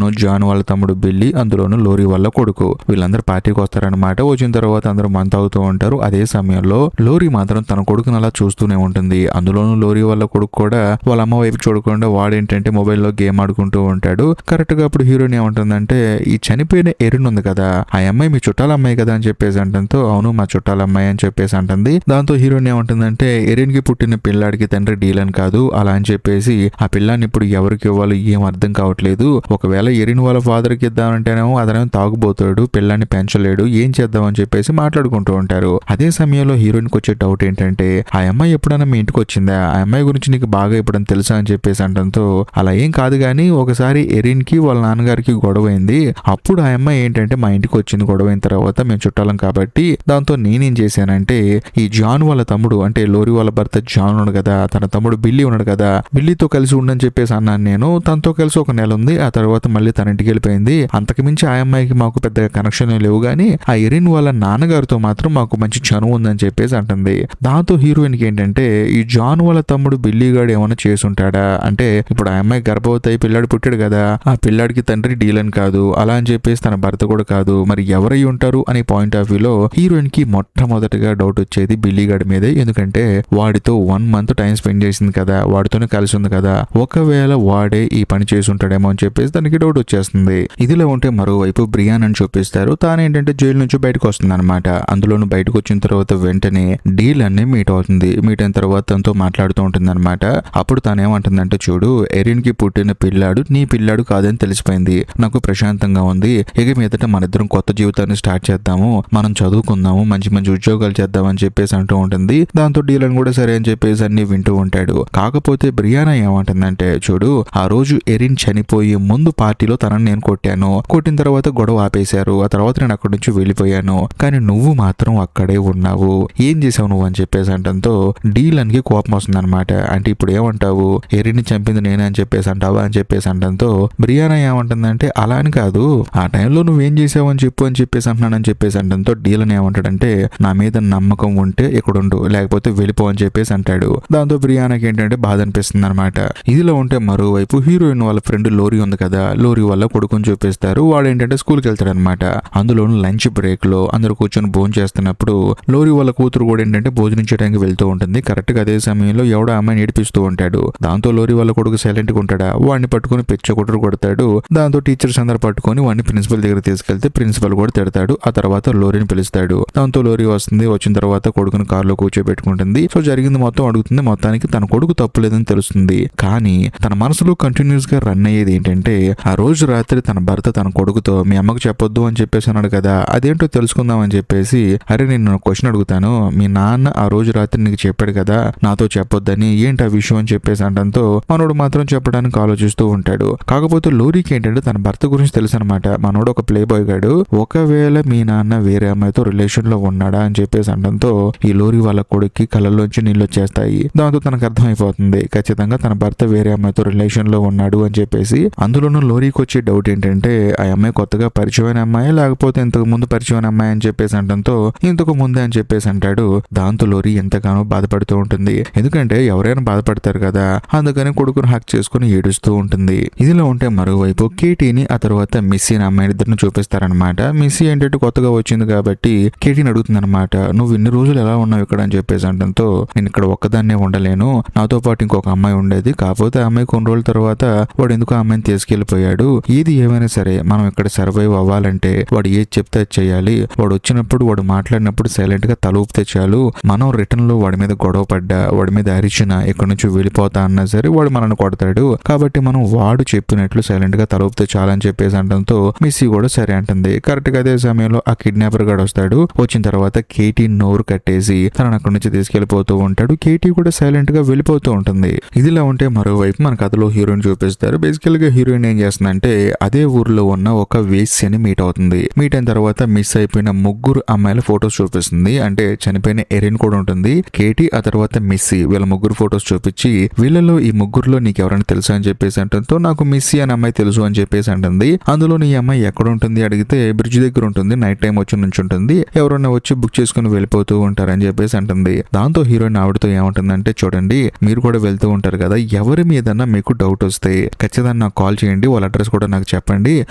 జాన్ వాళ్ళ తమ్ముడు బిల్లీ, అందులోను లోరీ వాళ్ళ కొడుకు, వీళ్ళందరూ పార్టీకి వస్తారనమాట. వచ్చిన తర్వాత అందరూ మంత్ అవుతూ ఉంటారు. అదే సమయంలో లోరీ మాత్రం తన కొడుకుని అలా చూస్తూనే ఉంటుంది. అందులోను లోరీ వాళ్ళ కొడుకు కూడా వాళ్ళ అమ్మ వైపు చూడకుండా వాడేంటంటే మొబైల్లో గేమ్ ఆడుకుంటూ ఉంటాడు. కరెక్ట్ గా అప్పుడు హీరోయిన్ ఏమంటుందంటే, ఈ చనిపోయిన ఎరిన్ ఉంది కదా, ఆ అమ్మాయి మీ చుట్టాల అమ్మాయి కదా అని చెప్పేసి అంటంతో, అవును మా చుట్టాల అమ్మాయి అని చెప్పేసి అంటుంది. దాంతో హీరోయిన్ ఏమంటుందంటే, ఎరిన్ కి పుట్టిన పిల్లాడికి తండ్రి డీలన్ కాదు అలా అని చెప్పేసి ఆ పిల్లాన్ని ఇప్పుడు ఎవరికి ఇవ్వాలో ఏం అర్థం కావట్లేదు. ఒకవేళ ఎరిన్ వాళ్ళ ఫాదర్ కి ఇద్దామంటేనేమో అతనేమో తాగుబోతాడు, పిల్లాన్ని పెంచలేడు, ఏం చేద్దాం అని చెప్పేసి మాట్లాడుకుంటూ ఉంటారు. అదే సమయంలో హీరోయిన్ కి వచ్చే డౌట్ ఏంటంటే, ఆ అమ్మాయి ఎప్పుడైనా మీ ఇంటికి వచ్చిందా, ఆ అమ్మాయి గురించి నీకు బాగా ఎప్పుడైనా తెలుసా అని చెప్పేసి అంటంతో, అలా ఏం కాదు కానీ ఒకసారి ఎరిన్ కి వాళ్ళ నాన్నగారికి గొడవ అయింది. అప్పుడు ఆ అమ్మాయి ఏంటంటే మా ఇంటికి వచ్చింది. గొడవ అయిన తర్వాత మేము చుట్టాలం కాబట్టి దాంతో నేనేం చేశానంటే, ఈ జాన్ వాళ్ళ తమ్ముడు అంటే లోరీ వాళ్ళ భర్త జాన్ ఉన్నాడు కదా, తన తమ్ముడు బిల్లీ ఉన్నాడు కదా, బిల్లీతో కలిసి ఉండని చెప్పేసి అన్నాను నేను. తనతో కలిసి ఒక నెల ఉంది, ఆ తర్వాత మళ్ళీ తన ఇంటికి వెళ్ళిపోయింది. అంతకుమించి ఆ అమ్మాయికి మాకు పెద్ద కనెక్షన్ లేవు కానీ ఆ ఎరిన్ వాళ్ళ నాన్నగారితో మాత్రం మాకు మంచి చనువు ఉందని చెప్పేసి అంటుంది. దాంతో హీరోయిన్ కి ఏంటంటే, ఈ జాన్ వాళ్ళ తమ్ముడు బిల్లీ గాడు ఏమైనా చేసుంటాడా, అంటే ఇప్పుడు ఆ అమ్మాయి గర్భవతి అయి పిల్లాడు పుట్టాడు కదా, ఆ పిల్లాడికి తండ్రి డీలన్ కాదు, అలా అని చెప్పేసి తన భర్త కూడా కాదు, మరి ఎవరై ఉంటారు అనే పాయింట్ ఆఫ్ వ్యూలో హీరోయిన్ కి మొట్టమొదటిగా డౌట్ వచ్చేది బిల్లీ గాడి మీదే. ఎందుకంటే వాడితో 1 month టైం స్పెండ్ చేసింది కదా, వాడితోనే కలిసి ఉంది కదా, ఒకవేళ వాడే ఈ పని చేసి ఉంటాడేమో అని చెప్పేసి దానికి డౌట్ వచ్చేస్తుంది. ఇదిలో ఉంటే మరోవైపు బ్రియాన్ అని చూపిస్తారు. తానేంటంటే జైలు నుంచి బయటకు వస్తుంది అనమాట. అందులోను బయటకు వచ్చిన తర్వాత వెంటనే డీల్ అన్ని మీట్ అవుతుంది. మీట్ అయిన తర్వాత తనతో మాట్లాడుతూ ఉంటుంది అనమాట. అప్పుడు తానేమంటుందంటే, చూడు ఎరిన్ కి పుట్టిన పిల్లాడు నీ పిల్లాడు కాదని తెలిసిపోయింది, నాకు ప్రశాంతంగా ఉంది, ఇక మీదట మన ఇద్దరం కొత్త జీవితాన్ని స్టార్ట్ చేద్దాము, మనం చదువుకుందాము, మంచి మంచి ఉద్యోగాలు చేద్దాం అని చెప్పేసి అంటూ ఉంటుంది. దాంతో డీలన్ కూడా సరే అని చెప్పేసి అన్ని వింటూ ఉంటాడు. కాకపోతే బ్రియానా ఏమంటుందంటే, చూడు ఆ రోజు ఎరిన్ చనిపోయే ముందు పార్టీలో తనని నేను కొట్టాను, కొట్టిన తర్వాత గొడవ ఆపేశారు, ఆ తర్వాత నేను అక్కడి నుంచి వెళ్ళిపోయాను, కానీ నువ్వు మాత్రం అక్కడే ఉన్నావు, ఏం చేసావు నువ్వు అని చెప్పేసి అంటంతో డీలన్ కి కోపం వస్తుంది అనమాట. అంటే ఇప్పుడు ఏమంటావు, ఎరిన్ చంపింది నేనే అని చెప్పేసి అంటావా అని చెప్పేసి అంటంతో బ్రియానా ఏమంటుందంటే, అలా అని కాదు, ఆ టైంలో నువ్వేం చేసావు అని చెప్పు అని చెప్పేసి అంటున్నానని చెప్పేసి అంటంతో డీలన్ ఏమంటాడంటే, నా మీద నమ్మకం ఉంటే ఇక్కడ ఉండు, లేకపోతే వెళ్ళిపో అని చెప్పేసి అంటాడు. దాంతో బ్రియానాకి ఏంటంటే బాధ అనిపిస్తుంది అనమాట. ఇదిలో ఉంటే మరోవైపు హీరోయిన్ వాళ్ళ ఫ్రెండ్ లోరీ ఉంది కదా, లోరీ వాళ్ళ కొడుకుని చూపిస్తారు. వాడు ఏంటంటే స్కూల్కి వెళ్తాడు అనమాట. అందులోను లంచ్ బ్రేక్ లో అందరూ కూర్చొని భోజనం చేస్తున్నప్పుడు లోరీ వాళ్ళ కూతురు కూడా ఏంటంటే భోజనం చేయడానికి వెళ్తూ ఉంటుంది. కరెక్ట్ గా అదే సమయంలో ఎవడో అమ్మాయిని ఏడిపిస్తూ ఉంటాడు. దాంతో లోరీ వాళ్ళ కొడుకు సైలెంట్ గా ఉంటాడా, వాడిని పట్టుకుని పిచ్చ కొట్టుడు కొడతాడు. దాంతో టీచర్స్ అందరు పట్టుకొని వాడిని ప్రిన్సిపల్ దగ్గర తీసుకెళ్తే ప్రిన్సిపల్ కూడా తిడతాడు. ఆ తర్వాత లోరీని పిలుస్తాడు. దాంతో లోరీ వస్తుంది. వచ్చిన తర్వాత కొడుకుని కారులో కూర్చోబెట్టుకుంటుంది. సో జరిగింది మొత్తం అడుగుతుంది. మొత్తానికి తన కొడుకు తప్పు లేదని తెలుస్తుంది. కానీ తన మనసులో కంటిన్యూస్ గా రన్ అయ్యేది ఏంటంటే, ఆ రోజు రాత్రి తన భర్త తన కొడుకుతో మీ అమ్మకు చెప్పొద్దు అని చెప్పేసి అన్నాడు కదా, అదేంటో తెలుసుకుందాం అని చెప్పేసి, అరే నేను క్వశ్చన్ అడుగుతాను, మీ నాన్న ఆ రోజు రాత్రి నీకు చెప్పాడు కదా నాతో చెప్పొద్దని, ఏంటి ఆ విషయం అని చెప్పేసి అంటంతో మనోడు మాత్రం చెప్పడానికి ఆలోచిస్తూ ఉంటాడు. కాకపోతే లోరీకి ఏంటంటే తన భర్త గురించి తెలుసు అనమాట. మనోడు ఒక ప్లే బాయ్ గాడు, ఒకవేళ మీ నాన్న వేరే అమ్మాయితో రిలేషన్ లో ఉన్నాడా అని చెప్పేసి అంటంతో ఈ లోరీ వాళ్ళ కొడుక్కి కళ్ళల్లోంచి నీళ్ళు వచ్చేస్తాయి. దాంతో తనకు అర్థమైపోతుంది ఖచ్చితంగా తన భర్త వేరే అమ్మాయితో రిలేషన్ లో ఉన్నాడు అని చెప్పేసి. అందులోనూ లోరీకి వచ్చే డౌట్ ఏంటంటే, ఆ అమ్మాయి కొత్తగా పరిచయమైన అమ్మాయి లేకపోతే ఇంతకు ముందు పరిచయమైన అమ్మాయి అని చెప్పేసి అంటంతో ఇంతకు ముందే అని చెప్పేసి అంటాడు. దాంతో లోరీ ఎంతగానో బాధపడుతూ ఉంటుంది. ఎందుకంటే ఎవరైనా బాధపడతారు కదా, అందుకని కొడుకును హక్ చేసుకుని ఏడుస్తూ ఉంటుంది. ఇదిలో ఉంటే మరోవైపు కేటీని ఆ తర్వాత మిస్సీ అమ్మాయి ఇద్దరిని చూపిస్తారనమాట. మిస్సీ ఏంటంటే కొత్తగా వచ్చింది కాబట్టి కేటీని అడుగుతుంది అనమాట, నువ్వు ఇన్ని రోజులు ఎలా ఉన్నావు ఇక్కడ అని చెప్పేసి అంటంతో, నేను ఇక్కడ ఒక్కదాన్నే ఉండలేను, నాతో పాటు ఇంకొక అమ్మాయి ఉండేది, కాకపోతే ఆ అమ్మాయి కొన్ని రోజుల తర్వాత వాడు ఎందుకు ఆ అమ్మాయిని తీసుకెళ్లిపోయాడు, ఏది ఏమైనా సరే మనం ఇక్కడ సర్వైవ్ అవ్వాలంటే వాడు ఏది చెప్తే అది చేయాలి, వాడు వచ్చినప్పుడు వాడు మాట్లాడినప్పుడు సైలెంట్ గా తల ఊపితే చాలు, మనం రిటర్న్ లో వాడి మీద గొడవ పడ్డా వాడి మీద అరిచినా ఇక్కడ నుంచి వెళ్ళిపోతా అన్నా సరే వాడు మనల్ని కొడతాడు, కాబట్టి మనం వాడు చెప్పినట్లు సైలెంట్ గా తల ఊపితే చాలు అని చెప్పేసి అంటంతో మిస్సీ కూడా సరే అంటుంది. కరెక్ట్ గా అదే సమయంలో ఆ కిడ్నాపర్ గాడు వస్తాడు. వచ్చిన తర్వాత కేటీ నోరు కట్టేసి తనను అక్కడి నుంచి తీసుకెళ్లిపోతూ ఉంటాడు. కేటీ కూడా సైలెంట్ గా వెళ్ళిపోతూ ఉంటుంది. ఇదిలా ఉంటే మరోవైపు మన కథలో హీరోయిన్ చూపిస్తారు. బేసికల్ గా హీరోయిన్ ఏం చేస్తుందంటే, అదే ఊర్లో ఉన్న ఒక వేశ్యని మీట్ అవుతుంది. మీట్ అయిన తర్వాత మిస్ అయిపోయిన 3 అమ్మాయిల ఫొటోస్ చూపిస్తుంది. అంటే చనిపోయిన ఎరిన్ కూడా ఉంటుంది, కేటీ, ఆ తర్వాత మిస్సీ, వీళ్ళ 3 ఫొటోస్ చూపించి, వీళ్ళలో ఈ 3లో నీకు ఎవరైనా తెలుసా అని చెప్పేసి అంటంతో, నాకు మిస్సీ అనే అమ్మాయి తెలుసు అని చెప్పేసి అంటుంది. అందులో ఈ అమ్మాయి ఎక్కడ ఉంటుంది అడిగితే బ్రిడ్జ్ దగ్గర ఉంటుంది, నైట్ టైం వచ్చి నుంచి ఉంటుంది. ఉంటుంది, ఎవరైనా వచ్చి బుక్ చేసుకుని వెళ్ళిపోతూ ఉంటారని చెప్పేసి అంటుంది. దాంతో హీరోయిన్ ఆవిడతో ఏమంటుందంటే, చూడండి మీరు కూడా వెళ్తూ ఉంటారు కదా, ఎవరి మీదన్నా మీకు డౌట్ వస్తే ఖచ్చితంగా నాకు కాల్ చేయండి, వాళ్ళ అడ్రస్ కూడా నాకు చెప్పండి,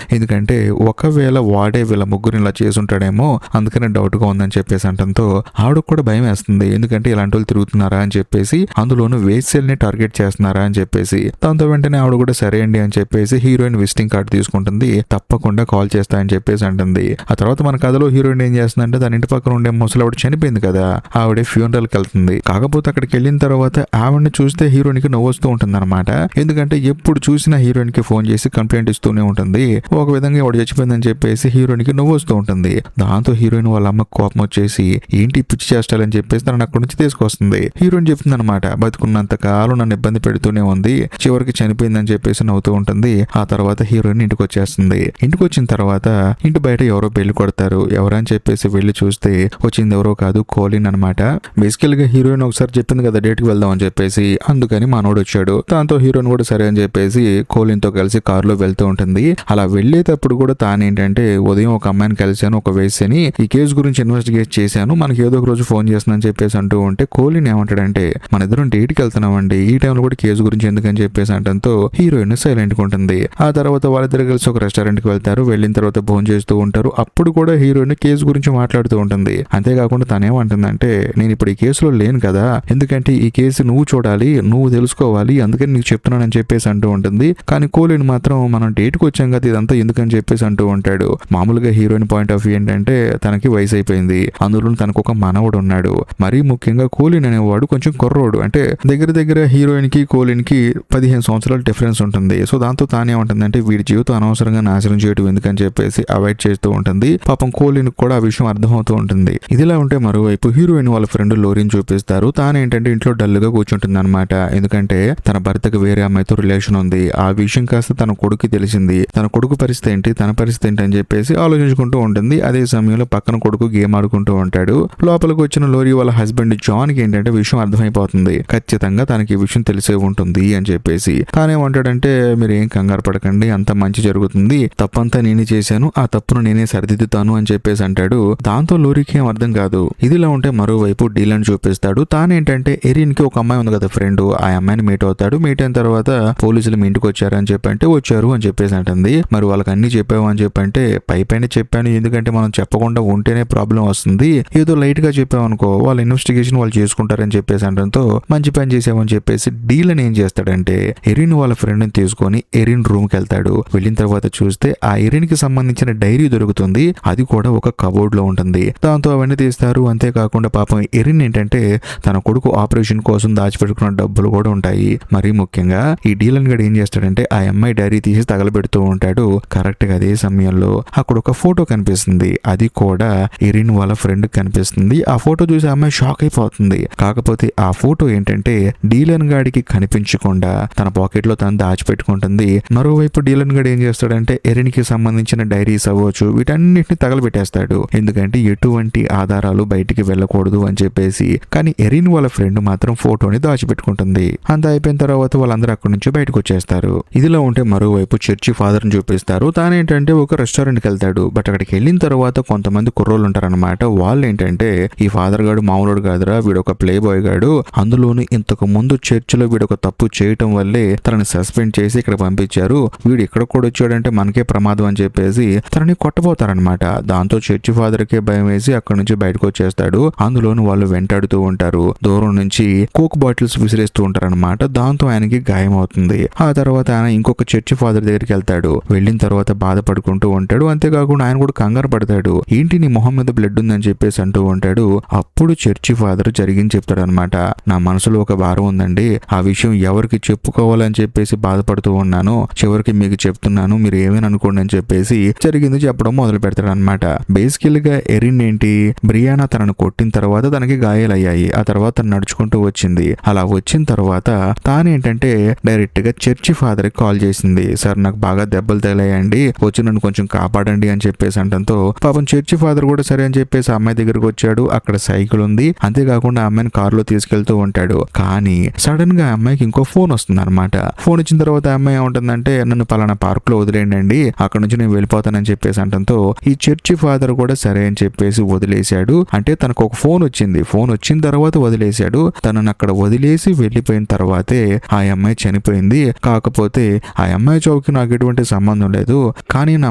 ఎందుకంటే ఒకవేళ వాడే వీళ్ళ ముగ్గురు ఇలా చేసుంటాడేమో అందుకనే డౌట్ గా ఉందని చెప్పేసి అంటంతో ఆవిడకు కూడా భయం వేస్తుంది. ఎందుకంటే ఇలాంటి వాళ్ళు తిరుగుతున్నారా అని చెప్పేసి, అందులోనూ వేసేల్ని టార్గెట్ చేస్తున్నారా అని చెప్పేసి. దాంతో వెంటనే ఆవిడ కూడా సరే అండి అని చెప్పేసి హీరోయిన్ విజిటింగ్ కార్డు తీసుకుంటుంది. తప్పకుండా కాల్ చేస్తా అని చెప్పేసి అంటుంది. ఆ తర్వాత మన కథలో హీరోయిన్ ఏం చేస్తుందంటే, తన ఇంటి పక్కన ఉండే ముసలావిడ చనిపోయింది కదా, ఆవిడే ఫ్యూనరల్ కి వెళ్తుంది. కాకపోతే అక్కడికి వెళ్ళిన తర్వాత ఆవిడని చూస్తే హీరోయిన్ కి నవ్వు వస్తూ ఉంటుంది అనమాట. ఎందుకంటే ఎప్పుడు చూసినా హీరోయిన్ కి ఫోన్ చేసి కంప్లైంట్ ఇస్తూనే ఉంటుంది. ఒక విధంగా ఆవిడ చచ్చిపోయిందని చెప్పేసి హీరోయిన్ కి నవ్వు వస్తూ ఉంటుంది. దాంతో హీరోయిన్ వాళ్ళ అమ్మకి కోపం వచ్చేసి ఏంటి పిచ్చి చేస్తాలని చెప్పేసి తనని అక్కడి నుంచి తీసుకొస్తుంది. హీరోయిన్ చెప్తుంది అనమాట, బతుకున్నంత కాలం నన్ను ఇబ్బంది పెడుతూనే ఉంది, చివరికి చనిపోయిందని చెప్పేసి నవ్వుతూ ఉంటుంది. ఆ తర్వాత హీరోయిన్ ఇంటికి వచ్చేస్తుంది. ఇంటికి వచ్చిన తర్వాత ఇంటి బయట ఎవరో బెల్లి కొడతారు. ఎవరని చెప్పేసి వెళ్లి చూస్తే వచ్చింది ఎవరో కాదు, కోలిన్ అనమాట. బేసికల్ గా హీరోయిన్ ఒకసారి చెప్పింది కదా డేట్ కి వెళ్దాం అని చెప్పేసి, అందుకని మనోడు వచ్చాడు. దాంతో హీరోయిన్ కూడా సరే అని చెప్పేసి కోలిన్ తో కలిసి కారులో వెళ్తూ ఉంటుంది. అలా వెళ్లేటప్పుడు కూడా తానేంటంటే, ఉదయం ఒక అమ్మాయిని కలిశాను, ఒక వేసేని ఈ కేసు గురించి ఇన్వెస్టిగేట్ చేశాను, మనకి ఏదో ఒక రోజు ఫోన్ చేస్తానని చెప్పేసి అంటూ ఉంటే, కోలిన్ ఏమంటాడంటే, మన ఇద్దరం డేట్ కి వెళ్తున్నామండి, ఈ టైంలో కూడా కేసు గురించి ఎందుకని చెప్పేసి అంటంతో హీరోయిన్ సైలెంట్ గా ఉంటుంది. ఆ తర్వాత వాళ్ళిద్దరు కలిసి ఒక రెస్టారెంట్ కి వెళ్తారు. వెళ్ళిన తర్వాత భోజనం చేస్తూ ఉంటారు. అప్పుడు కూడా హీరోయిన్ కేసు గురించి మాట్లాడుతూ ఉంటుంది. అంతేకాకుండా తనేమంటుందంటే, నేను ఇప్పుడు ఈ కేసులో లేను కదా, ఎందుకంటే ఈ కేసు నువ్వు చూడాలి, నువ్వు తెలుసుకోవాలి, అందుకని నీకు చెప్తున్నానని చెప్పేసి అంటూ ఉంటుంది. కానీ కోలిన్ మాత్రం మనం డేట్కి వచ్చాం కదా, ఇదంతా ఎందుకని చెప్పేసి అంటూ ఉంటాడు. మామూలుగా హీరోయిన్ పాయింట్ ఆఫ్ వ్యూ ఏంటంటే, తనకి వయసు అయిపోయింది, అందులో తనకు ఒక మనవడు ఉన్నాడు. మరీ ముఖ్యంగా కోలిన్ అనేవాడు కొంచెం కుర్రోడు, అంటే దగ్గర దగ్గర హీరోయిన్ కి కోలిన్ కి 15 సంవత్సరాల డిఫరెన్స్ ఉంటుంది. సో దాంతో తానేమంటుందంటే, వీడి జీవితం అనవసరంగా నాశనం చేయడం ఎందుకని చెప్పేసి అవాయిడ్ చేస్తూ ఉంటుంది. పాపం కోలిన్ కూడా ఆ విషయం అర్థమవుతూ ఉంటుంది. ఇదిలా ఉంటే మరోవైపు హీరోయిన్ వాళ్ళ ఫ్రెండ్ లోరీని చూపిస్తారు. తానేంటంటే ఇంట్లో డల్ గా కూర్చుంటుంది అనమాట. ఎందుకంటే తన భర్తకు వేరే అమ్మాయితో రిలేషన్ ఉంది. ఆ విషయం కాస్త తన కొడుకు తెలిసింది. తన కొడుకు పరిస్థితి ఏంటి, తన పరిస్థితి ఏంటి అని చెప్పేసి ఆలోచించుకుంటూ ఉంటుంది. అదే సమయంలో పక్కన కొడుకు గేమ్ ఆడుకుంటూ ఉంటాడు. లోపలికి వచ్చిన లోరీ వాళ్ళ హస్బెండ్ జాన్ కి ఏంటంటే విషయం అర్థమైపోతుంది. ఖచ్చితంగా తనకి ఈ విషయం తెలిసే ఉంటుంది అని చెప్పేసి. తానేమంటాడంటే, మీరు ఏం కంగారు పడకండి, అంత మంచి జరుగుతుంది, తప్పంతా నేనే చేశాను, ఆ తప్పును నేనే సరిదిద్దుతాను అని చెప్పేసి అంటాడు. దాంతో లోరీకి ఏం అర్థం కాదు. ఇదిలా ఉంటే మరోవైపు డీలన్ చూపిస్తాడు. తానేంటంటే ఎరిన్ కి ఒక అమ్మాయి ఉంది కదా ఫ్రెండ్, ఆ అమ్మాయిని మీట్ అవుతాడు. మీట్ అయిన తర్వాత పోలీసులు మీ ఇంటికి వచ్చారని చెప్పంటే వచ్చారు అని చెప్పేసి అంటుంది. మరి వాళ్ళకి అన్ని చెప్పావు అని చెప్పంటే, పైన చెప్పాను, ఎందుకంటే మనం చెప్పకుండా ఉంటేనే ప్రాబ్లం వస్తుంది, ఏదో లైట్ గా చెప్పామనుకో వాళ్ళ ఇన్వెస్టిగేషన్ వాళ్ళు చేసుకుంటారని చెప్పేసి అంటంతో మంచి పని చేసామని చెప్పేసి డీలన్ ఏం చేస్తాడంటే, ఎరిన్ వాళ్ళ ఫ్రెండ్ ని తీసుకొని ఎరిన్ రూమ్ కి వెళ్తాడు. వెళ్ళిన తర్వాత చూస్తే ఆ ఎరిన్ కి సంబంధించిన డైరీ దొరుకుతుంది. అది కూడా ఒక కబోర్డ్ లో ఉంటుంది. దాంతో అవన్నీ తీస్తారు. అంతేకాకుండా పాపం ఎరిన్ ఏంటంటే తన కొడుకు ఆపరేషన్ కోసం దాచిపెట్టుకున్న డబ్బులు కూడా ఉంటాయి. మరీ ముఖ్యంగా ఈ డీలన్ గడు ఏం చేస్తాడంటే, ఆ అమ్మాయి డైరీ తీసి తగలబెడుతూ ఉంటాడు. కరెక్ట్ గా అదే సమయంలో అక్కడ ఒక ఫోటో కనిపిస్తుంది. అది కూడా ఎరిన్ వాళ్ళ ఫ్రెండ్ కనిపిస్తుంది. ఆ ఫోటో చూసి ఆ అమ్మాయి షాక్ అయిపోతుంది. కాకపోతే ఆ ఫోటో ఏంటంటే డీలన్ గాడికి కనిపించకుండా తన పాకెట్ లో తను దాచిపెట్టుకుంటుంది. మరోవైపు డీలన్ గడు ఏం చేస్తాడంటే, ఎరిన్ కి సంబంధించిన డైరీస్ అవ్వచ్చు వీటన్నిటిని తగలబెట్టేస్తాడు. ఎందుకంటే ఎటువంటి ఆధారాలు బయటికి వెళ్ళకూడదు అని చెప్పేసి. కానీ ఎరిన్ వాళ్ళ ఫ్రెండ్ మాత్రం ఫోటోని దాచిపెట్టుకుంటుంది. అంతా అయిపోయిన తర్వాత వాళ్ళందరూ అక్కడి నుంచి బయటకు వచ్చేస్తారు. ఇదిలో ఉంటే మరోవైపు చర్చి ఫాదర్ ని చూపిస్తారు. తానేంటంటే ఒక రెస్టారెంట్ కి వెళ్తాడు. బట్ అక్కడికి వెళ్ళిన తర్వాత కొంతమంది కుర్రోళ్ళు ఉంటారన్నమాట. వాళ్ళు ఏంటంటే, ఈ ఫాదర్ గాడు మామూలుడు కాదురా, వీడు ఒక ప్లే బాయ్ గాడు, అందులోను ఇంతకు ముందు చర్చిలో వీడు ఒక తప్పు చేయటం వల్లే తనని సస్పెండ్ చేసి ఇక్కడ పంపించారు, వీడు ఇక్కడ కూడా వచ్చాడంటే మనకే ప్రమాదం అని చెప్పేసి తనని కొట్టబోతారనమాట. దాంతో చర్చి ఫాదర్ కే భయం వేసి అక్కడి నుంచి బయటకు వచ్చేస్తాడు. అందులోను వాళ్ళు వెంటాడుతూ ఉంటారు. దూరం నుంచి కోక్ బాటిల్స్ విసిరేస్తూ ఉంటారనమాట. దాంతో ఆయనకి గాయం అవుతుంది. ఆ తర్వాత ఆయన ఇంకొక చర్చి ఫాదర్ దగ్గరికి వెళ్తాడు. వెళ్ళిన తర్వాత బాధపడుకుంటూ ఉంటాడు. అంతేకాకుండా ఆయన కూడా కంగారు పడతాడు. ఏంటి నీ మొహం మీద బ్లడ్ ఉందని చెప్పేసి అంటూ ఉంటాడు. అప్పుడు చర్చి ఫాదర్ జరిగింది చెప్తాడు అనమాట. నా మనసులో ఒక భారం ఉందండి, ఆ విషయం ఎవరికి చెప్పుకోవాలని చెప్పేసి బాధపడుతూ ఉన్నాను, చివరికి మీకు చెప్తున్నాను, మీరు ఏమని అనుకోండి అని చెప్పేసి జరిగింది చెప్పడం మొదలు పెడతాడు అనమాట. బేసికల్ గా ఎరిన్ ఏంటి, బ్రియానా తనను కొట్టిన తర్వాత తనకి గాయాలయ్యాయి. ఆ తర్వాత నడుచుకుంటూ వచ్చింది. అలా వచ్చిన తర్వాత తానేంటంటే డైరెక్ట్ గా చర్చి ఫాదర్ కి కాల్ చేసింది. సార్ నాకు బాగా దెబ్బలు తగిలాయండి, వచ్చి నన్ను కొంచెం కాపాడండి అని చెప్పేసి అంటంతో పాపం చర్చి ఫాదర్ కూడా సరే అని చెప్పేసి అమ్మాయి దగ్గరకు వచ్చాడు. అక్కడ సైకిల్ ఉంది. అంతేకాకుండా ఆ అమ్మాయిని కారులో తీసుకెళ్తూ ఉంటాడు. కానీ సడన్ గా ఆ అమ్మాయికి ఇంకో ఫోన్ వస్తుంది అనమాట. ఫోన్ ఇచ్చిన తర్వాత ఆ అమ్మాయి ఏముంటుందంటే, నన్ను పలానా పార్క్ లో వదిలేయండి, అక్కడ నుంచి నేను వెళ్ళిపోతానని చెప్పేసి అంటంతో ఈ చర్చి ఫాదర్ కూడా సరే అని చెప్పేసి వదిలేశాడు. అంటే తనకు ఒక ఫోన్ వచ్చింది. ఫోన్ వచ్చిన తర్వాత వదిలేశాడు. తనను అక్కడ వదిలేసి వెళ్ళిపోయిన తర్వాతే ఆ అమ్మాయి చనిపోయింది. కాకపోతే ఆ అమ్మాయి చావుకి నాకు ఎటువంటి సంబంధం లేదు. కానీ నా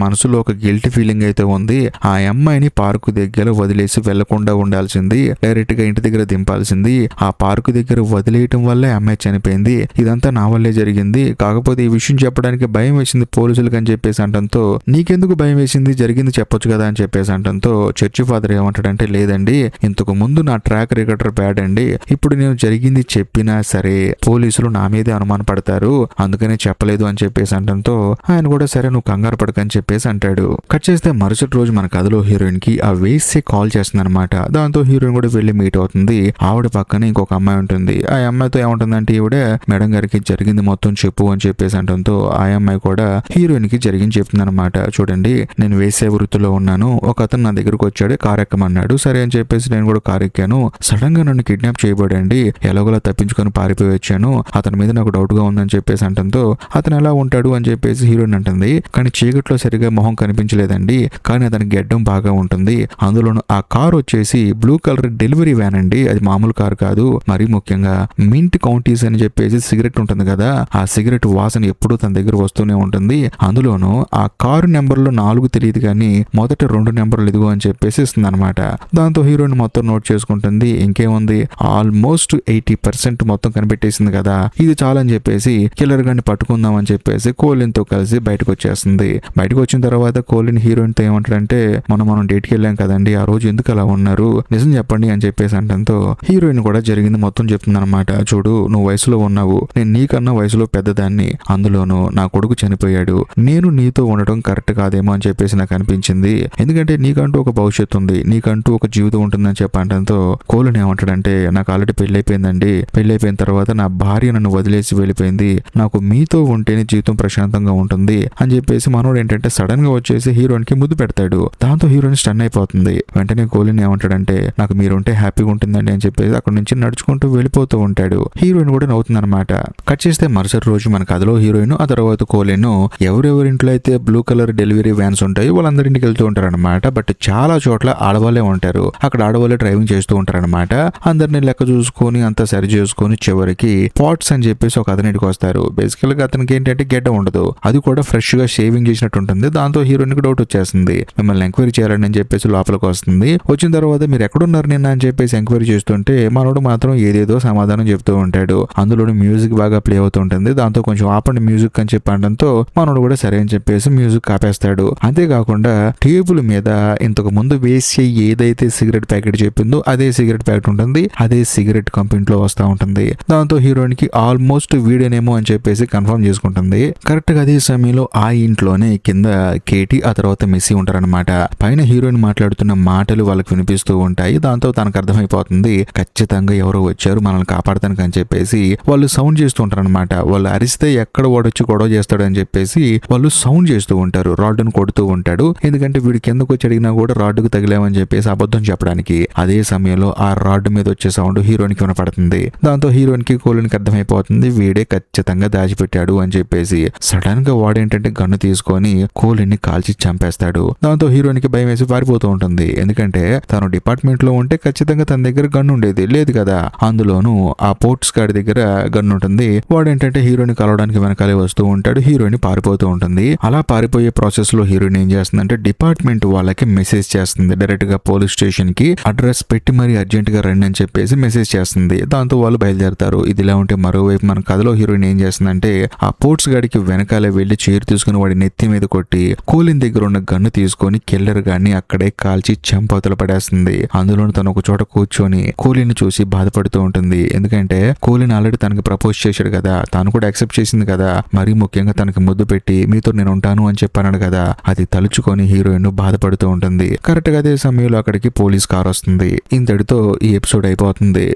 మనసులో ఒక గిల్టీ ఫీలింగ్ అయితే ఉంది. ఆ అమ్మాయిని పార్కు దగ్గర వదిలేసి వెళ్లకుండా ఉండాల్సింది. డైరెక్ట్ గా ఇంటి దగ్గర దింపాల్సింది. ఆ పార్కు దగ్గర వదిలేయటం వల్లే అమ్మాయి చనిపోయింది. ఇదంతా నా వల్లే జరిగింది. కాకపోతే ఈ విషయం చెప్పడానికి భయం వేసింది పోలీసులకు అని చెప్పేసి అంటంతో, నీకెందుకు భయం వేసింది, జరిగింది చెప్పొచ్చు కదా అని చెప్పేసి అంటంతో చర్చి ఫాదర్ ఏమంటాడంటే, లేదండి ఇంతకు ముందు నా ట్రాక్ రికార్డర్ బ్యాడ్ అండి. ఇప్పుడు నేను జరిగింది చెప్పినా సరే పోలీసులు నా మీదే అనుమాన పడతారు, అందుకనే చెప్పలేదు అని చెప్పేసి అంటంతో ఆయన కూడా సరే నువ్వు కంగారు పడకని చెప్పేసి అంటాడు. కట్ చేస్తే మరుసటి రోజు మన కథలో హీరోయిన్ కి ఆ వేసే కాల్ చేస్తుంది అనమాట. దాంతో హీరోయిన్ కూడా వెళ్లి మీట్ అవుతుంది. ఆవిడ పక్కన ఇంకొక అమ్మాయి ఉంటుంది. ఆ అమ్మాయితో ఏముంటుందంటే, ఈవిడే మేడం గారికి జరిగింది మొత్తం చెప్పు అని చెప్పేసి అంటంతో ఆ అమ్మాయి కూడా హీరోయిన్ కి జరిగింది చెప్తుంది అనమాట. చూడండి నేను వేసే వృత్తిలో ఉన్నాను, ఒక అతను నా దగ్గరకు వచ్చాడు, కార్ ఎక్కమన్నాడు. సరే అని చెప్పేసి నేను కూడా కార్ ఎక్కాను. సడన్ గా నన్ను కిడ్నాప్ చేయబడండి, ఎలాగోలా తప్పించుకొని పారిపోయి వచ్చాను. అతని మీద నాకు డౌట్ గా ఉందని చెప్పేసి అంటంతో అతను ఎలా ఉంటాడు అని చెప్పేసి హీరోయిన్ అంటుంది. కానీ చీకట్లో సరిగా మొహం కనిపించలేదండి, కానీ అతని గెడ్డం బాగా ఉంటుంది. అందులోను ఆ కార్ వచ్చేసి బ్లూ కలర్ డెలివరీ వ్యాన్ అండి, అది మామూలు కార్ కాదు. మరీ ముఖ్యంగా మింట్ కౌంటీస్ అని చెప్పేసి సిగరెట్ ఉంటుంది కదా, ఆ సిగరెట్ వాసన ఎప్పుడూ తన దగ్గర వస్తూనే ఉంటుంది. అందులోను ఆ కారు నెంబర్లో 4 తెలియదు కానీ మొదట 2 నెంబర్లు ఇదిగో అని చెప్పేసి ఇస్తుంది అనమాట. దాంతో హీరోయిన్ మొత్తం నోట్ చేసుకుంటుంది. ఇంకేముంది, ఆల్మోస్ట్ 80% మొత్తం కనిపెట్టేసింది కదా, ఇది చాలని చెప్పేసి కిల్లర్ గాని పట్టుకుందాం అని చెప్పేసి కోలిన్ తో కలిసి బయటకు వచ్చేస్తుంది. బయటకు వచ్చిన తర్వాత కోలిన్ హీరోయిన్ తో ఏమంటాడంటే, మనం డేట్కి వెళ్ళాం కదండి, ఆ రోజు ఎందుకు అలా ఉన్నారు, నిజం చెప్పండి అని చెప్పేసి అంటంతో హీరోయిన్ కూడా జరిగింది మొత్తం చెప్తుంది అనమాట. చూడు నువ్వు వయసులో ఉన్నావు, నేను నీకన్నా వయసులో పెద్దదాన్ని, అందులోనూ నా కొడుకు చనిపోయాడు, నేను నీతో ఉండడం కరెక్ట్ కాదేమో అని చెప్పేసి నాకు అనిపించింది. ఎందుకంటే నీకంటూ ఒక భవిష్యత్తు ఉంది, నీకంటూ ఒక జీవితం ఉంటుందని చెప్పంటంతో కోలిన్ ఏమంటాడంటే, నాకు ఆల్రెడీ పెళ్ళైపోయిందండి, పెళ్ళైపోయిన తర్వాత నా భార్య నన్ను వదిలేసి వెళ్ళిపోయింది, నాకు మీతో ఉంటేనే జీవితం ప్రశాంతంగా ఉంటుంది అని చెప్పేసి మనోడు ఏంటంటే సడన్ గా వచ్చేసి హీరోయిన్ కి ముద్దు పెడతాడు. దాంతో హీరోయిన్ స్టన్ అయిపోతుంది. వెంటనే కోలిన్ ఏమంటాడంటే, నాకు మీరుంటే హ్యాపీగా ఉంటుందండి అని చెప్పేసి అక్కడ నుంచి నడుచుకుంటూ వెళ్ళిపోతూ ఉంటాడు. హీరోయిన్ కూడా నవ్వుతుంది అనమాట. కట్ చేస్తే మరుసటి రోజు మన కథలో హీరోయిన్ ఆ తర్వాత కోలిన్ ఎవరెవరింట్లో అయితే బ్లూ కలర్ డెలివరీ వ్యాన్స్ ఉంటాయి వాళ్ళందరింటికి వెళ్తూ ఉంటారు అనమాట. బట్ చాలా చోట్ల ఆడవాళ్ళే ఉంటారు. అక్కడ ఆడవాళ్ళే డ్రైవింగ్ చేస్తూ ఉంటారు అనమాట. అందరినీ లెక్క చూసుకొని అంతా సరి చేసుకొని చివరికి పాట్స్ అని చెప్పేసి ఒక అతనింటికి వస్తారు. బేసికల్ గా అతనికి ఏంటంటే గెడ్డ ఉండదు, అది కూడా ఫ్రెష్ గా షేవింగ్ చేసినట్టు ఉంటుంది. దాంతో హీరోయిన్ కి డౌట్ వచ్చేస్తుంది. మిమ్మల్ని ఎంక్వైరీ చేయాలని అని చెప్పేసి లోపలికి వస్తుంది. వచ్చిన తర్వాత మీరు ఎక్కడున్నారు నిన్న అని చెప్పేసి ఎంక్వైరీ చేస్తుంటే మనోడు మాత్రం ఏదేదో సమాధానం చెప్తూ ఉంటాడు. అందులో మ్యూజిక్ బాగా ప్లే అవుతూ ఉంటుంది. దాంతో కొంచెం ఆపండి మ్యూజిక్ అని చెప్పడంతో మనోడు కూడా సరే అని చెప్పేసి మ్యూజిక్ ఆపేస్తాడు. అంతేకాకుండా టేబుల్ మీద ఇంతకు ముందు వేసే ఏదైతే సిగరెట్ ప్యాకెట్ చెప్పిందో అదే సిగరెట్ ప్యాకెట్ ఉంటుంది, అదే సిగరెట్ కంపెనీలో వస్తూ ఉంటుంది. దాంతో హీరోయిన్ కి ఆల్మోస్ట్ వీడేనేమో అని చెప్పేసి కన్ఫర్మ్ చేసుకుంటుంది. కరెక్ట్ గా అదే సమయంలో ఆ ఇంట్లోనే కింద కేటీ ఆ తర్వాత మెస్సీ ఉంటారనమాట. పైన హీరోయిన్ మాట్లాడుతున్న మాటలు వాళ్ళకి వినిపిస్తూ ఉంటాయి. దాంతో తనకు అర్థమైపోతుంది ఖచ్చితంగా ఎవరో వచ్చారు మనల్ని కాపాడతానికి అని చెప్పేసి వాళ్ళు సౌండ్ చేస్తూ ఉంటారు అనమాట. వాళ్ళు అరిస్తే ఎక్కడ వాడొచ్చి గొడవ చేస్తాడు అని చెప్పేసి వాళ్ళు సౌండ్ చేస్తూ ఉంటారు. రాడ్డును కొడుతూ ఉంటాడు. ఎందుకంటే వీడి కిందకు వచ్చి అడిగినా కూడా రాడ్డుకు తగిలేమని చెప్పేసి అబద్ధం చెప్పడానికి. అదే సమయంలో ఆ రాడ్డు మీద వచ్చే సౌండ్ హీరోయిన్ కి వినపడుతుంది. దాంతో హీరోయిన్ కి కోలిన్ కి అర్థమైపోతుంది వీడే ఖచ్చితంగా దాచిపెట్టాడు అని చెప్పేసి. సడన్ గా వాడేంటంటే గన్ను తీసుకొని కోలిన్ ని కాల్చి చంపేస్తాడు. దాంతో హీరోయిన్ కి భయం వేసి పారిపోతూ ఉంటుంది. ఎందుకంటే తను డిపార్ట్మెంట్ లో ఉంటే ఖచ్చితంగా తన దగ్గర గన్ను ఉండేది లేదు కదా. అందులోనూ ఆ పోర్ట్స్ గాడి దగ్గర గన్ను ఉంటుంది. వాడేంటంటే హీరోయిన్ కలవడానికి వెనకాలే వస్తూ ఉంటాడు. హీరోయిన్ పారిపోతూ ఉంటుంది. అలా పారిపోయే ప్రాసెస్ లో హీరోయిన్ ఏం చేస్తుందంటే డిపార్ట్మెంట్ వాళ్ళకి మెసేజ్ చేస్తుంది. డైరెక్ట్ గా పోలీస్ స్టేషన్ కి అడ్రస్ పెట్టి మరి అర్జెంట్ గా రండి అని చెప్పేసి మెసేజ్ చేస్తుంది. దాంతో వాళ్ళు బయలుదేరతారు. ఇదిలా ఉంటే మరోవైపు మన కథలో హీరోయిన్ ఏం చేస్తుందంటే ఆ పోర్ట్స్ గాడికి వెనకాలే వెళ్లి చైర్ తీసుకుని వాడి నెత్తి మీద కొట్టి కోలిన్ దగ్గర ఉన్న గన్ను తీసుకొని కిల్లర్ గాన్ని అక్కడే కాల్చి చంపవతల పడేస్తుంది. అందులోను తను ఒక చోట కూర్చొని కోలిన్ చూసి బాధపడుతూ ఉంటుంది. ఎందుకంటే కోలిన్ ఆల్రెడీ తనకి ప్రపోజ్ చేశాడు కదా, తాను కూడా యాక్సెప్ట్ చేసింది కదా, మరీ ముఖ్యంగా తనకి ముద్దు పెట్టి మీతో నేను ఉంటాను అని చెప్పాను కదా, అది తలుచుకొని హీరోయిన్ బాధపడుతూ ఉంటుంది. కరెక్ట్ గా అదే సమయంలో అక్కడికి పోలీస్ కార్ వస్తుంది. ఇంతటితో ఈ ఎపిసోడ్ అయిపోతుంది.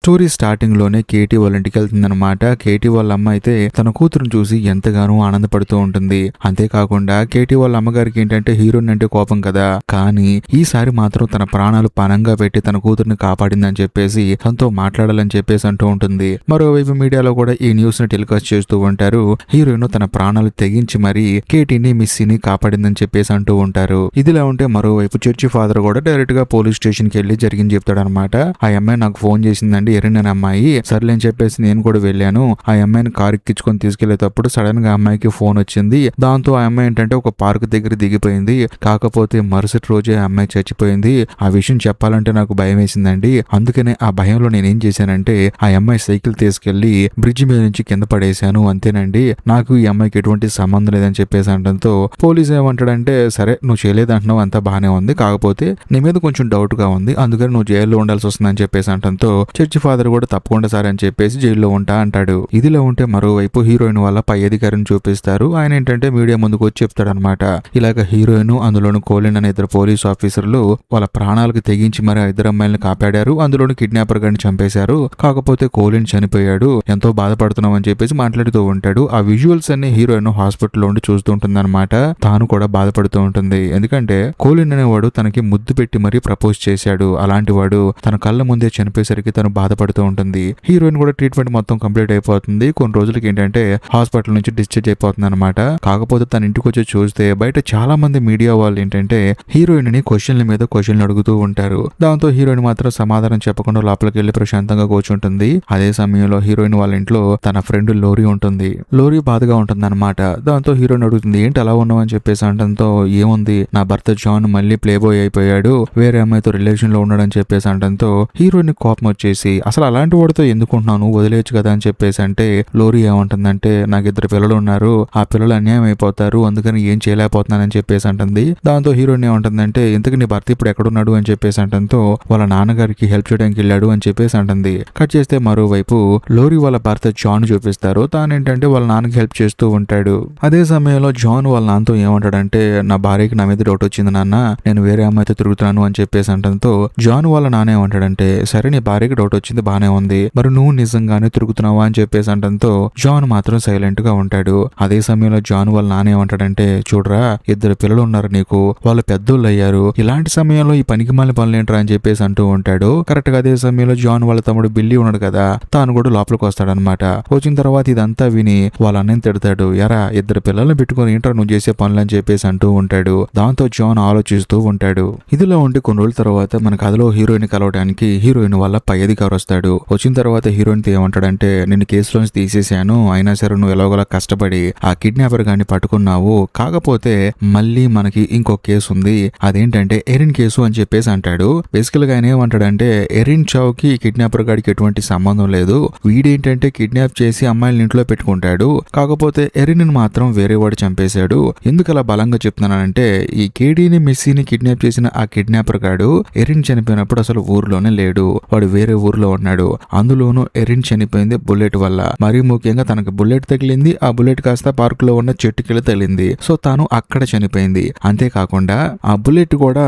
స్టోరీ స్టార్టింగ్ లోనే కేటీ వాళ్ళ ఇంటికి వెళ్తుందన్నమాట. కేటీ వాళ్ళ అమ్మ అయితే తన కూతురుని చూసి ఎంతగానో ఆనందపడుతూ ఉంటుంది. అంతేకాకుండా కేటీ వాళ్ళ అమ్మగారికి ఏంటంటే హీరోయిన్ అంటే కోపం కదా, కానీ ఈసారి మాత్రం తన ప్రాణాలు పణంగా పెట్టి తన కూతురుని కాపాడిందని చెప్పేసి తనతో మాట్లాడాలని చెప్పేసి అంటూ ఉంటుంది. మరోవైపు మీడియాలో కూడా ఈ న్యూస్ ని టెలికాస్ట్ చేస్తూ ఉంటారు. హీరోయిన్ తన ప్రాణాలు తెగించి మరీ కేటీని మిస్సీని కాపాడిందని చెప్పేసి అంటూ ఉంటారు. ఇదిలా ఉంటే మరోవైపు చర్చి ఫాదర్ కూడా డైరెక్ట్ గా పోలీస్ స్టేషన్ కి వెళ్లి జరిగింది చెప్తాడనమాట. ఆ అమ్మాయి నాకు ఫోన్ చేసిందండి, ఎరిన్ అనే అమ్మాయి. సర్లే అని చెప్పేసి నేను కూడా వెళ్ళాను. ఆ అమ్మాయిని కారు ఎక్కించుకొని తీసుకెళ్లేటప్పుడు సడన్ గా అమ్మాయికి ఫోన్ వచ్చింది. దాంతో ఆ అమ్మాయి ఏంటంటే ఒక పార్క్ దగ్గర దిగిపోయింది. కాకపోతే మరుసటి రోజే ఆ అమ్మాయి చచ్చిపోయింది. ఆ విషయం చెప్పాలంటే నాకు భయం వేసిందండి. అందుకనే ఆ భయంలో నేనేం చేశానంటే ఆ అమ్మాయి సైకిల్ తీసుకెళ్లి బ్రిడ్జ్ మీద నుంచి కింద పడేశాను, అంతేనండి. నాకు ఈ అమ్మాయికి ఎటువంటి సంబంధం లేదని చెప్పేసి అనడంతో పోలీసు ఏమంటాడంటే సరే నువ్వు చేయలేదంటున్నావు, అంతా బానే ఉంది, కాకపోతే నీ మీద కొంచెం డౌట్ గా ఉంది, అందుకని నువ్వు జైల్లో ఉండాల్సి వస్తుందని చెప్పేసి అనడంతో చర్చి ఫాదర్ కూడా తప్పకుండా సరే అని చెప్పేసి జైల్లో ఉంటా అంటాడు. ఇదిలో ఉంటే మరోవైపు హీరోయిన్ వాళ్ళ పై అధికారిని చూపిస్తారు. ఆయన ఏంటంటే మీడియా ముందుకు వచ్చి చెప్తాడనమాట. ఇలాగ హీరోయిన్ అందులోను కోలిన్ అనే ఇద్దరు పోలీసు ఆఫీసర్లు వాళ్ళ ప్రాణాలకు తెగించి మరి ఆ ఇద్దరు అమ్మాయిలను కాపాడారు. అందులోని కిడ్నాపర్ గారిని చంపేశారు. కాకపోతే కోలిన్ చనిపోయాడు, ఎంతో బాధపడుతున్నాం అని చెప్పేసి మాట్లాడుతూ ఉంటాడు. ఆ విజువల్స్ అన్ని హీరోయిన్ హాస్పిటల్లో ఉండి చూస్తూ ఉంటుందన్నమాట. తాను కూడా బాధపడుతూ ఉంటుంది. ఎందుకంటే కోలిన్ అనేవాడు తనకి ముద్దు పెట్టి మరీ ప్రపోజ్ చేశాడు. అలాంటి వాడు తన కళ్ళ ముందే చనిపోయేసరికి తను బాధపడుతూ ఉంటుంది. హీరోయిన్ కూడా ట్రీట్మెంట్ మొత్తం కంప్లీట్ అయిపోతుంది. కొన్ని రోజులకి ఏంటంటే హాస్పిటల్ నుంచి డిశ్చార్జ్ అయిపోతుంది అనమాట. కాకపోతే తన ఇంటికి వచ్చి చూస్తే బయట చాలా మంది మీడియా వాళ్ళు ఏంటంటే హీరోయిన్ ని క్వశ్చన్ల మీద క్వశ్చన్లు అడుగుతూ ఉంటారు. దాంతో హీరోయిన్ మాత్రం సమాధానం చెప్పకుండా లోపలికి వెళ్లి ప్రశాంతంగా కూర్చుంటుంది. అదే సమయంలో హీరోయిన్ వాళ్ళ ఇంట్లో తన ఫ్రెండ్ లోరీ ఉంటుంది. లోరీ బాధగా ఉంటుంది అనమాట. దాంతో హీరోయిన్ అడుగుతుంది ఏంటి అలా ఉన్నావు అని చెప్పేసి అనడంతో ఏముంది నా భర్త జాన్ మళ్ళీ ప్లే బాయ్ అయిపోయాడు, వేరే అమ్మాయితో రిలేషన్ లో ఉన్నాడని చెప్పేసి అనడంతో హీరోయిన్ కోపం వచ్చేసి అసలు అలాంటి వాడితో ఎందుకుంటున్నాను, వదిలేయచ్చు కదా అని చెప్పేసి అంటే లోరీ ఏమంటుందంటే నాకు ఇద్దరు పిల్లలు ఉన్నారు, ఆ పిల్లలు అన్యాయం అయిపోతారు, అందుకని ఏం చేయలేకపోతున్నానని చెప్పేసి అంటుంది. దాంతో హీరోయిన్ ఏమంటుందంటే ఇంతకు నీ భర్త ఇప్పుడు ఎక్కడున్నాడు అని చెప్పేసి అంటంతో వాళ్ళ నాన్నగారికి హెల్ప్ చేయడానికి వెళ్ళాడు అని చెప్పేసి అంటుంది. కట్ చేస్తే మరోవైపు లోరీ వాళ్ళ భర్త జాన్ చూపిస్తారు. తానేంటంటే వాళ్ళ నాన్నకి హెల్ప్ చేస్తూ ఉంటాడు. అదే సమయంలో జాన్ వాళ్ళ నాన్నతో ఏమంటాడంటే నా భార్యకి నా మీద డౌట్ వచ్చింది నాన్న, నేను వేరే అమ్మాయితో తిరుగుతున్నాను అని చెప్పేసి అంటంతో జాన్ వాళ్ళ నాన్న ఏమంటాడంటే సరే నీ భార్యకి డౌట్ వచ్చింది బానే ఉంది, మరి నువ్వు నిజంగానే తిరుగుతున్నావా అని చెప్పేసి అంటంతో జాన్ మాత్రం సైలెంట్ గా ఉంటాడు. అదే సమయంలో జాన్ వాళ్ళ నాన్న ఏమంటాడంటే చూడరా ఇద్దరు పిల్లలు ఉన్నారు నీకు, వాళ్ళు పెద్దోళ్ళు అయ్యారు, ఇలాంటి సమయంలో ఈ పనికి మాలిన పనులు ఏంట్రా అని చెప్పేసి అంటూ ఉంటాడు. కరెక్ట్ గా అదే సమయంలో జాన్ వాళ్ళ తమ్ముడు బిల్లీ ఉన్నాడు కదా, తాను కూడా లోపలికి వస్తాడనమాట. వచ్చిన తర్వాత ఇదంతా విని వాళ్ళ అన్నని తిడతాడు. ఎరా ఇద్దరు పిల్లల్ని పెట్టుకుని ఏంట్రా నువ్వు చేసే పనులు అని చెప్పేసి అంటూ ఉంటాడు. దాంతో జాన్ ఆలోచిస్తూ ఉంటాడు. ఇదిలో ఉండి కొన్ని రోజుల తర్వాత మన కథలో హీరోయిన్ కలవడానికి హీరోయిన్ వాళ్ళ పై అధికారి వస్తాడు. వచ్చిన తర్వాత హీరోయిన్ తో ఏమంటాడంటే నేను కేసులోంచి తీసేశాను, అయినా సరే నువ్వు ఎలాగోలా కష్టపడి ఆ కిడ్నాపర్ గాన్ని పట్టుకున్నావు, కాకపోతే మళ్ళీ మనకి ఇంకో కేసు ఉంది, అదేంటంటే ఎరిన్ కేసు అని చెప్పేసి అంటాడు. బేసికల్ గా ఆయన ఏమంటాడంటే ఎరిన్ చావ్ కి కిడ్నాపర్ గాడికి ఎటువంటి సంబంధం లేదు, వీడేంటంటే కిడ్నాప్ చేసి అమ్మాయిని ఇంట్లో పెట్టుకుంటాడు, కాకపోతే ఎరిన్ మాత్రం వేరే వాడు చంపేశాడు. ఎందుకు అలా బలంగా చెప్తున్నానంటే ఈ కేడీని మిస్సీని కిడ్నాప్ చేసిన ఆ కిడ్నాపర్ గాడు ఎరిన్ చనిపోయినప్పుడు అసలు ఊర్లోనే లేడు, వాడు వేరే ఊర్లో ఉన్నాడు. అందులోనూ ఎరిన్ చనిపోయింది బుల్లెట్ వల్ల, మరీ ముఖ్యంగా తనకు బుల్లెట్ తగిలింది, ఆ బుల్లెట్ కాస్త పార్క్ లో ఉన్న చెట్టుకెళ్ళి తగిలింది, సో తాను అక్కడ చనిపోయింది. అంతేకాకుండా ఆ బుల్లెట్ కూడా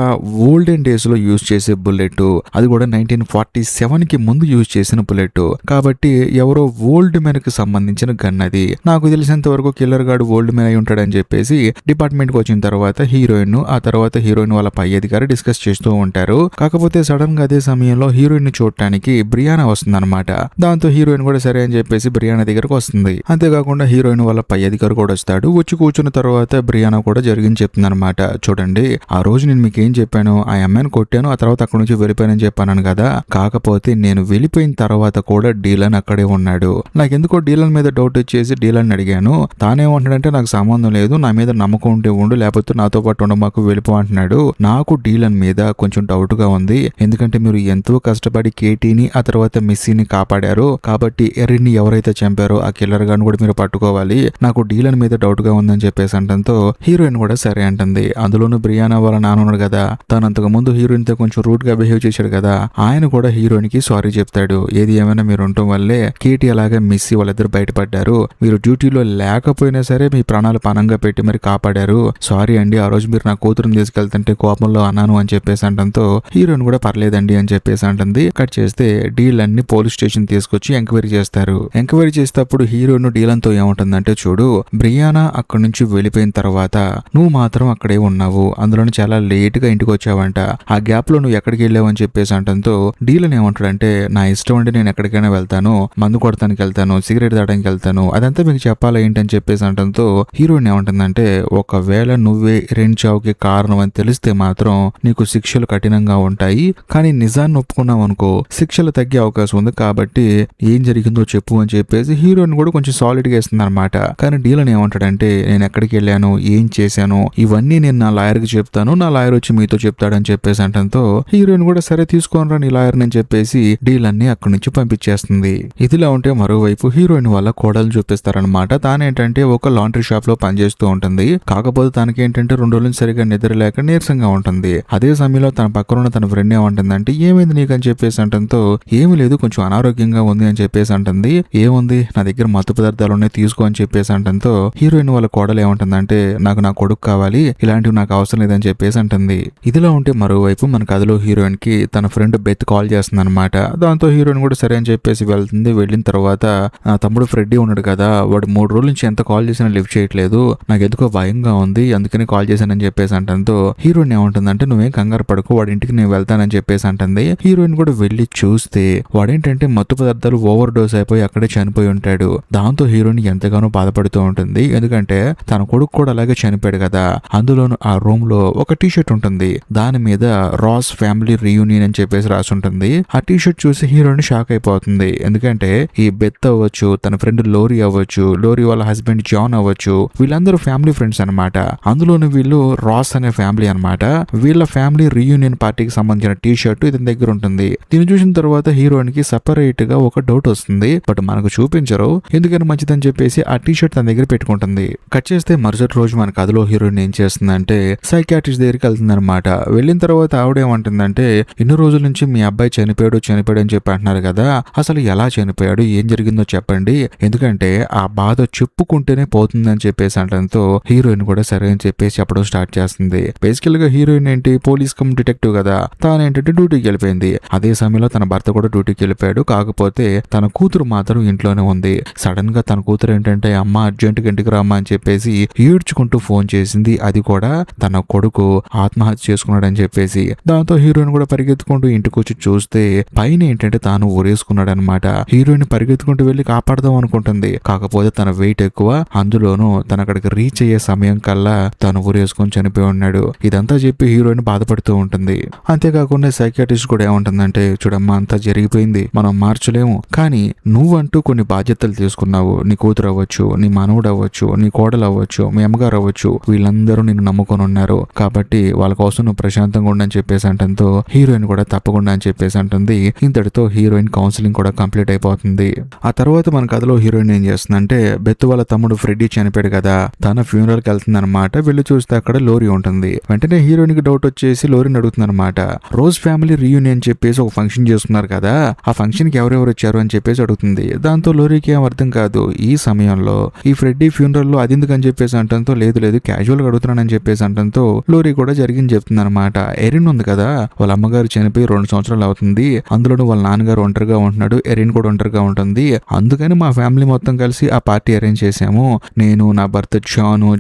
ఓల్డెన్ డేస్ లో యూజ్ చేసే బుల్లెట్, అది కూడా 1947 కి ముందు యూజ్ చేసిన బుల్లెట్, కాబట్టి ఎవరో ఓల్డ్ మ్యాన్ కి సంబంధించిన గన్ అది. నాకు తెలిసినంత వరకు కిల్లర్ గాడు ఓల్డ్ మ్యాన్ అయి ఉంటాడని చెప్పేసి డిపార్ట్మెంట్ కి వచ్చిన తర్వాత హీరోయిన్ ఆ తర్వాత హీరోయిన్ వాళ్ళ పై అధికారి డిస్కస్ చేస్తూ ఉంటారు. కాకపోతే సడన్ గా అదే సమయంలో హీరోయిన్ ని చూడటానికి బ్రియానా వస్తుంది అనమాట. దాంతో హీరోయిన్ కూడా సరే అని చెప్పేసి బ్రియానా దగ్గరకు వస్తుంది. అంతేకాకుండా హీరోయిన్ వాళ్ళ పై అధికారి కూడా వస్తాడు. వచ్చి కూర్చున్న తర్వాత బ్రియానా కూడా జరిగింది చెప్తుంది అనమాట. చూడండి ఆ రోజు నేను మీకు ఏం చెప్పాను, ఆ అమ్మాయిని కొట్టాను, ఆ తర్వాత అక్కడ నుంచి వెళ్ళిపోయానని చెప్పాను కదా, కాకపోతే నేను వెళ్ళిపోయిన తర్వాత కూడా డీలన్ అక్కడే ఉన్నాడు. నాకెందుకో డీలన్ మీద డౌట్ వచ్చేసి డీలన్ అడిగాను, తానేమంటాడంటే నాకు సంబంధం లేదు, నా మీద నమ్మకం ఉంటే ఉండు, లేకపోతే నాతో పాటు ఉండమాకు వెళ్ళిపో అంటున్నాడు. నాకు డీలన్ మీద కొంచెం డౌట్ గా ఉంది, ఎందుకంటే మీరు ఎంతో కష్టపడి కేటీని ఆ తర్వాత మిస్సీని కాపాడారు, కాబట్టి ఎరిన్ ని ఎవరైతే చంపారో ఆ కిల్లర్ గాని కూడా మీరు పట్టుకోవాలి, నాకు డీలన్ మీద డౌట్ గా ఉందని చెప్పేసి అంటంతో హీరోయిన్ కూడా సరే అంటుంది. అందులోనూ బ్రియానా వాళ్ళ నాన్న ఉన్నాడు కదా, తను అంతకు ముందు హీరోయిన్ తో కొంచెం రూట్ గా బిహేవ్ చేశాడు కదా, ఆయన కూడా హీరోయిన్ కి సారీ చెప్తాడు. ఏది ఏమైనా మీరు ఉండటం వల్లే కేటీ అలాగే మిస్సీ వాళ్ళిద్దరు బయటపడ్డారు, మీరు డ్యూటీలో లేకపోయినా సరే మీ ప్రాణాలు పణంగా పెట్టి మరి కాపాడారు, సారీ అండి, ఆ రోజు మీరు నా కూతురుని తీసుకెళ్తుంటే కోపంలో అన్నాను అని చెప్పేసి అంటంతో హీరోయిన్ కూడా పర్లేదండి అని చెప్పేసి అంటుంది. కట్ చేస్తే డీల్ అన్ని పోలీస్ స్టేషన్ తీసుకొచ్చి ఎంక్వైరీ చేస్తారు. ఎంక్వైరీ చేసేటప్పుడు హీరోయిన్ డీలంతో ఏముంటుందంటే, చూడు బ్రియానా అక్కడి నుంచి వెళ్ళిపోయిన తర్వాత నువ్వు మాత్రం అక్కడే ఉన్నావు, అందులోని చాలా లేట్ గా ఇంటికి వచ్చావంట, ఆ గ్యాప్ లో నువ్వు ఎక్కడికి వెళ్ళావు అని చెప్పేసి అంటంతో డీల్ అని ఏమంటాడంటే, నా ఇష్టం అండి, నేను ఎక్కడికైనా వెళ్తాను, మందు కొడతానికి వెళ్తాను, సిగరెట్ తాగడానికి వెళ్తాను, అదంతా మీకు చెప్పాలా ఏంటని చెప్పేసి అంటంతో హీరోయిన్ ఏమంటుందంటే, ఒకవేళ నువ్వే ఎరిన్ చావుకి కారణం అని తెలిస్తే మాత్రం నీకు శిక్షలు కఠినంగా ఉంటాయి, కానీ నిజాన్ని ఒప్పుకున్నావు అనుకో శిక్షలు తగ్గే అవకాశం ఉంది, కాబట్టి ఏం జరిగిందో చెప్పు అని చెప్పేసి హీరోయిన్ కూడా కొంచెం సాలిడ్ గా ఇస్తుంది అనమాట. కానీ డీల్ అని ఏమంటాడంటే, నేను ఎక్కడికి వెళ్ళాను, ఏం చేశాను, ఇవన్నీ నేను నా లాయర్ కి చెప్తాను, నా లాయర్ వచ్చి మీతో చెప్తాడని చెప్పేసి అంటంతో హీరోయిన్ కూడా సరే తీసుకోనరా నీ లాయర్ అని చెప్పేసి డీల్ అన్ని అక్కడి నుంచి పంపించేస్తుంది. ఇదిలా ఉంటే మరోవైపు హీరోయిన్ వాళ్ళ కోడలు చూపిస్తారనమాట. తానేంటంటే ఒక లాండ్రీ షాప్ లో పనిచేస్తూ ఉంటుంది. కాకపోతే తనకేంటంటే 2 రోజుల నుంచి సరిగా నిద్ర లేక నీరసంగా ఉంటుంది. అదే సమయంలో తన పక్కన ఉన్న తన ఫ్రెండ్ ఏమంటుందంటే, ఏమైంది నీకు అని చెప్పేసి అంటంతో, ఏమీ లేదు కొంచెం అనారోగ్యంగా ఉంది అని చెప్పేసి అంటుంది. ఏముంది, నా దగ్గర మత్తు పదార్థాలు ఉన్నాయి తీసుకో అని చెప్పేసి అంటంతో హీరోయిన్ వాళ్ళ కోడలు ఏమంటుందంటే, నాకు నా కొడుకు కావాలి, ఇలాంటివి నాకు అవసరం లేదని చెప్పేసి అంటుంది. ఇదిలా ఉంటే మరోవైపు మన కథలో హీరోయిన్ కి తన ఫ్రెండ్ బెత్ కాల్ చేస్తుంది అనమాట. దాంతో హీరోయిన్ కూడా సరే అని చెప్పేసి వెళ్తుంది. వెళ్ళిన తర్వాత నా తమ్ముడు ఫ్రెడ్డీ ఉన్నాడు కదా, వాడు 3 రోజుల నుంచి ఎంత కాల్ చేసినా లిఫ్ట్ చేయట్లేదు, నాకు ఎందుకో భయంగా ఉంది, అందుకని కాల్ చేశానని చెప్పేసి అంటంతో హీరోయిన్ ఏమంటుందంటే, నువ్వేం కంగారు పడుకో, వాడి ఇంటికి నేను వెళ్తానని చెప్పేసి అంటుంది. హీరోయిన్ కూడా వెళ్లి చూస్తే వాడేంటంటే మత్తు పదార్థాలు ఓవర్ డోస్ అయిపోయి అక్కడే చనిపోయి ఉంటాడు. దాంతో హీరోయిన్ ఎంతగానో బాధపడుతూ ఉంటుంది. ఎందుకంటే తన కొడుకు కూడా అలాగే చనిపోయాడు కదా. అందులోను ఆ రూమ్ లో ఒక టీ షర్ట్ ఉంటుంది, దాని మీద రాస్ ఫ్యామిలీ రీయూనియన్ అని చెప్పేసి రాసి ఉంటుంది. ఆ టీ షర్ట్ చూసి హీరోయిన్ షాక్ అయిపోతుంది. ఎందుకంటే ఈ బెత్ అవ్వచ్చు, తన ఫ్రెండ్ లోరీ అవ్వచ్చు, లోరీ వాళ్ళ హస్బెండ్ జాన్ అవ్వచ్చు, వీళ్ళందరూ ఫ్యామిలీ ఫ్రెండ్స్ అనమాట. అందులోను వీళ్ళు రాస్ అనే ఫ్యామిలీ అనమాట. వీళ్ళ ఫ్యామిలీ రీయూనియన్ పార్టీకి సంబంధించిన టీ షర్ట్ ఇతని దగ్గర ఉంటుంది. దీన్ని చూసిన తర్వాత హీరోయిన్ కి సెపరేట్ గా ఒక డౌట్ వస్తుంది, బట్ మనకు చూపించరు, ఎందుకని మంచిదని చెప్పేసి ఆ టీ షర్ట్ తన దగ్గర పెట్టుకుంటుంది. కట్ చేస్తే మరుసటి రోజు మన కథలో హీరోయిన్ ఏం చేస్తుందంటే సైకాట్రిస్ట్ దగ్గరికి వెళ్తుంది అనమాట. వెళ్ళిన తర్వాత ఆవిడేమంటుందంటే, ఇన్ని రోజుల నుంచి మీ అబ్బాయి చనిపోయాడు అని చెప్పి అంటున్నారు కదా, అసలు ఎలా చనిపోయాడు, ఏం జరిగిందో చెప్పండి, ఎందుకంటే ఆ బాధ చెప్పుకుంటేనే పోతుందని చెప్పేసి అంటంతో హీరోయిన్ కూడా సరే అని చెప్పేసి చెప్పడం స్టార్ట్ చేస్తుంది. బేసికల్ గా హీరోయిన్ ఏంటి, పోలీస్ కమ్ డిటెక్టివ్ కదా, తానేంటంటే డ్యూటీకి వెళ్ళిపోయింది. అదే సమయంలో తన భర్త కూడా డ్యూటీకి వెళ్ళిపోయాడు. కాకపోతే తన కూతురు మాత్రం ఇంట్లోనే ఉంది. సడన్ గా తన కూతురు ఏంటంటే, అమ్మ అర్జెంట్ గా ఇంటికి రామ్మా అని చెప్పేసి ఏడ్చుకుంటూ ఫోన్ చేసింది. అది కూడా తన కొడుకు ఆత్మహత్య చేసుకున్నాడని చెప్పేసి. దాంతో హీరోయిన్ కూడా పరిగెత్తుకుంటూ ఇంటికి వచ్చి చూస్తే పైన ఏంటంటే తాను ఊరేసుకున్నాడు అనమాట. హీరోయిన్ పరిగెత్తుకుంటూ వెళ్లి కాపాడదాం అనుకుంటుంది. కాకపోతే తన వెయిట్ ఎక్కువ, అందులోనూ తన అక్కడికి రీచ్ అయ్యే సమయం కల్లా తను ఊరేసుకొని చనిపోయి ఉన్నాడు. ఇదంతా చెప్పి హీరోయిన్ బాధపడుతూ ఉంటుంది. అంతేకాకుండా సైకాట్రిస్ట్ కూడా ఏమంటుందంటే, చూడమ్మా అంతా జరిగిపోయింది, మనం మార్చలేము, కానీ నువ్వంటూ కొన్ని బాధ్యతలు తీసుకున్నావు. నీ కూతురు అవ్వచ్చు, నీ మనవుడు అవ్వచ్చు, నీ కోడలు అవ్వచ్చు, మీ అమ్మగారు అవ్వచ్చు, వీళ్ళందరూ నిన్ను నమ్ముకొని ఉన్నారు, కాబట్టి వాళ్ళ కోసం నువ్వు ప్రశాంతంగా ఉండని చెప్పేసి అంటంతో హీరోయిన్ కూడా తప్పకుండా అని చెప్పేసి అంటుంది. ఇంతటితో హీరోయిన్ కౌన్సిలింగ్ కూడా కంప్లీట్ అయిపోతుంది. ఆ తర్వాత మన కథలో హీరోయిన్ ఏం చేస్తుందంటే, బెత్ వాళ్ళ తమ్ముడు ఫ్రెడ్డీ చనిపోయాడు కదా, తన ఫ్యూనరల్ కి వెళ్తుంది అనమాట. వెళ్ళి చూస్తే అక్కడ లోరీ ఉంటుంది. వెంటనే హీరోయిన్ కి డౌట్ వచ్చేసి లోరీని అడుగుతుంది అనమాట. రోజ్ ఫ్యామిలీ రీయూనియన్ చెప్పేసి ఒక ఫంక్షన్ చేస్తున్నారు కదా, ఆ ఫంక్షన్ కి ఎవరెవరు వచ్చారు అని చెప్పేసి అడుగుతుంది. దాంతో లోరీకి ఏం అర్థం కాదు. ఈ సమయంలో ఈ ఫ్రెడ్డీ ఫ్యూనరల్ లో అది ఎందుకని చెప్పేసి అంటంతో, లేదు లేదు క్యాజువల్ గా అడుగుతున్నానని చెప్పేసి అంటంతో లోరీ కూడా జరిగింది చెప్తుంది అనమాట. ఎరిన్ ఉంది కదా, వాళ్ళ అమ్మగారు చనిపోయి 2 సంవత్సరాలు అవుతుంది, అందులోనూ వాళ్ళ నాన్నగారు ఒంటరిగా ఉంటున్నాడు, ఎరిన్ కూడా ఒంటరిగా ఉంటుంది, అందుకని మా ఫ్యామిలీ మొత్తం కలిసి ఆ పార్టీ అరేంజ్ చేశాము. నేను, నా భర్త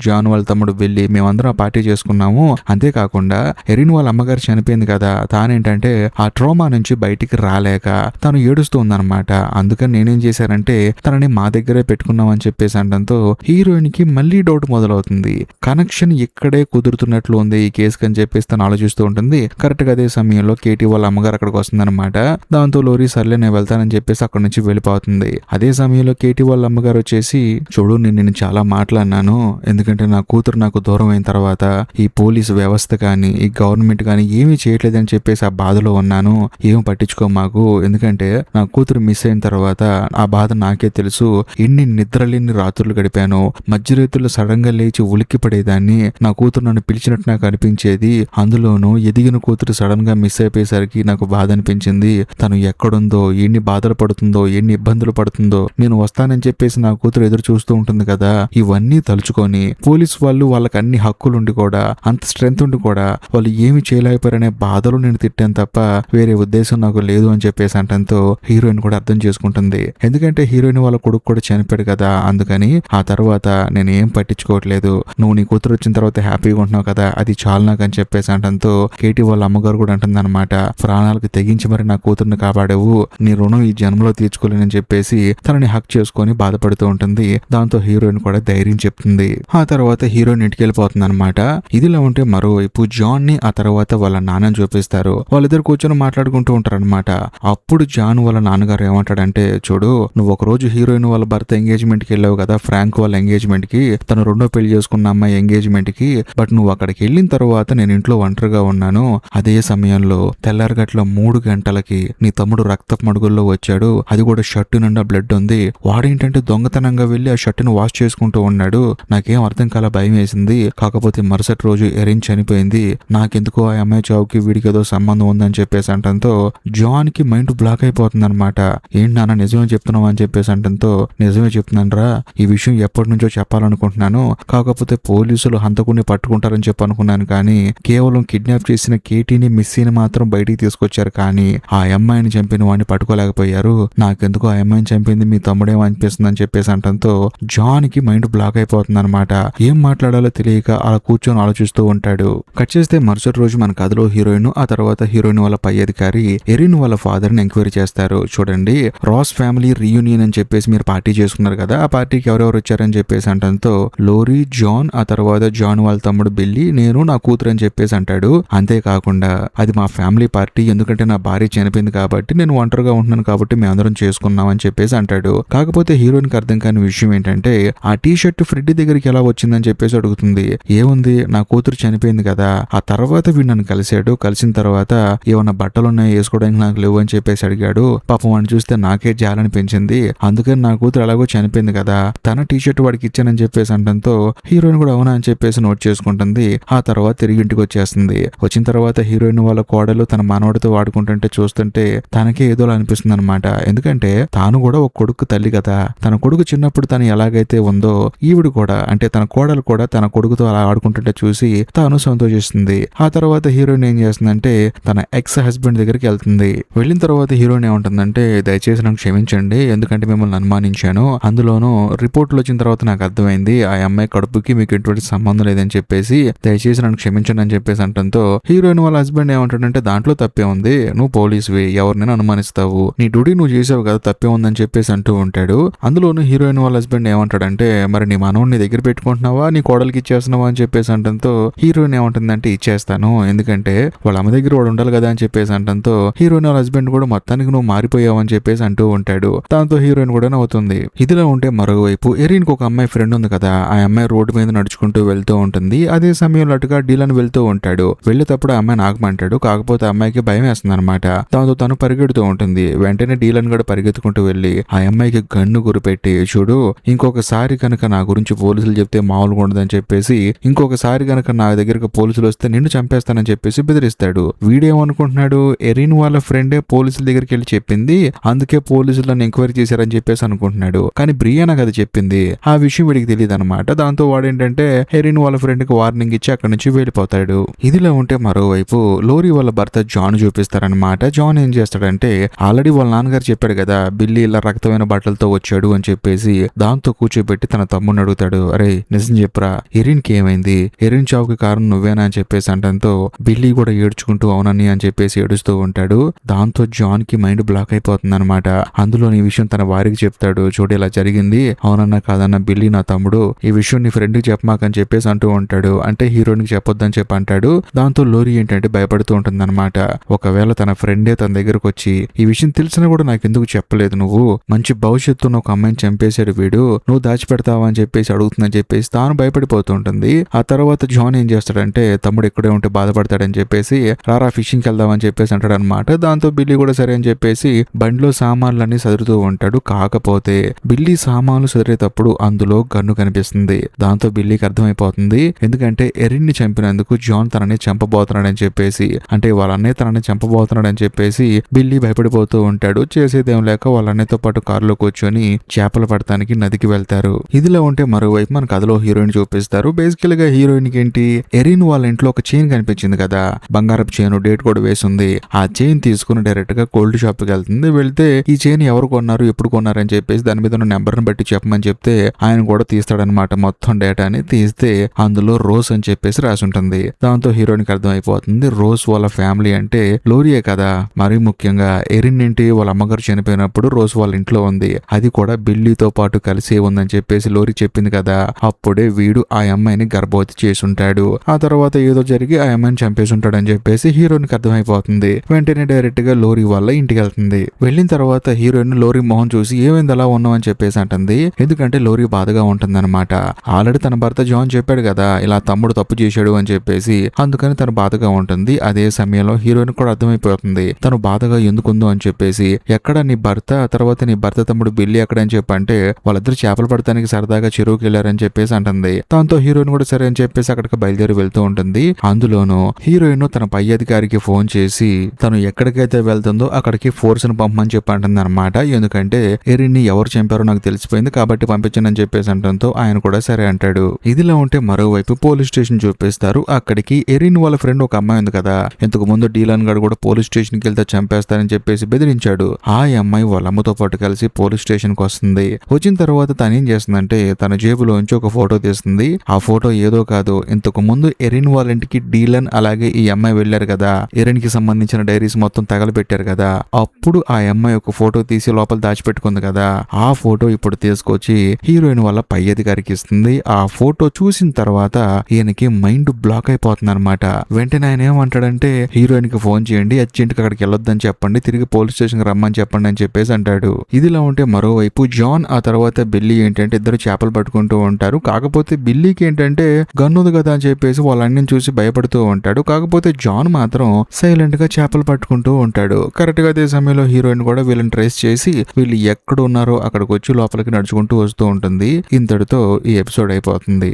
జాన్ వాళ్ళ తమ్ముడు వెళ్ళి మేమందరం ఆ పార్టీ చేసుకున్నాము. అంతేకాకుండా ఎరిన్ వాళ్ళ అమ్మగారు చనిపోయింది కదా, తానేంటంటే ఆ ట్రోమా నుంచి బయటికి రాలేక తను ఏడుస్తూ ఉందన్నమాట. అందుకని నేనేం చేశానంటే తనని మా దగ్గరే పెట్టుకున్నాం అని చెప్పేసి అంటంతో హీరోయిన్ కి మళ్ళీ డౌట్ మొదలవుతుంది. కనెక్షన్ ఇక్కడే కుదురుతున్నట్లు ఉంది ఈ కేసుకి అని చెప్పేసి తను ఆలోచిస్తూ ఉంటుంది. కరెక్ట్ గా అదే సమయంలో కేటీ వాళ్ళ అమ్మగారు అక్కడికి వస్తుందన్నమాట. దాంతో లోరీ సర్లే నేను వెళ్తానని చెప్పేసి అక్కడి నుంచి వెళ్ళిపోతుంది. అదే సమయంలో కేటీ వాళ్ళ అమ్మగారు వచ్చేసి, చూడు నేను చాలా మాట్లాడినాను, ఎందుకంటే నా కూతురు నాకు దూరం అయిన తర్వాత ఈ పోలీసు వ్యవస్థ కానీ ఈ గవర్నమెంట్ కానీ ఏమీ చేయట్లేదని చెప్పేసి ఆ బాధలో ఉన్నాను, ఏమి పట్టించుకో మాకు, ఎందుకంటే నా కూతురు మిస్ అయిన తర్వాత ఆ బాధ నాకే తెలుసు, ఎన్ని నిద్రలేని రాత్రులు గడిపాను, మధ్యరేతుల్లో సడన్ గా లేచి ఉలిక్కి పడేదాన్ని, నా కూతురు నన్ను పిలిచినట్టు నాకు అనిపించేది, అందులోనూ ఎదిగిన కూతురు సడన్ గా మిస్ అయిపోయేసరికి నాకు బాధ అనిపించింది, తను ఎక్కడుందో, ఎన్ని బాధలు పడుతుందో, ఎన్ని ఇబ్బందులు పడుతుందో, నేను వస్తానని చెప్పేసి నా కూతురు ఎదురు చూస్తూ ఉంటుంది కదా, ఇవన్నీ తలుచుకొని పోలీసు వాళ్ళు వాళ్ళకి అన్ని హక్కులుండి కూడా, అంత స్ట్రెంత్ ఉండి కూడా వాళ్ళు ఏమి చేయలేకపోయారనే బాధలో నేను తిట్టాను తప్ప వేరే ఉద్దేశం నాకు లేదు అని చెప్పేసి అంటంతో హీరోయిన్ కూడా అర్థం చేసుకుంటుంది. ఎందుకంటే హీరోయిన్ వాళ్ళ కొడుకు కూడా చనిపోయాడు కదా, అందుకని ఆ తర్వాత నేను ఏం పట్టించుకోవట్లేదు, నువ్వు నీ కూతురు వచ్చిన తర్వాత హ్యాపీగా ఉంటున్నావు కదా, అది చాలు నాకు అని చెప్పేసి అంటంతో కేటీ వాళ్ళ అమ్మగారు కూడా అంటుంది అనమాట, ప్రాణాలకు తెగించి మరి నా కూతుర్ని కాపాడేవు, నీ రుణం ఈ జన్మలో తీర్చుకోలేనని చెప్పేసి తనని హక్ చేసుకొని బాధపడుతూ ఉంటుంది. దాంతో హీరోయిన్ కూడా ధైర్యం చెప్తుంది. ఆ తర్వాత హీరోయిన్ ఇంటికి వెళ్ళిపోతుంది అనమాట. ఇదిలా ఉంటే మరోవైపు జాన్ ని ఆ తర్వాత వాళ్ళ నాన్నని చూపిస్తారు. వాళ్ళిద్దరు కూర్చొని మాట్లాడుకుంటూ ఉంటారు అనమాట. అప్పుడు జాన్ వాళ్ళ నాన్నగారు ఏమంటాడంటే, చూడు నువ్వు ఒక రోజు హీరోయిన్ వాళ్ళ భర్త ఎంగేజ్మెంట్ కి వెళ్ళావు కదా, ఫ్రాంక్ వాళ్ళ ఎంగేజ్మెంట్ కి, తను రెండో పెళ్లి చేసుకున్న అమ్మాయి ఎంగేజ్మెంట్ కి, బట్ నువ్వు అక్కడికి వెళ్ళిన తర్వాత నేను ఇంట్లో ఒంటరిగా ఉన్నాను. అదే సమయంలో తెల్లారగట్ల 3 గంటలకి నీ తమ్ముడు రక్తపు మడుగుల్లో వచ్చాడు, అది కూడా షర్టు నిండా బ్లడ్ ఉంది. వాడేంటంటే దొంగతనంగా వెళ్లి ఆ షర్టును వాష్ చేసుకుంటూ ఉన్నాడు. నాకేం అర్థం కాల, భయం వేసింది. కాకపోతే మరుసటి రోజు ఎరిన్ చనిపోయింది. నాకెందుకో ఆ అమ్మాయి చావుకి వీడికి ఏదో సంబంధం ఉందని చెప్పేసి అంటంతో జాన్ కి మైండ్ బ్లాక్ అయిపోతుంది అనమాట. ఏంటి నాన్న నిజమే చెప్తున్నావు అని చెప్పేసి అంటంతో, నిజమే చెప్తున్నాను రా, ఈ విషయం ఎప్పటి నుంచో చెప్పాలనుకుంటున్నాను, కాకపోతే పోలీసులు హంతకుడిని పట్టుకుంటారని చెప్పి అనుకున్నాను, కానీ కేవలం కిడ్నాప్ చేసిన కేటీని మిస్సీని మాత్రం బయటికి తీసుకొచ్చారు, కానీ ఆ అమ్మాయిని చంపిన వాడిని పట్టుకోలేకపోయారు. నాకెందుకో ఆ అమ్మాయిని చంపింది మీ తమ్ముడేమో అనిపిస్తుంది అని చెప్పేసి అంటంతో జాన్ కి మైండ్ బ్లాక్ అయిపోతుంది అనమాట. ఏం మాట్లాడాలో తెలియక అలా కూర్చొని ఆలోచిస్తూ ఉంటాడు. కట్ చేస్తే మరుసటి రోజు మన కథలో హీరోయిన్ ఆ తర్వాత హీరోయిన్ వాళ్ళ పై అధికారి ఎరిన్ వాళ్ళ ఫాదర్ ని ఎంక్వైరీ చేస్తారు. చూడండి, రాస్ ఫ్యామిలీ రీయూనియన్ అని చెప్పేసి మీరు పార్టీ చేసుకున్నారు కదా, ఆ పార్టీకి ఎవరెవరు వచ్చారని చెప్పేసి అంటంతో లోరీ, జాన్, ఆ తర్వాత జాన్ వాళ్ళ తమ్ముడు బిల్లీ, నేను, నా కూతురు అని చెప్పేసి అంటాడు. అంతేకాకుండా అది మా ఫ్యామిలీ పార్టీ, ఎందుకంటే నా భార్య చనిపోయింది కాబట్టి నేను ఒంటరిగా ఉంటున్నాను కాబట్టి మేము అందరం చేసుకున్నాం అని చెప్పేసి అంటాడు. కాకపోతే హీరోయిన్ కి అర్థం కాని విషయం ఏంటంటే, ఆ టీ షర్ట్ ఫ్రెడ్డి దగ్గరికి ఎలా వచ్చిందని చెప్పేసి అడుగుతుంది. ఏముంది, నా కూతురు చనిపోయింది కదా, ఆ తర్వాత వీడు నన్ను కలిశాడు, కలిసిన తర్వాత ఏమన్నా బట్టలు ఉన్నాయి వేసుకోవడానికి నాకు లేవు అని చెప్పేసి అడిగాడు. పాపం వాడిని చూస్తే నాకే జాలనిపించింది, అందుకని నా కూతురు ఎలాగో చనిపోయింది కదా, తన టీ షర్ట్ వాడికి ఇచ్చానని చెప్పేసి అంటంతో హీరోయిన్ కూడా అవునా అని చెప్పేసి నోట్ చేసుకుంటుంది. ఆ తర్వాత తిరిగి ఇంటికి వచ్చేస్తుంది. వచ్చిన తర్వాత హీరోయిన్ వాళ్ళ కోడలు తన మనవడితో వాడుకుంటుంటే చూస్తుంటే తనకే ఏదో అనిపిస్తుంది అనమాట. ఎందుకంటే తాను కూడా ఒక కొడుకు తల్లి కదా, తన కొడుకు చిన్నప్పుడు తను ఎలాగైతే ఉందో ఈవిడ కూడా, అంటే తన కోడలు కూడా తన కొడుకుతో అలా ఆడుకుంటుంటే చూసి తాను సంతోషిస్తుంది. ఆ తర్వాత హీరోయిన్ ఏం చేస్తుందంటే తన ఎక్స్ హస్బెండ్ దగ్గరికి వెళ్తుంది. వెళ్ళిన తర్వాత హీరోయిన్ ఏమంటుందంటే, దయచేసి నాకు క్షమించండి, ఎందుకంటే మిమ్మల్ని అనుమానించాను, అందులోనూ రిపోర్ట్లు వచ్చిన తర్వాత నాకు అర్థమైంది ఆ అమ్మాయి కడుపుకి మీకు ఎటువంటి సంబంధం లేదని చెప్పేసి, దయచేసి నన్ను క్షమించండి అని చెప్పేసి అంటంతో హీరోయిన్ వాళ్ళ హస్బెండ్ ఏమంటాడంటే, దాంట్లో తప్పే ఉంది, నువ్వు పోలీసువి, ఎవరినైనా అనుమానిస్తావు, నీ డ్యూటీ నువ్వు చేసావు కదా, తప్పే ఉందని చెప్పేసి అంటూ ఉంటాడు. అందులోనూ హీరోయిన్ వాళ్ళ హస్బెండ్ ఏమంటాడంటే, మరి నీ మనవుని నీ దగ్గర పెట్టుకుంటున్నావా, నీ కోడలికి ఇచ్చేస్తున్నావా అని చెప్పేసి అంటంతో హీరోయిన్ ఏమంటుందంటే, ఇచ్చేస్తాను, ఎందుకంటే వాళ్ళ అమ్మ దగ్గర వాడు ఉండాలి కదా అని చెప్పేసి అంటంతో హీరోయిన్ వాళ్ళ హస్బెండ్ కూడా మొత్తానికి నువ్వు మారిపోయావు అని చెప్పేసి అంటూ ఉంటాడు. దాంతో హీరోయిన్ కూడా నవ్వుతుంది. ఇదిలా ఉంటే మరోవైపు ఎరిన్ కు ఒక అమ్మాయి ఫ్రెండ్ ఉంది కదా, ఆ అమ్మాయి రోడ్డు మీద నడుచుకుంటూ వెళ్తూ ఉంటుంది. అదే సమయంలో అటుగా డీలన్ వెళ్తూ ఉంటాడు. వెళ్ళేటప్పుడు ఆ అమ్మాయి నాగమంటాడు, కాకపోతే ఆ అమ్మాయికి భయం వేస్తుంది అనమాట. దాంతో తను పరిగెడుతూ ఉంటుంది. వెంటనే డీలన్ కూడా పరిగెత్తుకుంటూ వెళ్లి ఆ అమ్మాయికి గన్ను గురిపెట్టి, చూడు ఇంకొకసారి కనుక నా గురించి పోలీసులు చెప్తే మామూలుగా ఉండదని చెప్పేసి, ఇంకొకసారి కనుక నా దగ్గరకు పోలీసులు వస్తే నిన్ను చంపేస్తానని చెప్పేసి బెదిరిస్తాడు. వీడేమనుకుంటున్నాడు, ఎరిన్ వాళ్ళ ఫ్రెండే పోలీసుల దగ్గరికి వెళ్ళి చెప్పింది, అందుకే పోలీసులు నన్ను ఎంక్వైరీ చేశారని చెప్పేసి అనుకుంటున్నాడు. కానీ బ్రియానా కదా చెప్పింది, ఆ విషయం వీడికి తెలియదు అనమాట. దాంతో వాడేంటంటే ఎరిన్ వాళ్ళ ఫ్రెండ్ కి వార్నింగ్ ఇచ్చి అక్కడి నుంచి వెళ్ళిపోతాడు. ఇదిలా ఉంటే మరోవైపు లోరీ వాళ్ళ భర్త జాన్ చూపిస్తారనమాట. జాన్ ఏం చేస్తాడంటే, ఆల్రెడీ వాళ్ళ నాన్నగారు చెప్పాడు కదా బిల్లీ ఇలా రక్తమైన బట్టలతో వచ్చాడు అని చెప్పేసి, దాంతో కూర్చోబెట్టి తన తమ్ముడిని అడుగుతాడు, అరే నిజం చెప్పరా, ఎరిన్ కి ఏమైంది, ఎరిన్ చావుకి కారణం నువ్వేనా అని చెప్పేసి అంటంతో బిల్లీ కూడా ఏడ్చుకుంటూ అవునని అని చెప్పేసి ఏడుస్తూ ఉంటాడు. దాంతో జాన్ కి మైండ్ బ్లాక్ అయిపోతుంది అనమాట. అందులో ఈ విషయం తన వారికి చెప్తాడు, చూడు ఇలా జరిగింది, అవునన్నా కాదన్న బిల్లీ నా తమ్ముడు, ఈ విషయం నీ ఫ్రెండ్ కి చెప్పమాకని చెప్పేసి అంటూ ఉంటాడు. అంటే హీరోయిన్ కి చెప్పొద్దని చెప్పి అంటాడు. దాంతో లోరీ ఏంటంటే భయపడుతూ ఉంటుంది అనమాట. ఒకవేళ తన ఫ్రెండే తన దగ్గరకు వచ్చి ఈ విషయం తెలిసినా కూడా నాకు ఎందుకు చెప్పలేదు, నువ్వు మంచి భవిష్యత్తున్న ఒక అమ్మాయిని చంపేశాడు వీడు, నువ్వు దాచిపెడతావా అని చెప్పేసి అడుగుతుందని చెప్పేసి తాను భయపడిపోతూ ఉంటుంది. ఆ తర్వాత జాన్ ఏం చేస్తాడంటే, తమ్ముడు ఇక్కడే ఉంటే బాధపడతాడని చెప్పేసి రారా ఫిషింగ్కి వెళ్దామని చెప్పేసి అంటాడు అనమాట. దాంతో బిల్లీ కూడా సరే అని చెప్పేసి బండిలో సామాన్లన్నీ సదురుతూ ఉంటాడు. కాకపోతే బిల్లీ సామాన్లు సదిరేటప్పుడు అందులో గన్ను కనిపిస్తుంది. దాంతో బిల్లీకి అర్థమైపోతుంది, ఎందుకంటే ఎరిన్ ని చంపినందుకు జాన్ తనని చంపబోతున్నాడని చెప్పేసి, అంటే వాళ్ళ అన్నయ్య తనని చంపబోతున్నాడని చెప్పేసి బిల్లీ భయపడిపోతూ ఉంటాడు. చేసేదేం లేక వాళ్ళ అన్నయ్యతో పాటు కారులో కూర్చొని చేపలు పడటానికి నదికి వెళ్తారు. ఇదిలో ఉంటే మరోవైపు మన కథలో హీరోయిన్ చూపిస్తారు. బేసికల్ గా హీరోయిన్ కి ఏంటి, ఎరిన్ వాళ్ళ ఇంట్లో ఒక చైన్ కనిపించింది కదా, బంగారపు చైన్, డేట్ కూడా వేసింది. ఆ చైన్ తీసుకుని డైరెక్ట్ గా గోల్డ్ షాప్ కి వెళ్తే ఈ చైన్ ఎవరు కొన్నారు, ఎప్పుడు కొన్నారు అని చెప్పేసి దాని మీద ఉన్న నెంబర్ ని బట్టి చెప్పమని చెప్తే ఆయన కూడా తీస్తాడనమాట. మొత్తం డేటాని తీస్తే అందులో రోజ్ అని చెప్పేసి రాసి ఉంటుంది. దాంతో హీరోయిన్ కి అర్థమైపోతుంది రోజ్ వాళ్ళ ఫ్యామిలీ అంటే లోరియే కదా. మరీ ముఖ్యంగా ఎరిన్ ఇంటి వాళ్ళ అమ్మగారు చనిపోయినప్పుడు రోజ్ వాళ్ళ ఇంట్లో ఉంది, అది కూడా బిల్లీతో పాటు కలిసి ఉందని చెప్పేసి లోరీ చెప్పింది కదా. అప్పుడే వీడు ఆ అమ్మాయిని గర్భవతి చేసుంటాడు. ఆ తర్వాత ఏదో జరిగి ఆ అమ్మాయిని చంపేసి ఉంటాడని చెప్పేసి హీరోయిన్ కి అర్థమైపోతుంది. వెంటనే డైరెక్ట్ గా లోరీ వాళ్ళ ఇంటికి వెళ్తుంది. వెళ్ళిన తర్వాత హీరోయిన్ లోరీ మొహం చూసి ఏమైంది అలా ఉన్నావు అని చెప్పేసి అంటుంది. ఎందుకంటే లోరీ బాధగా ఉంటుంది అనమాట. ఆల్రెడీ తన భర్త జాన్ చెప్పాడు కదా ఇలా తమ్ముడు తప్పు చేశాడు అని చెప్పేసి, అందుకని తను బాధగా ఉంటుంది. అదే సమయంలో హీరోయిన్ కూడా అర్థమైపోతుంది తను బాధగా ఎందుకుందో అని చెప్పేసి. ఎక్కడ నీ భర్త, తర్వాత నీ భర్త తమ్ముడు బిల్లి ఎక్కడ అని చెప్పంటే వాళ్ళిద్దరు చేపలు పడటానికి సరదాగా చెరువుకి వెళ్ళారని చెప్పేసి అంటుంది. దాంతో హీరోయిన్ కూడా సరే అని చెప్పేసి అక్కడికి బయలుదేరి వెళ్తూ ఉంటుంది. అందులోనూ హీరోయిన్ తన పై అధికారికి ఫోన్ చేసి తను ఎక్కడికైతే వెళ్తుందో అక్కడికి ఫోర్స్ ని పంపమని చెప్పి అంటుంది అనమాట. ఎందుకంటే ఎరిన్ ని ఎవరు చంపారో నాకు తెలిసిపోయింది కాబట్టి పంపించనని చెప్పేసి అంటంతో ఆయన కూడా సరే అంటాడు. ఇదిలా ఉంటే మరోవైపు పోలీస్ స్టేషన్ చూపిస్తారు. అక్కడికి ఎరిన్ వాళ్ళ ఫ్రెండ్ ఒక అమ్మాయి ఉంది కదా, ఇంతకు ముందు డీలన్ గారు కూడా పోలీస్ స్టేషన్ కి వెళ్తే చంపేస్తారని చెప్పేసి బెదిరించాడు. ఆ అమ్మాయి వాళ్ళ అమ్మతో పాటు కలిసి పోలీస్ స్టేషన్ కి వస్తుంది. వచ్చిన తర్వాత తను ఏం చేస్తుందంటే తన జేబులోంచి ఒక ఫోటో తీస్తుంది. ఆ ఫోటో ఏదో కాదు, ఇంతకు ముందు ఎరిన్ వాళ్ళ ఇంటికి డీలన్ అలాగే ఈ అమ్మాయి వెళ్లారు కదా, ఎరిన్ కి సంబంధించిన డైరీస్ మొత్తం తగలబెట్టారు కదా, అప్పుడు ఆ అమ్మాయి ఒక ఫోటో తీసి లోపల దాచిపెట్టుకుంది కదా, ఆ ఫోటో ఇప్పుడు తీసుకొచ్చి హీరోయిన్ వాళ్ళ పై అధికారికి ఇస్తుంది. ఆ ఫోటో చూసిన తర్వాత ఈయనకి మైండ్ బ్లాక్ అయిపోతుంది అనమాట. వెంటనే ఆయన ఏమంటాడంటే హీరోయిన్ కి ఫోన్ చేయండి, అర్జెంట్ గా అక్కడికి వెళ్ళొద్దని చెప్పండి, తిరిగి పోలీస్ స్టేషన్ కి రమ్మని చెప్పండి అని చెప్పేసి అంటాడు. ఇదిలా ఉంటే మరోవైపు జాన్ ఆ తర్వాత బిల్లీ ఏంటంటే ఇద్దరు చేపలు పట్టుకుంటూ ఉంటారు. కాకపోతే బిల్లీకి ఏంటంటే గన్నుది కదా అని చెప్పేసి వాళ్ళని చూసి భయపడుతూ ఉంటాడు. కాకపోతే జాన్ మాత్రం సైలెంట్ గా చేపలు పట్టుకుంటూ ఉంటాడు. కరెక్ట్ గా అదే సమయంలో హీరోయిన్ కూడా వీళ్ళని ట్రేస్ చేసి వీళ్ళు ఎక్కడ ఉన్నారో అక్కడికి వచ్చి లోపలికి నడుచుకుంటూ వస్తూ ఉంటుంది. ఇంతటితో ఈ ఎపిసోడ్ అయిపోతుంది.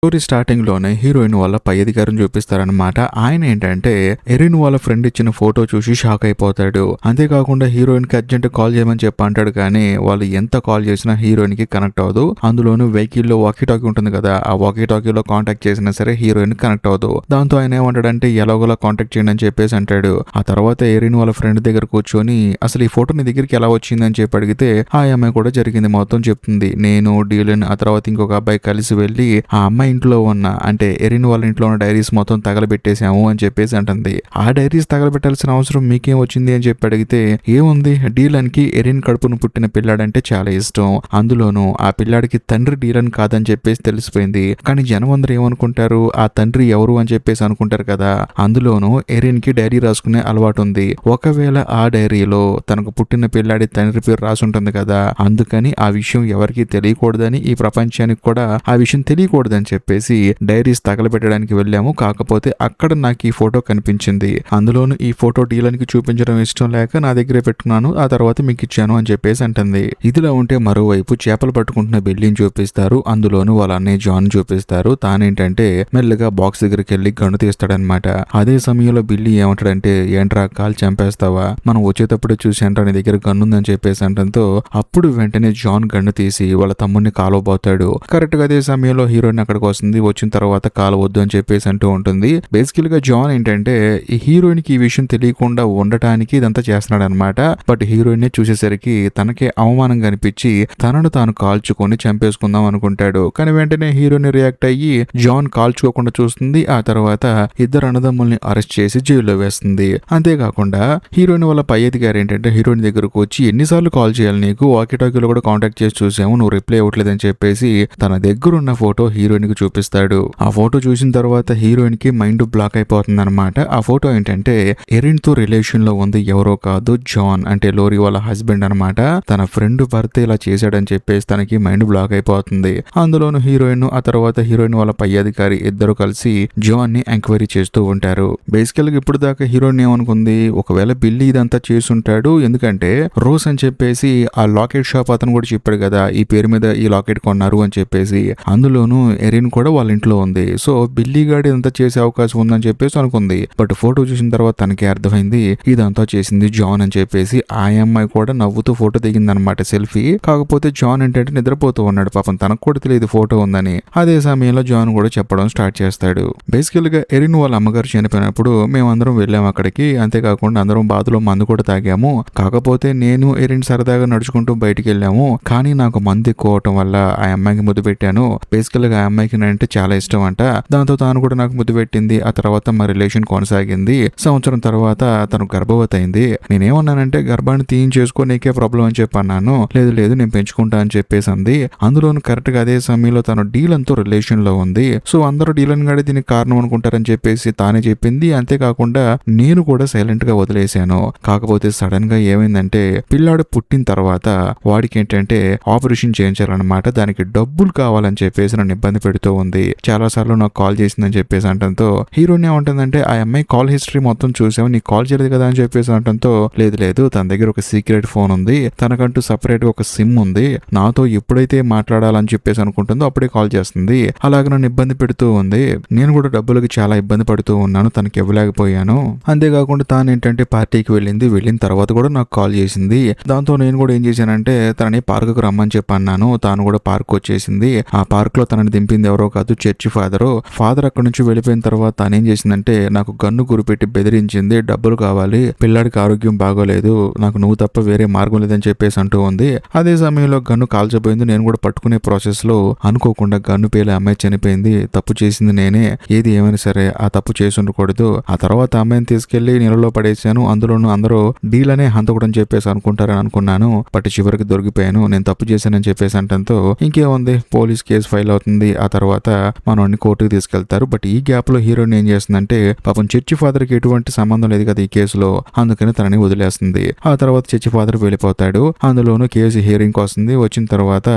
స్టోరీ స్టార్టింగ్ లోనే హీరోయిన్ వాళ్ళ పై అధికారం చూపిస్తారనమాట. ఆయన ఏంటంటే ఎరిన్ వాళ్ళ ఫ్రెండ్ ఇచ్చిన ఫోటో చూసి షాక్ అయిపోతాడు. అంతేకాకుండా హీరోయిన్ కి అర్జెంట్ కాల్ చేయమని చెప్పి అంటాడు. కానీ వాళ్ళు ఎంత కాల్ చేసినా హీరోయిన్ కి కనెక్ట్ అవ్వదు. అందులోనూ వెహికల్ లో వాకీ టాకీ ఉంటుంది కదా, ఆ వాకీ టాకీలో కాంటాక్ట్ చేసినా సరే హీరోయిన్ కనెక్ట్ అవ్వదు. దాంతో ఆయన ఏమంటాడంటే ఎలాగోలా కాంటాక్ట్ చేయండి అని చెప్పేసి అంటాడు. ఆ తర్వాత ఎరిన్ వాళ్ళ ఫ్రెండ్ దగ్గర కూర్చొని అసలు ఈ ఫోటో నీ దగ్గరికి ఎలా వచ్చింది అని చెప్పి అడిగితే ఆ అమ్మాయి కూడా జరిగింది మొత్తం చెప్తుంది. నేను డీలన్ ఆ తర్వాత ఇంకొక అబ్బాయి కలిసి వెళ్ళి ఆ అమ్మాయి ఇంట్లో ఉన్న అంటే ఎరిన్ వాళ్ళ ఇంట్లో ఉన్న డైరీస్ మొత్తం తగలబెట్టేసాము అని చెప్పేసి అంటుంది. ఆ డైరీస్ తగలబెట్టాల్సిన అవసరం మీకేం వచ్చింది అని చెప్పి అడిగితే ఏముంది, డీలన్ కి ఎరిన్ కడుపును పుట్టిన పిల్లాడంటే చాలా ఇష్టం, అందులోనూ ఆ పిల్లాడికి తండ్రి డీలన్ కాదని చెప్పేసి తెలిసిపోయింది. కానీ జనం అందరూ ఏమనుకుంటారు, ఆ తండ్రి ఎవరు అని చెప్పేసి అనుకుంటారు కదా. అందులోనూ ఎరిన్ కి డైరీ రాసుకునే అలవాటు ఉంది. ఒకవేళ ఆ డైరీలో తనకు పుట్టిన పిల్లాడి తండ్రి పేరు రాసి ఉంటుంది కదా, అందుకని ఆ విషయం ఎవరికి తెలియకూడదని, ఈ ప్రపంచానికి కూడా ఆ విషయం తెలియకూడదని చెప్పేసి డైరీస్ తగలబెట్టడానికి వెళ్ళాము. కాకపోతే అక్కడ నాకు ఈ ఫోటో కనిపించింది, అందులోను ఈ ఫోటో డీలన్ కి చూపించడం ఇష్టం లేక నా దగ్గరే పెట్టుకున్నాను, ఆ తర్వాత మీకు ఇచ్చాను అని చెప్పేసి అంటుంది. ఇదిలా ఉంటే మరోవైపు చేపలు పట్టుకుంటున్న బిల్లీని చూపిస్తారు. అందులోను వాళ్ళ అన్నయ్య జాన్ చూపిస్తారు. తానేంటంటే మెల్లగా బాక్స్ దగ్గరికి వెళ్ళి గన్ను తీస్తాడనమాట. అదే సమయంలో బిల్లీ ఏమంటాడంటే ఏంట్రా కాల్ చంపేస్తావా, మనం వచ్చేటప్పుడే చూసాంట్రా నీ దగ్గర గన్ను ఉందని చెప్పేసి అంటంతో అప్పుడు వెంటనే జాన్ గన్ను తీసి వాళ్ళ తమ్ముడిని కాలవబోతాడు. కరెక్ట్ గా అదే సమయంలో హీరోయిన్ అక్కడికి వస్తుంది. వచ్చిన తర్వాత కాలవద్దు అని చెప్పేసి అంటూ ఉంటుంది. బేసికల్ గా జాన్ ఏంటంటే ఈ హీరోయిన్ కి ఈ విషయం తెలియకుండా ఉండటానికి ఇదంతా చేస్తున్నాడు అనమాట. బట్ హీరోయిన్ చూసేసరికి తనకే అవమానంగా అనిపించి తనను తాను కాల్చుకొని చంపేసుకుందాం అనుకుంటాడు. కానీ వెంటనే హీరోయిన్ రియాక్ట్ అయ్యి జాన్ కాల్చుకోకుండా చూస్తుంది. ఆ తర్వాత ఇద్దరు అన్నదమ్ముల్ని అరెస్ట్ చేసి జైల్లో వేస్తుంది. అంతేకాకుండా హీరోయిన్ వాళ్ళ పై అధికారి ఏంటంటే హీరోయిన్ దగ్గరకు వచ్చి ఎన్నిసార్లు కాల్ చేయాలి నీకు, వాకీటాకీలో కూడా కాంటాక్ట్ చేసి చూసాము, నువ్వు రిప్లై అవ్వట్లేదని చెప్పేసి తన దగ్గరున్న ఫోటో హీరోయిన్ కి చూపిస్తాడు. ఆ ఫోటో చూసిన తర్వాత హీరోయిన్ కి మైండ్ బ్లాక్ అయిపోతుంది అనమాట. ఆ ఫోటో ఏంటంటే ఎరిన్ తో రిలేషన్ లో ఉంది ఎవరో కాదు జాన్ అంటే లోరీ వాళ్ళ హస్బెండ్ అనమాట. తన ఫ్రెండ్ భర్త ఇలా చేశాడని చెప్పేసి తనకి మైండ్ బ్లాక్ అయిపోతుంది. అందులోను హీరోయిన్ ఆ తర్వాత హీరోయిన్ వాళ్ళ పై అధికారి ఇద్దరు కలిసి జాన్ ని ఎంక్వైరీ చేస్తూ ఉంటారు. బేసికల్ గా ఇప్పుడు దాకా హీరోయిన్ ఏమనుకుంది, ఒకవేళ బిల్లీ ఇదంతా చేసుంటాడు, ఎందుకంటే రోజ్ అని చెప్పేసి ఆ లాకెట్ షాప్ అతను కూడా చెప్పాడు కదా ఈ పేరు మీద ఈ లాకెట్ కొన్నారు అని చెప్పేసి. అందులోను ఎరిన్ ఎరిన్ కూడా వాళ్ళ ఇంట్లో ఉంది. సో బిల్లీ గాడు ఇదంతా చేసే అవకాశం ఉందని చెప్పేసి అనుకుంది. బట్ ఫోటో చూసిన తర్వాత తనకి అర్థమైంది ఇదంతా చేసింది జాన్ అని చెప్పేసి. ఆ అమ్మాయి కూడా నవ్వుతూ ఫోటో దిగింది అనమాట, సెల్ఫీ. కాకపోతే జాన్ ఏంటంటే నిద్రపోతూ ఉన్నాడు. పాపం తనకు కూడా తెలియదు ఫోటో ఉందని. అదే సమయంలో జాన్ కూడా చెప్పడం స్టార్ట్ చేస్తాడు. బేసికల్ గా ఎరిన్ వాళ్ళ అమ్మగారు చనిపోయినప్పుడు మేమందరం వెళ్ళాము అక్కడికి. అంతేకాకుండా అందరం బాతులో మందు కూడా తాగాము. కాకపోతే నేను ఎరిన్ సరదాగా నడుచుకుంటూ బయటికి వెళ్ళాము. కానీ నాకు మందు ఎక్కువ అవటం వల్ల ఆ అమ్మాయికి ముద్దు పెట్టాను. బేసికల్ గా ఆ అమ్మాయికి అంటే చాలా ఇష్టం అంట. దాంతో తాను కూడా నాకు ముద్దు పెట్టింది. ఆ తర్వాత మా రిలేషన్ కొనసాగింది. సంవత్సరం తర్వాత తను గర్భవతి అయింది. నేనేమన్నానంటే గర్భాన్ని తీయించేసుకోనీకే ప్రాబ్లం అని చెప్పి అన్నాను. లేదు లేదు నేను పెంచుకుంటా అని చెప్పేసి అంది. అందులోను కరెక్ట్ గా అదే సమయంలో తను డీలన్ తో రిలేషన్ లో ఉంది. సో అందరూ డీలన్ గాడే దీనికి కారణం అనుకుంటారని చెప్పేసి తానే చెప్పింది. అంతేకాకుండా నేను కూడా సైలెంట్ గా వదిలేశాను. కాకపోతే సడన్ గా ఏమైందంటే పిల్లాడు పుట్టిన తర్వాత వాడికి ఏంటంటే ఆపరేషన్ చేయించాలన్నమాట. దానికి డబ్బులు కావాలని చెప్పేసి నన్ను ఇబ్బంది పెడుతూ ఉంది. చాలా సార్లు నాకు కాల్ చేసిందని చెప్పేసి అంటంతో హీరోయిన్ ఏమంటుందంటే ఆ అమ్మాయి కాల్ హిస్టరీ మొత్తం చూసావు, నీకు కాల్ చేయలేదు కదా అని చెప్పేసి అంటంతో లేదు లేదు తన దగ్గర ఒక సీక్రెట్ ఫోన్ ఉంది, తనకంటూ సపరేట్ గా ఒక సిమ్ ఉంది, నాతో ఎప్పుడైతే మాట్లాడాలని చెప్పేసి అనుకుంటుందో అప్పుడే కాల్ చేస్తుంది. అలాగే నన్ను ఇబ్బంది పెడుతూ ఉంది. నేను కూడా డబ్బులకి చాలా ఇబ్బంది పడుతూ ఉన్నాను, తనకి ఇవ్వలేకపోయాను. అంతేకాకుండా తాను ఏంటంటే పార్టీకి వెళ్ళిన తర్వాత కూడా నాకు కాల్ చేసింది. దాంతో నేను కూడా ఏం చేశానంటే తనని పార్కుకు రమ్మని చెప్పి అన్నాను. తాను కూడా పార్క్ వచ్చేసింది. ఆ పార్క్ లో తనని దింపింది ఎవరో కాదు, చర్చి ఫాదర్ అక్కడి నుంచి వెళ్ళిపోయిన తర్వాత తనేం చేసిందంటే నాకు గన్ను గురిపెట్టి బెదిరించింది. డబ్బులు కావాలి, పిల్లాడికి ఆరోగ్యం బాగోలేదు, నాకు నువ్వు తప్ప వేరే మార్గం లేదని చెప్పేసి అంటూ ఉంది. అదే సమయంలో గన్ను కాల్చబోయింది. నేను కూడా పట్టుకునే ప్రాసెస్ లో అనుకోకుండా గన్ను పేలి అమ్మాయి చనిపోయింది. తప్పు చేసింది నేనే. ఏది ఏమైనా సరే ఆ తప్పు చేసి ఉండకూడదు. ఆ తర్వాత అమ్మాయిని తీసుకెళ్లి నీళ్ళలో పడేసాను. అందులోనూ అందరూ డీల్ అనే హంతకుడని చెప్పేసి అనుకుంటారని అనుకున్నాను. బట్ చివరికి దొరికిపోయాను. నేను తప్పు చేశానని చెప్పేసి అంటంతో ఇంకేముంది, పోలీస్ కేసు ఫైల్ అవుతుంది. ఆ తర్వాత మనల్ని కోర్టుకి తీసుకెళ్తారు. బట్ ఈ గ్యాప్ లో హీరోయిన్ ఏం చేస్తుందంటే పాపం చర్చి ఫాదర్ కి ఎటువంటి సంబంధం లేదు కదా ఈ కేసులో, అందుకని తనని వదిలేస్తుంది. ఆ తర్వాత చర్చి ఫాదర్ వెళ్ళిపోతాడు. అందులోనూ కేసు హియరింగ్ వస్తుంది. వచ్చిన తర్వాత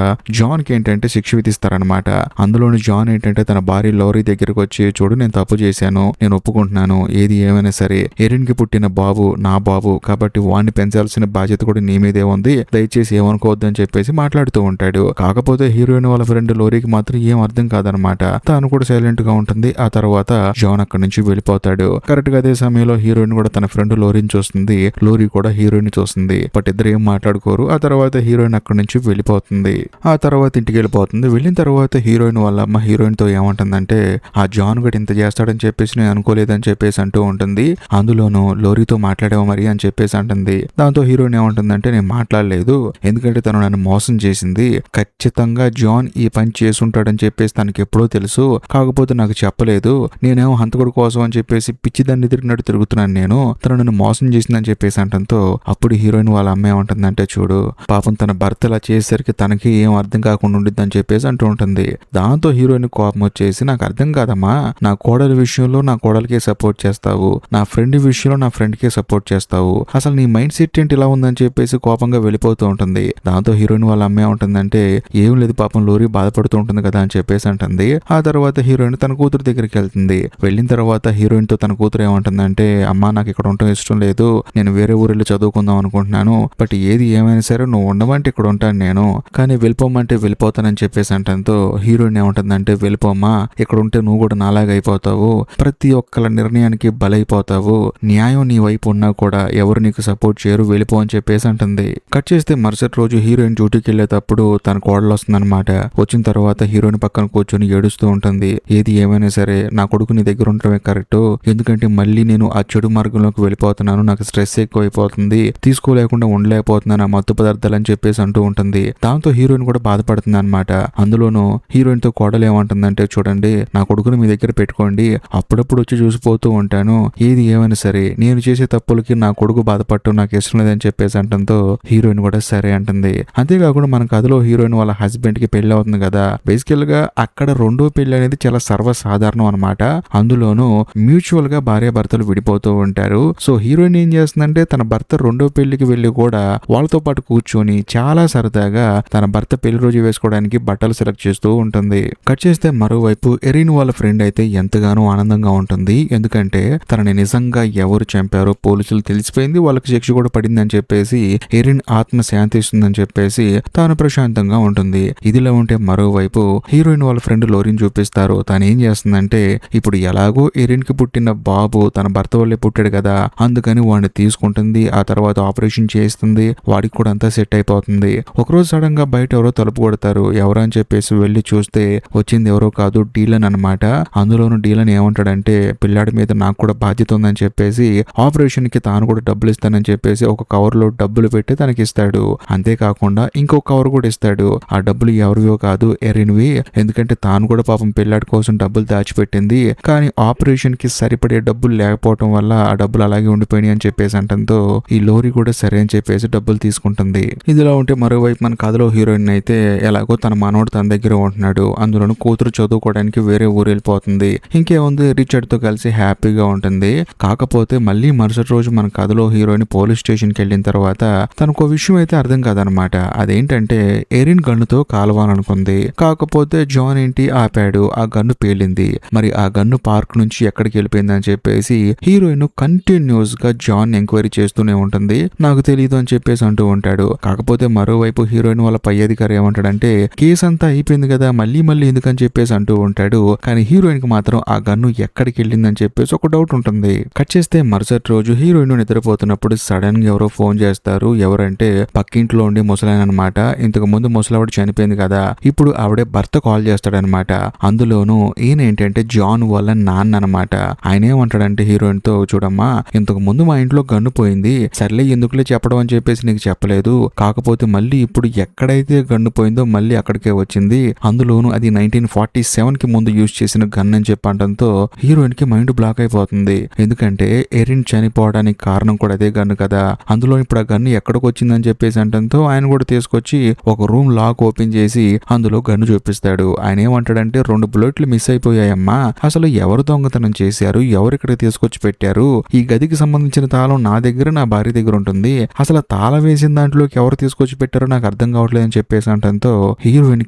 జాన్ కి ఏంటంటే శిక్ష విధిస్తారనమాట. అందులోని జాన్ ఏంటంటే తన భార్య లోరీ దగ్గరకు వచ్చి చూడు నేను తప్పు చేశాను, నేను ఒప్పుకుంటున్నాను, ఏది ఏమైనా సరే ఎరిన్ కి పుట్టిన బాబు నా బాబు కాబట్టి వాడిని పెంచాల్సిన బాధ్యత కూడా నీ మీదే ఉంది, దయచేసి ఏమనుకోవద్దని చెప్పేసి మాట్లాడుతూ ఉంటాడు. కాకపోతే హీరోయిన్ వాళ్ళ ఫ్రెండ్ లోరీకి మాత్రం ఏం అర్థం కాదనమాట. తాను కూడా సైలెంట్ గా ఉంటుంది. ఆ తర్వాత జాన్ అక్కడి నుంచి వెళ్ళిపోతాడు. కరెక్ట్ గా అదే సమయంలో హీరోయిన్ కూడా తన ఫ్రెండ్ లోరీని చూస్తుంది. లోరీ కూడా హీరోయిన్ చూస్తుంది. బట్ ఇద్దరు ఏం మాట్లాడుకోరు. ఆ తర్వాత హీరోయిన్ అక్కడి నుంచి వెళ్ళిపోతుంది. ఆ తర్వాత ఇంటికి వెళ్ళిపోతుంది. వెళ్ళిన తర్వాత హీరోయిన్ వాళ్ళ అమ్మ హీరోయిన్ తో ఏమంటుందంటే ఆ జాన్ గడ్ ఇంత చేస్తాడని చెప్పేసి నేను అనుకోలేదని చెప్పేసి అంటూ ఉంటుంది. అందులోనూ లోరీతో మాట్లాడావు మరి అని చెప్పేసి అంటుంది. దాంతో హీరోయిన్ ఏమంటుందంటే నేను మాట్లాడలేదు, ఎందుకంటే తను నన్ను మోసం చేసింది. ఖచ్చితంగా జాన్ ఈ పని చేసుంటాడని చెప్పేసి తనకి ఎప్పుడో తెలుసు, కాకపోతే నాకు చెప్పలేదు. నేనేమో హంతకుడు కోసం అని చెప్పేసి పిచ్చి దాన్ని తిరిగినట్టు తిరుగుతున్నాను, నేను తను నన్ను మోసం చేసిందని చెప్పేసి అంటంతో అప్పుడు హీరోయిన్ వాళ్ళ అమ్మ ఏమంటుందంటే చూడు పాపం తన భర్త ఇలా చేసేసరికి తనకి ఏం అర్థం కాకుండా ఉండిద్ది అని చెప్పేసి అంటూ ఉంటుంది. దాంతో హీరోయిన్ కోపం వచ్చేసి నాకు అర్థం కాదమ్మా, నా కోడలి విషయంలో నా కోడలికే సపోర్ట్ చేస్తావు, నా ఫ్రెండ్ విషయంలో నా ఫ్రెండ్ కే సపోర్ట్ చేస్తావు, అసలు నీ మైండ్ సెట్ ఏంటి ఇలా ఉందని చెప్పేసి కోపంగా వెళ్ళిపోతూ ఉంటుంది. దాంతో హీరోయిన్ వాళ్ళ అమ్మే ఉంటుందంటే ఏం లేదు పాపం లోరీ బాధపడుతూ ఉంటుంది కదా అని చెప్పేసి అంటుంది. ఆ తర్వాత హీరోయిన్ తన కూతురు దగ్గరికి వెళ్తుంది. వెళ్ళిన తర్వాత హీరోయిన్ తో తన కూతురు ఏమంటుందంటే అమ్మా నాకు ఇక్కడ ఉండటం ఇష్టం లేదు, నేను వేరే ఊరిలో చదువుకుందాం అనుకుంటున్నాను, బట్ ఏది ఏమైనా సరే నువ్వు ఉండమంటే ఇక్కడ ఉంటాను నేను, కానీ వెళ్ళిపోమంటే వెళ్ళిపోతానని చెప్పేసి అంటంతో హీరోయిన్ ఏమంటుందంటే వెళ్ళిపోమ్మా, ఇక్కడ ఉంటే నువ్వు కూడా నాలాగా అయిపోతావు, ప్రతి ఒక్కళ్ళ నిర్ణయానికి బలైపోతావు, న్యాయం నీ వైపు ఉన్నా కూడా ఎవరు నీకు సపోర్ట్ చేయరు, వెళ్ళిపో అని చెప్పేసి అంటుంది. కట్ చేస్తే మరుసటి రోజు హీరోయిన్ డ్యూటీకి వెళ్ళేటప్పుడు తన కోడలు వస్తుందన్నమాట. వచ్చిన తర్వాత హీరోయిన్ పక్కన కూర్చొని ఏడుస్తూ ఉంటుంది. ఏది ఏమైనా సరే నా కొడుకు నీ దగ్గర ఉండటమే కరెక్ట్, ఎందుకంటే మళ్ళీ నేను ఆ చెడు మార్గంలోకి వెళ్ళిపోతున్నాను, నాకు స్ట్రెస్ ఎక్కువ అయిపోతుంది, తీసుకోలేకుండా ఉండలేకపోతున్నాను ఆ మత్తు పదార్థాలు అని చెప్పేసి అంటూ ఉంటుంది. దాంతో హీరోయిన్ కూడా బాధపడుతుంది అనమాట. అందులోనూ హీరోయిన్ తో కోడలు ఏమంటుందంటే చూడండి నా కొడుకుని మీ దగ్గర పెట్టుకోండి, అప్పుడప్పుడు వచ్చి చూసిపోతూ ఉంటాను, ఏది ఏమైనా సరే నేను చేసే తప్పులకి నా కొడుకు బాధపడటం నాకు ఇష్టం లేదని చెప్పేసి అంటంతో హీరోయిన్ కూడా సరే అంటుంది. అంతేకాకుండా మన కథలో హీరోయిన్ వాళ్ళ హస్బెండ్ కి పెళ్లి అవుతుంది కదా, బేసికల్ గా అక్కడ రెండో పెళ్లి అనేది చాలా సర్వసాధారణం అనమాట. అందులోనూ మ్యూచువల్ గా భార్య భర్తలు విడిపోతూ ఉంటారు. సో హీరోయిన్ ఏం చేస్తుందంటే తన భర్త రెండో పెళ్లికి వెళ్లి కూడా వాళ్ళతో పాటు కూర్చొని చాలా సరదాగా తన భర్త పెళ్లి రోజు వేసుకోవడానికి బట్టలు సెలెక్ట్ చేస్తూ ఉంటుంది. కట్ చేస్తే మరోవైపు ఎరిన్ వాళ్ళ ఫ్రెండ్ అయితే ఎంతగానో ఆనందంగా ఉంటుంది, ఎందుకంటే తనని నిజంగా ఎవరు చంపారో పోలీసులు తెలిసిపోయింది, వాళ్ళకి శిక్ష కూడా పడింది అని చెప్పేసి ఎరిన్ ఆత్మ శాంతిస్తుందని చెప్పేసి తాను ప్రశాంతంగా ఉంటుంది. ఇదిలా ఉంటే మరోవైపు హీరోయిన్ వాళ్ళ వాళ్ళ ఫ్రెండ్ లోరీని చూపిస్తారు. తను ఏం చేస్తుందంటే ఇప్పుడు ఎలాగో ఎరిన్ కి పుట్టిన బాబు తన భర్త వల్లే పుట్టాడు కదా, అందుకని వాడిని తీసుకుంటుంది. ఆ తర్వాత ఆపరేషన్ చేస్తుంది. వాడికి కూడా అంతా సెట్ అయిపోతుంది. ఒకరోజు సడన్ గా బయట ఎవరో తలుపు కొడతారు. ఎవరని చెప్పేసి వెళ్లి చూస్తే వచ్చింది ఎవరో కాదు, డీలన్ అనమాట. అందులోనూ డీలన్ ఏమంటాడంటే పిల్లాడి మీద నాకు కూడా బాధ్యత ఉందని చెప్పేసి ఆపరేషన్ కి తాను కూడా డబ్బులు ఇస్తానని చెప్పేసి ఒక కవర్ లో డబ్బులు పెట్టి తనకి ఇస్తాడు. అంతేకాకుండా ఇంకో కవర్ కూడా ఇస్తాడు. ఆ డబ్బులు ఎవరివో కాదు, ఎరిన్వి. ఎందుకంటే తాను కూడా పాపం పిల్లాడి కోసం డబ్బులు దాచిపెట్టింది. కానీ ఆపరేషన్ కి సరిపడే డబ్బులు లేకపోవడం వల్ల ఆ డబ్బులు అలాగే ఉండిపోయినాయి అని చెప్పేసి అంటంతో ఈ లోరీ కూడా సరే అని చెప్పేసి డబ్బులు తీసుకుంటుంది. ఇదిలా ఉంటే మరోవైపు మన కథలో హీరోయిన్ అయితే ఎలాగో తన మనోడు తన దగ్గర ఉంటున్నాడు. అందులోనూ కూతురు చదువుకోవడానికి వేరే ఊరు వెళ్ళిపోతుంది. ఇంకేముంది, రిచర్డ్ తో కలిసి హ్యాపీగా ఉంటుంది. కాకపోతే మళ్ళీ మరుసటి రోజు మన కథలో హీరోయిన్ పోలీస్ స్టేషన్ కి వెళ్ళిన తర్వాత తనకు విషయం అయితే అర్థం కాదనమాట. అదేంటంటే ఎరిన్ గన్నుతో కాలవాలనుకుంది. కాకపోతే జాన్ ఏంటి ఆపాడు. ఆ గన్ను పేలింది. మరి ఆ గన్ను పార్క్ నుంచి ఎక్కడికి వెళ్ళిపోయింది అని చెప్పేసి హీరోయిన్ కంటిన్యూస్ గా జాన్ ఎంక్వైరీ చేస్తూనే ఉంటుంది. నాకు తెలియదు అని చెప్పేసి అంటూ ఉంటాడు. కాకపోతే మరోవైపు హీరోయిన్ వాళ్ళ పై అధికారి ఏమంటాడంటే కేసు అంతా అయిపోయింది కదా, మళ్ళీ మళ్ళీ ఎందుకని చెప్పేసి అంటూ ఉంటాడు. కానీ హీరోయిన్ కి మాత్రం ఆ గన్ను ఎక్కడికి వెళ్ళిందని చెప్పేసి ఒక డౌట్ ఉంటుంది. కట్ చేస్తే మరుసటి రోజు హీరోయిన్ నిద్రపోతున్నప్పుడు సడన్ గా ఎవరో ఫోన్ చేస్తారు. ఎవరంటే పక్కింట్లో ఉండి ముసలాయన అనమాట. ఇంతకు ముందు ముసలావిడ చనిపోయింది కదా, ఇప్పుడు ఆవిడే భర్త కాల్ చేస్తాడనమాట. అందులోనూ ఈయన ఏంటంటే జాన్ వాళ్ళ నాన్న అనమాట. ఆయన ఏమంటాడంటే హీరోయిన్ తో, చూడమ్మా ఇంతకు ముందు మా ఇంట్లో గన్ను పోయింది, సర్లే ఎందుకులే చెప్పడం అని చెప్పేసి నీకు చెప్పలేదు. కాకపోతే మళ్ళీ ఇప్పుడు ఎక్కడైతే గన్ను పోయిందో మళ్ళీ అక్కడికే వచ్చింది. అందులోనూ అది 1947 కి ముందు యూజ్ చేసిన గన్ అని చెప్పడంతో హీరోయిన్ కి మైండ్ బ్లాక్ అయిపోతుంది. ఎందుకంటే ఎరిన్ చనిపోవడానికి కారణం కూడా అదే గన్ను కదా. అందులో ఇప్పుడు ఆ గన్ను ఎక్కడికి వచ్చిందని చెప్పేసి అంటంతో ఆయన కూడా తీసుకొచ్చి ఒక రూమ్ లాక్ ఓపెన్ చేసి అందులో గన్ను చూపిస్తాడు. ఆయన ఏమంటాడంటే 2 బుల్లెట్లు మిస్ అయిపోయాయమ్మా, అసలు ఎవరు దొంగతనం చేశారు, ఎవరు ఇక్కడ తీసుకొచ్చి పెట్టారు, ఈ గదికి సంబంధించిన తాళం నా దగ్గర నా భార్య దగ్గర ఉంటుంది, అసలు తాళం వేసిన దాంట్లోకి ఎవరు తీసుకొచ్చి పెట్టారో నాకు అర్థం కావట్లేదు అని చెప్పేసి అంటంతో హీరోయిన్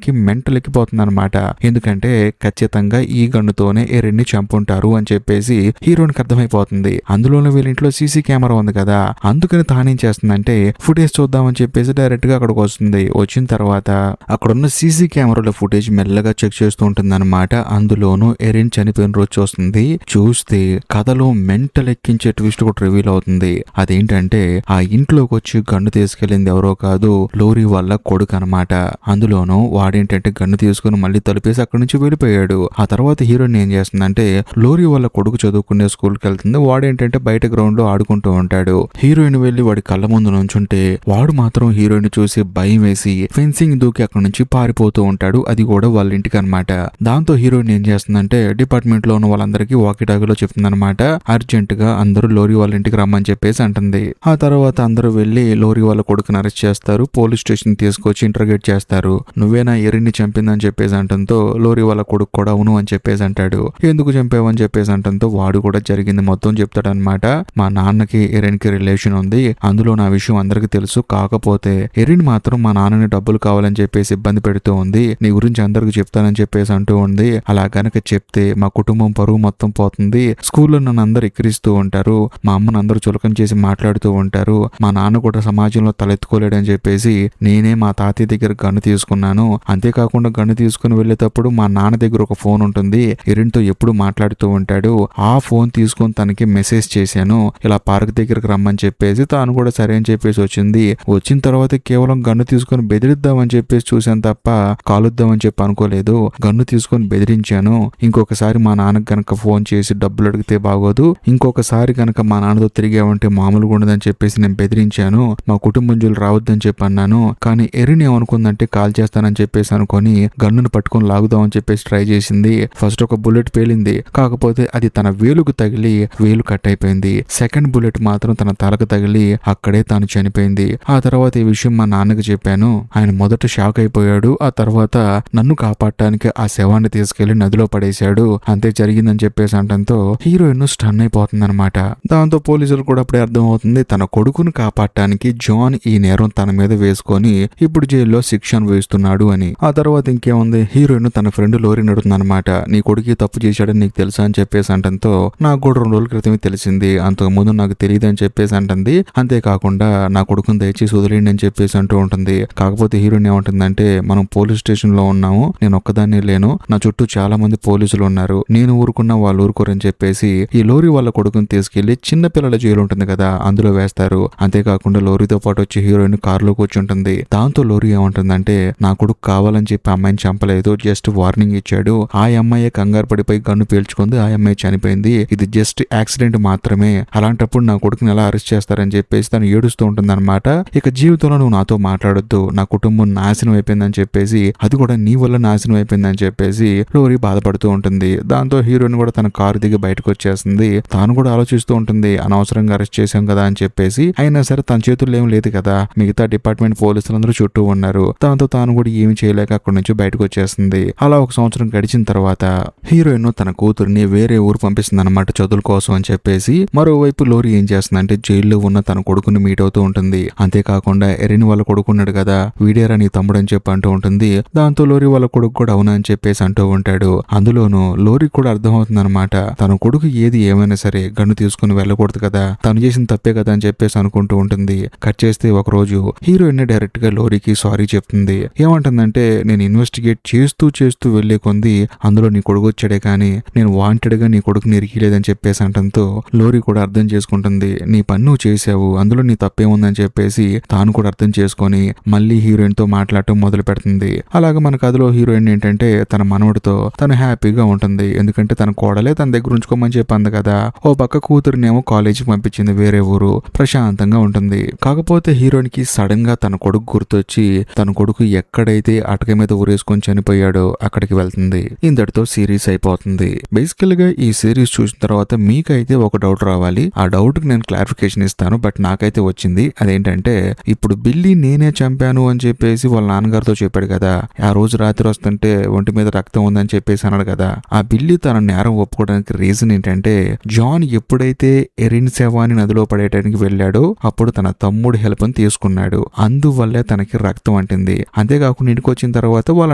కి మెంటల్ ఎక్కిపోతుంది అనమాట. ఎందుకంటే ఖచ్చితంగా ఈ గన్నుతోనే ఎరిన్ ని చంపుంటారు అని చెప్పేసి హీరోయిన్ కి అర్థమైపోతుంది. అందులోనే వీళ్ళ ఇంట్లో సీసీ కెమెరా ఉంది కదా, అందుకని తానేం చేస్తుందంటే ఫుటేజ్ చూద్దామని చెప్పేసి డైరెక్ట్ గా అక్కడికి వస్తుంది. వచ్చిన తర్వాత అక్కడున్న సీసీ కెమెరాల ఫుటేజ్ మెల్లగా చెక్ చేస్తూ ఉంటుంది అనమాట. అందులోనూ ఎరిన్ చనిపోయిన రోజు చూస్తుంది. చూస్తే కథలో మెంటల్ ఎక్కించే ట్విస్ట్ కూడా రివీల్ అవుతుంది. అదేంటంటే ఆ ఇంట్లోకి వచ్చి గన్ను తీసుకెళ్లింది ఎవరో కాదు, లోరీ వాళ్ళ కొడుకు అనమాట. అందులోనూ వాడేంటంటే గన్ను తీసుకుని మళ్ళీ తలుపేసి అక్కడి నుంచి వెళ్ళిపోయాడు. ఆ తర్వాత హీరోయిన్ ఏం చేస్తుందంటే లోరీ వాళ్ళ కొడుకు చదువుకునే స్కూల్ కి వెళ్తుంది. వాడేంటంటే బయట గ్రౌండ్ లో ఆడుకుంటూ ఉంటాడు. హీరోయిన్ వెళ్లి వాడి కళ్ళ ముందు నుంచుంటే వాడు మాత్రం హీరోయిన్ చూసి భయం వేసి ఫెన్సింగ్ దూకి అక్కడి నుంచి పారిపోతూ ఉంటాడు. అది కూడా వాళ్ళ ఇంటికి అనమాట. దాంతో హీరోయిన్ ఏం చేస్తుందంటే డిపార్ట్మెంట్ లో ఉన్న వాళ్ళందరికీ వాకిటాగిలో చెప్తుందనమాట, అర్జెంట్ గా అందరూ లోరీ వాళ్ళ ఇంటికి రమ్మని చెప్పేసి అంటుంది. ఆ తర్వాత అందరూ వెళ్లి లోరీ వాళ్ళ కొడుకుని అరెస్ట్ చేస్తారు. పోలీస్ స్టేషన్ తీసుకొచ్చి ఇంటర్గేట్ చేస్తారు. నువ్వేనా ఎరిన్ ని చంపిందని చెప్పేసి అంటంతో లోరీ వాళ్ళ కొడుకు కూడా అవును అని చెప్పేసి అంటాడు. ఎందుకు చంపావని చెప్పేసి అంటంతో వాడు కూడా జరిగింది మొత్తం చెప్తాడనమాట. మా నాన్నకి ఎరిన్ కి రిలేషన్ ఉంది, అందులో నా విషయం అందరికి తెలుసు. కాకపోతే ఎరిన్ మాత్రం మా నాన్నని డబ్బులు కావాలని చెప్పేసి ఇబ్బంది పెడుతూ ఉంది, నీ గురించి అందరికి చెప్తానని చెప్పేసి అంటూ ఉంది. అలా గనక చెప్తే మా కుటుంబం పరువు మొత్తం పోతుంది, స్కూల్లో నన్ను అందరు ఎక్కిరిస్తూ ఉంటారు, మా అమ్మను అందరూ చులకం చేసి మాట్లాడుతూ ఉంటారు, మా నాన్న కూడా సమాజంలో తలెత్తుకోలేడని చెప్పేసి నేనే మా తాతయ్య దగ్గర గన్ను తీసుకున్నాను. అంతేకాకుండా గన్ను తీసుకుని వెళ్ళేటప్పుడు మా నాన్న దగ్గర ఒక ఫోన్ ఉంటుంది, ఎరిన్ తో ఎప్పుడు మాట్లాడుతూ ఉంటాడు, ఆ ఫోన్ తీసుకొని తనకి మెసేజ్ చేశాను, ఇలా పార్క్ దగ్గరకు రమ్మని చెప్పేసి తాను కూడా సరే అని చెప్పేసి వచ్చింది. వచ్చిన తర్వాత కేవలం గన్ను తీసుకొని బెదిరిద్దామని చెప్పేసి చూశాను తప్ప కాలుద్దామని చెప్పి అనుకోలేదు. గన్ను తీసుకొని బెదిరించాను. ఇంకొకసారి మా నాన్నకు గనక ఫోన్ చేసి డబ్బులు అడిగితే బాగోదు, ఇంకొకసారి గనక మా నాన్నతో తిరిగామంటే మామూలుగా ఉండదని చెప్పేసి నేను బెదిరించాను, మా కుటుంబం జోలు రావద్దని చెప్పి అన్నాను. కానీ ఎరిన్ ఏమనుకుందంటే కాల్ చేస్తానని చెప్పేసి అనుకొని గన్నును పట్టుకొని లాగుదామని చెప్పేసి ట్రై చేసింది. ఫస్ట్ ఒక బుల్లెట్ పేలింది, కాకపోతే అది తన వేలుకు తగిలి వేలు కట్ అయిపోయింది. సెకండ్ బుల్లెట్ మాత్రం తన తలకు తగిలి అక్కడే తాను చనిపోయింది. ఆ తర్వాత ఈ విషయం మా నాన్నకి చెప్పాను. ఆయన మొదట షాక్ అయిపోయాడు. ఆ తర్వాత నన్ను కాపాడటానికి ఆ శవాన్ని తీసుకెళ్లి నదిలో పడేశాడు. అంతే జరిగిందని చెప్పేసి అంటంతో హీరోయిన్ స్టన్ అయిపోతుంది అనమాట. దాంతో పోలీసులు కూడా అప్పుడే అర్థం అవుతుంది తన కొడుకును కాపాడటానికి జాన్ ఈ నేరం తన మీద వేసుకొని ఇప్పుడు జైల్లో శిక్ష అనుభవిస్తున్నాడు అని. ఆ తర్వాత ఇంకేముంది, హీరోయిన్ తన ఫ్రెండ్ లోరీని అడుగుతుంది అనమాట, నీ కొడుకు తప్పు చేశాడని నీకు తెలుసా అని చెప్పేసి అంటంతో నాకు కూడా 2 రోజుల క్రితమే తెలిసింది, అంతకు ముందు నాకు తెలియదు అని చెప్పేసి అంటుంది. అంతేకాకుండా నా కొడుకుని దయచేసి వదిలేయండి అని చెప్పేసి అంటూ ఉంటుంది. కాకపోతే హీరోయిన్ ఏమంటుందంటే మనం పోలీస్ స్టేషన్ లో ఉన్నాము, నేను నేను ఒక్కదాన్నే లేను, నా చుట్టూ చాలా మంది పోలీసులు ఉన్నారు, నేను ఊరుకున్నా వాళ్ళు ఊరుకోరని చెప్పేసి ఈ లోరీ వాళ్ళ కొడుకుని తీసుకెళ్లి చిన్న పిల్లల జైలు ఉంటుంది కదా అందులో వేస్తారు. అంతేకాకుండా లోరీతో పాటు వచ్చి హీరోయిన్ కారులో కూర్చుంటుంది. దాంతో లోరీ ఏమంటుందంటే నా కొడుకు కావాలని చెప్పి అమ్మాయిని చంపలేదు, జస్ట్ వార్నింగ్ ఇచ్చాడు, ఆ అమ్మాయి కంగారు పడిపోయి గన్ను పేల్చుకుంది, ఆ అమ్మాయి చనిపోయింది, ఇది జస్ట్ యాక్సిడెంట్ మాత్రమే, అలాంటప్పుడు నా కొడుకుని ఎలా అరెస్ట్ చేస్తారని చెప్పేసి తను ఏడుస్తూ ఉంటుందన్నమాట. ఇక జీవితంలో నువ్వు నాతో మాట్లాడొద్దు, నా కుటుంబం నాశనం అయిపోయిందని చెప్పేసి, అది కూడా నీ వల్ల నాశనం అయిపోయిందని చెప్పేసి లోరీ బాధపడుతూ ఉంటుంది. దాంతో హీరోయిన్ కూడా తన కారు దిగి బయటకు వచ్చేస్తుంది. తాను కూడా ఆలోచిస్తూ ఉంటుంది అనవసరంగా అరెస్ట్ చేశాం కదా అని చెప్పేసి. అయినా సరే తన చేతుల్లో ఏం లేదు కదా, మిగతా డిపార్ట్మెంట్ పోలీసులందరూ చుట్టూ ఉన్నారు. దాంతో తాను కూడా ఏమి చేయలేక అక్కడి నుంచి బయటకు వచ్చేస్తుంది. అలా 1 సంవత్సరం గడిచిన తర్వాత హీరోయిన్ తన కూతురిని వేరే ఊరు పంపిస్తుంది అనమాట చదువుల కోసం అని చెప్పేసి. మరోవైపు లోరీ ఏం చేస్తుందంటే జైల్లో ఉన్న తన కొడుకుని మీట్ అవుతూ ఉంటుంది. అంతేకాకుండా ఎరిన్ వాళ్ళ కొడుకున్నాడు కదా, వీడేరా నీ తమ్ముడు అని చెప్పి అంటూ ఉంటుంది. దాంతో లోరీ వాళ్ళ కొడుకు కూడా అవునా అని చెప్పేసి అంటూ ఉంటాడు. అందులోనూ లోరీ కూడా అర్థమవుతుంది అనమాట, తన కొడుకు ఏది ఏమైనా సరే గన్ను తీసుకుని వెళ్ళకూడదు కదా, తను చేసిన తప్పే కదా అని చెప్పేసి అనుకుంటూ ఉంటుంది. కట్ చేస్తే ఒక రోజు హీరోయిన్ డైరెక్ట్ గా లోరీకి సారీ చెప్తుంది. ఏమంటుందంటే నేను ఇన్వెస్టిగేట్ చేస్తూ వెళ్లే కొంది అందులో నీ కొడుకు వచ్చాడే కానీ నేను వాంటెడ్ గా నీ కొడుకుని ఇరికిలేదని చెప్పేసి అంటంతో లోరీ కూడా అర్థం చేసుకుంటుంది. నీ పని నువ్వు చేసావు, అందులో నీ తప్పేముందని చెప్పేసి తాను కూడా అర్థం చేసుకొని మళ్ళీ హీరోయిన్ తో మాట్లాడటం మొదలు పెడుతుంది. అలాగే మన కథలో హీరోయిన్ ఏంటంటే తన మనవడితో తను హ్యాపీగా ఉంటుంది. ఎందుకంటే తన కోడలే తన దగ్గర ఉంచుకోమని చెప్పింది కదా. ఓ పక్క కూతురునేమో కాలేజీకి పంపించింది వేరే ఊరు, ప్రశాంతంగా ఉంటుంది. కాకపోతే హీరోయిన్ కి సడన్ గా తన కొడుకు గుర్తొచ్చి తన కొడుకు ఎక్కడైతే అటక మీద ఊరేసుకొని చనిపోయాడో అక్కడికి వెళ్తుంది. ఇంతటితో సిరీస్ అయిపోతుంది. బేసికల్ గా ఈ సిరీస్ చూసిన తర్వాత మీకైతే ఒక డౌట్ రావాలి. ఆ డౌట్ కి నేను క్లారిఫికేషన్ ఇస్తాను, బట్ నాకైతే వచ్చింది. అదేంటంటే ఇప్పుడు బిల్లీ నేనే చంపాను అని చెప్పేసి వాళ్ళ నాన్నగారితో చెప్పాడు కదా, ఆ రోజు రాత్రి వస్తుంటే ఒంటి మీద రక్తం ఉందని చెప్పేసి అన్నాడు కదా. ఆ బిల్లీ తన నేరం ఒప్పుకోవడానికి రీజన్ ఏంటంటే జాన్ ఎప్పుడైతే ఎరిన్ శవాన్ని నదిలో పడేయడానికి వెళ్ళాడో అప్పుడు తన తమ్ముడు హెల్ప్ ని తీసుకున్నాడు, అందువల్లే తనకి రక్తం అంటింది. అంతేకాకుండా ఇంటికి వచ్చిన తర్వాత వాళ్ళ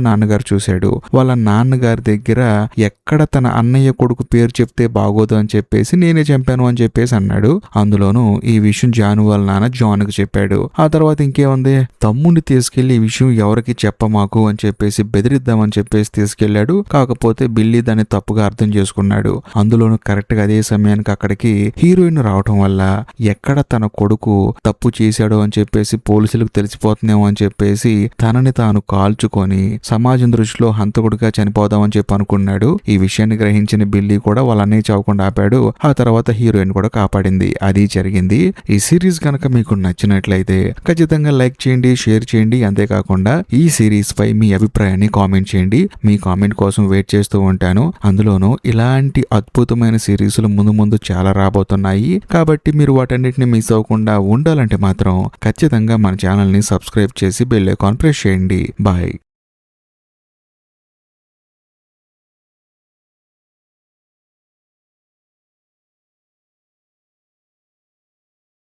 నాన్నగారు చూశాడు, వాళ్ళ నాన్నగారి దగ్గర ఎక్కడ తన అన్నయ్య కొడుకు పేరు చెప్తే బాగోదు అని చెప్పేసి నేనే చంపాను అని చెప్పేసి అన్నాడు. అందులోనూ ఈ విషయం జాను వాళ్ళ నాన్న జాన్ కి చెప్పాడు. ఆ తర్వాత ఇంకేముంది, తమ్ముడిని తీసుకెళ్లి ఈ విషయం ఎవరికి చెప్పమాకు అని చెప్పేసి బెదిరిద్దామని చెప్పేసి తీసుకెళ్లాడు. కాకపోతే బిల్లీ దాన్ని తప్పుగా అర్థం చేసుకున్నాడు. అందులోనూ కరెక్ట్ గా అదే సమయానికి అక్కడికి హీరోయిన్ రావటం వల్ల ఎక్కడ తన కొడుకు తప్పు చేశాడో అని చెప్పేసి పోలీసులకు తెలిసిపోతుందేమో అని చెప్పేసి తనని తాను కాల్చుకొని సమాజం దృష్టిలో హంతకుడిగా చనిపోదామని చెప్పి అనుకున్నాడు. ఈ విషయాన్ని గ్రహించిన బిల్లీ కూడా వాళ్ళ అన్నయ్య చావకుండా ఆపాడు. ఆ తర్వాత హీరోయిన్ కూడా కాపాడింది. అది జరిగింది. ఈ సిరీస్ కనుక మీకు నచ్చినట్లయితే ఖచ్చితంగా లైక్ చేయండి, షేర్ చేయండి. అంతేకాకుండా ఈ సిరీస్ పై మీ అభిప్రాయాన్ని కామెంట్ చేయండి. మీ కామెంట్ కోసం వెయిట్ చేస్తూ ఉంటాను. అందులోనూ ఇలాంటి అద్భుతమైన సిరీస్లు ముందు చాలా రాబోతున్నాయి. కాబట్టి మీరు వాటన్నిటిని మిస్ అవ్వకుండా ఉండాలంటే మాత్రం ఖచ్చితంగా మన ఛానల్ ని సబ్స్క్రైబ్ చేసి బెల్ ఐకాన్ ప్రెస్ చేయండి. బాయ్.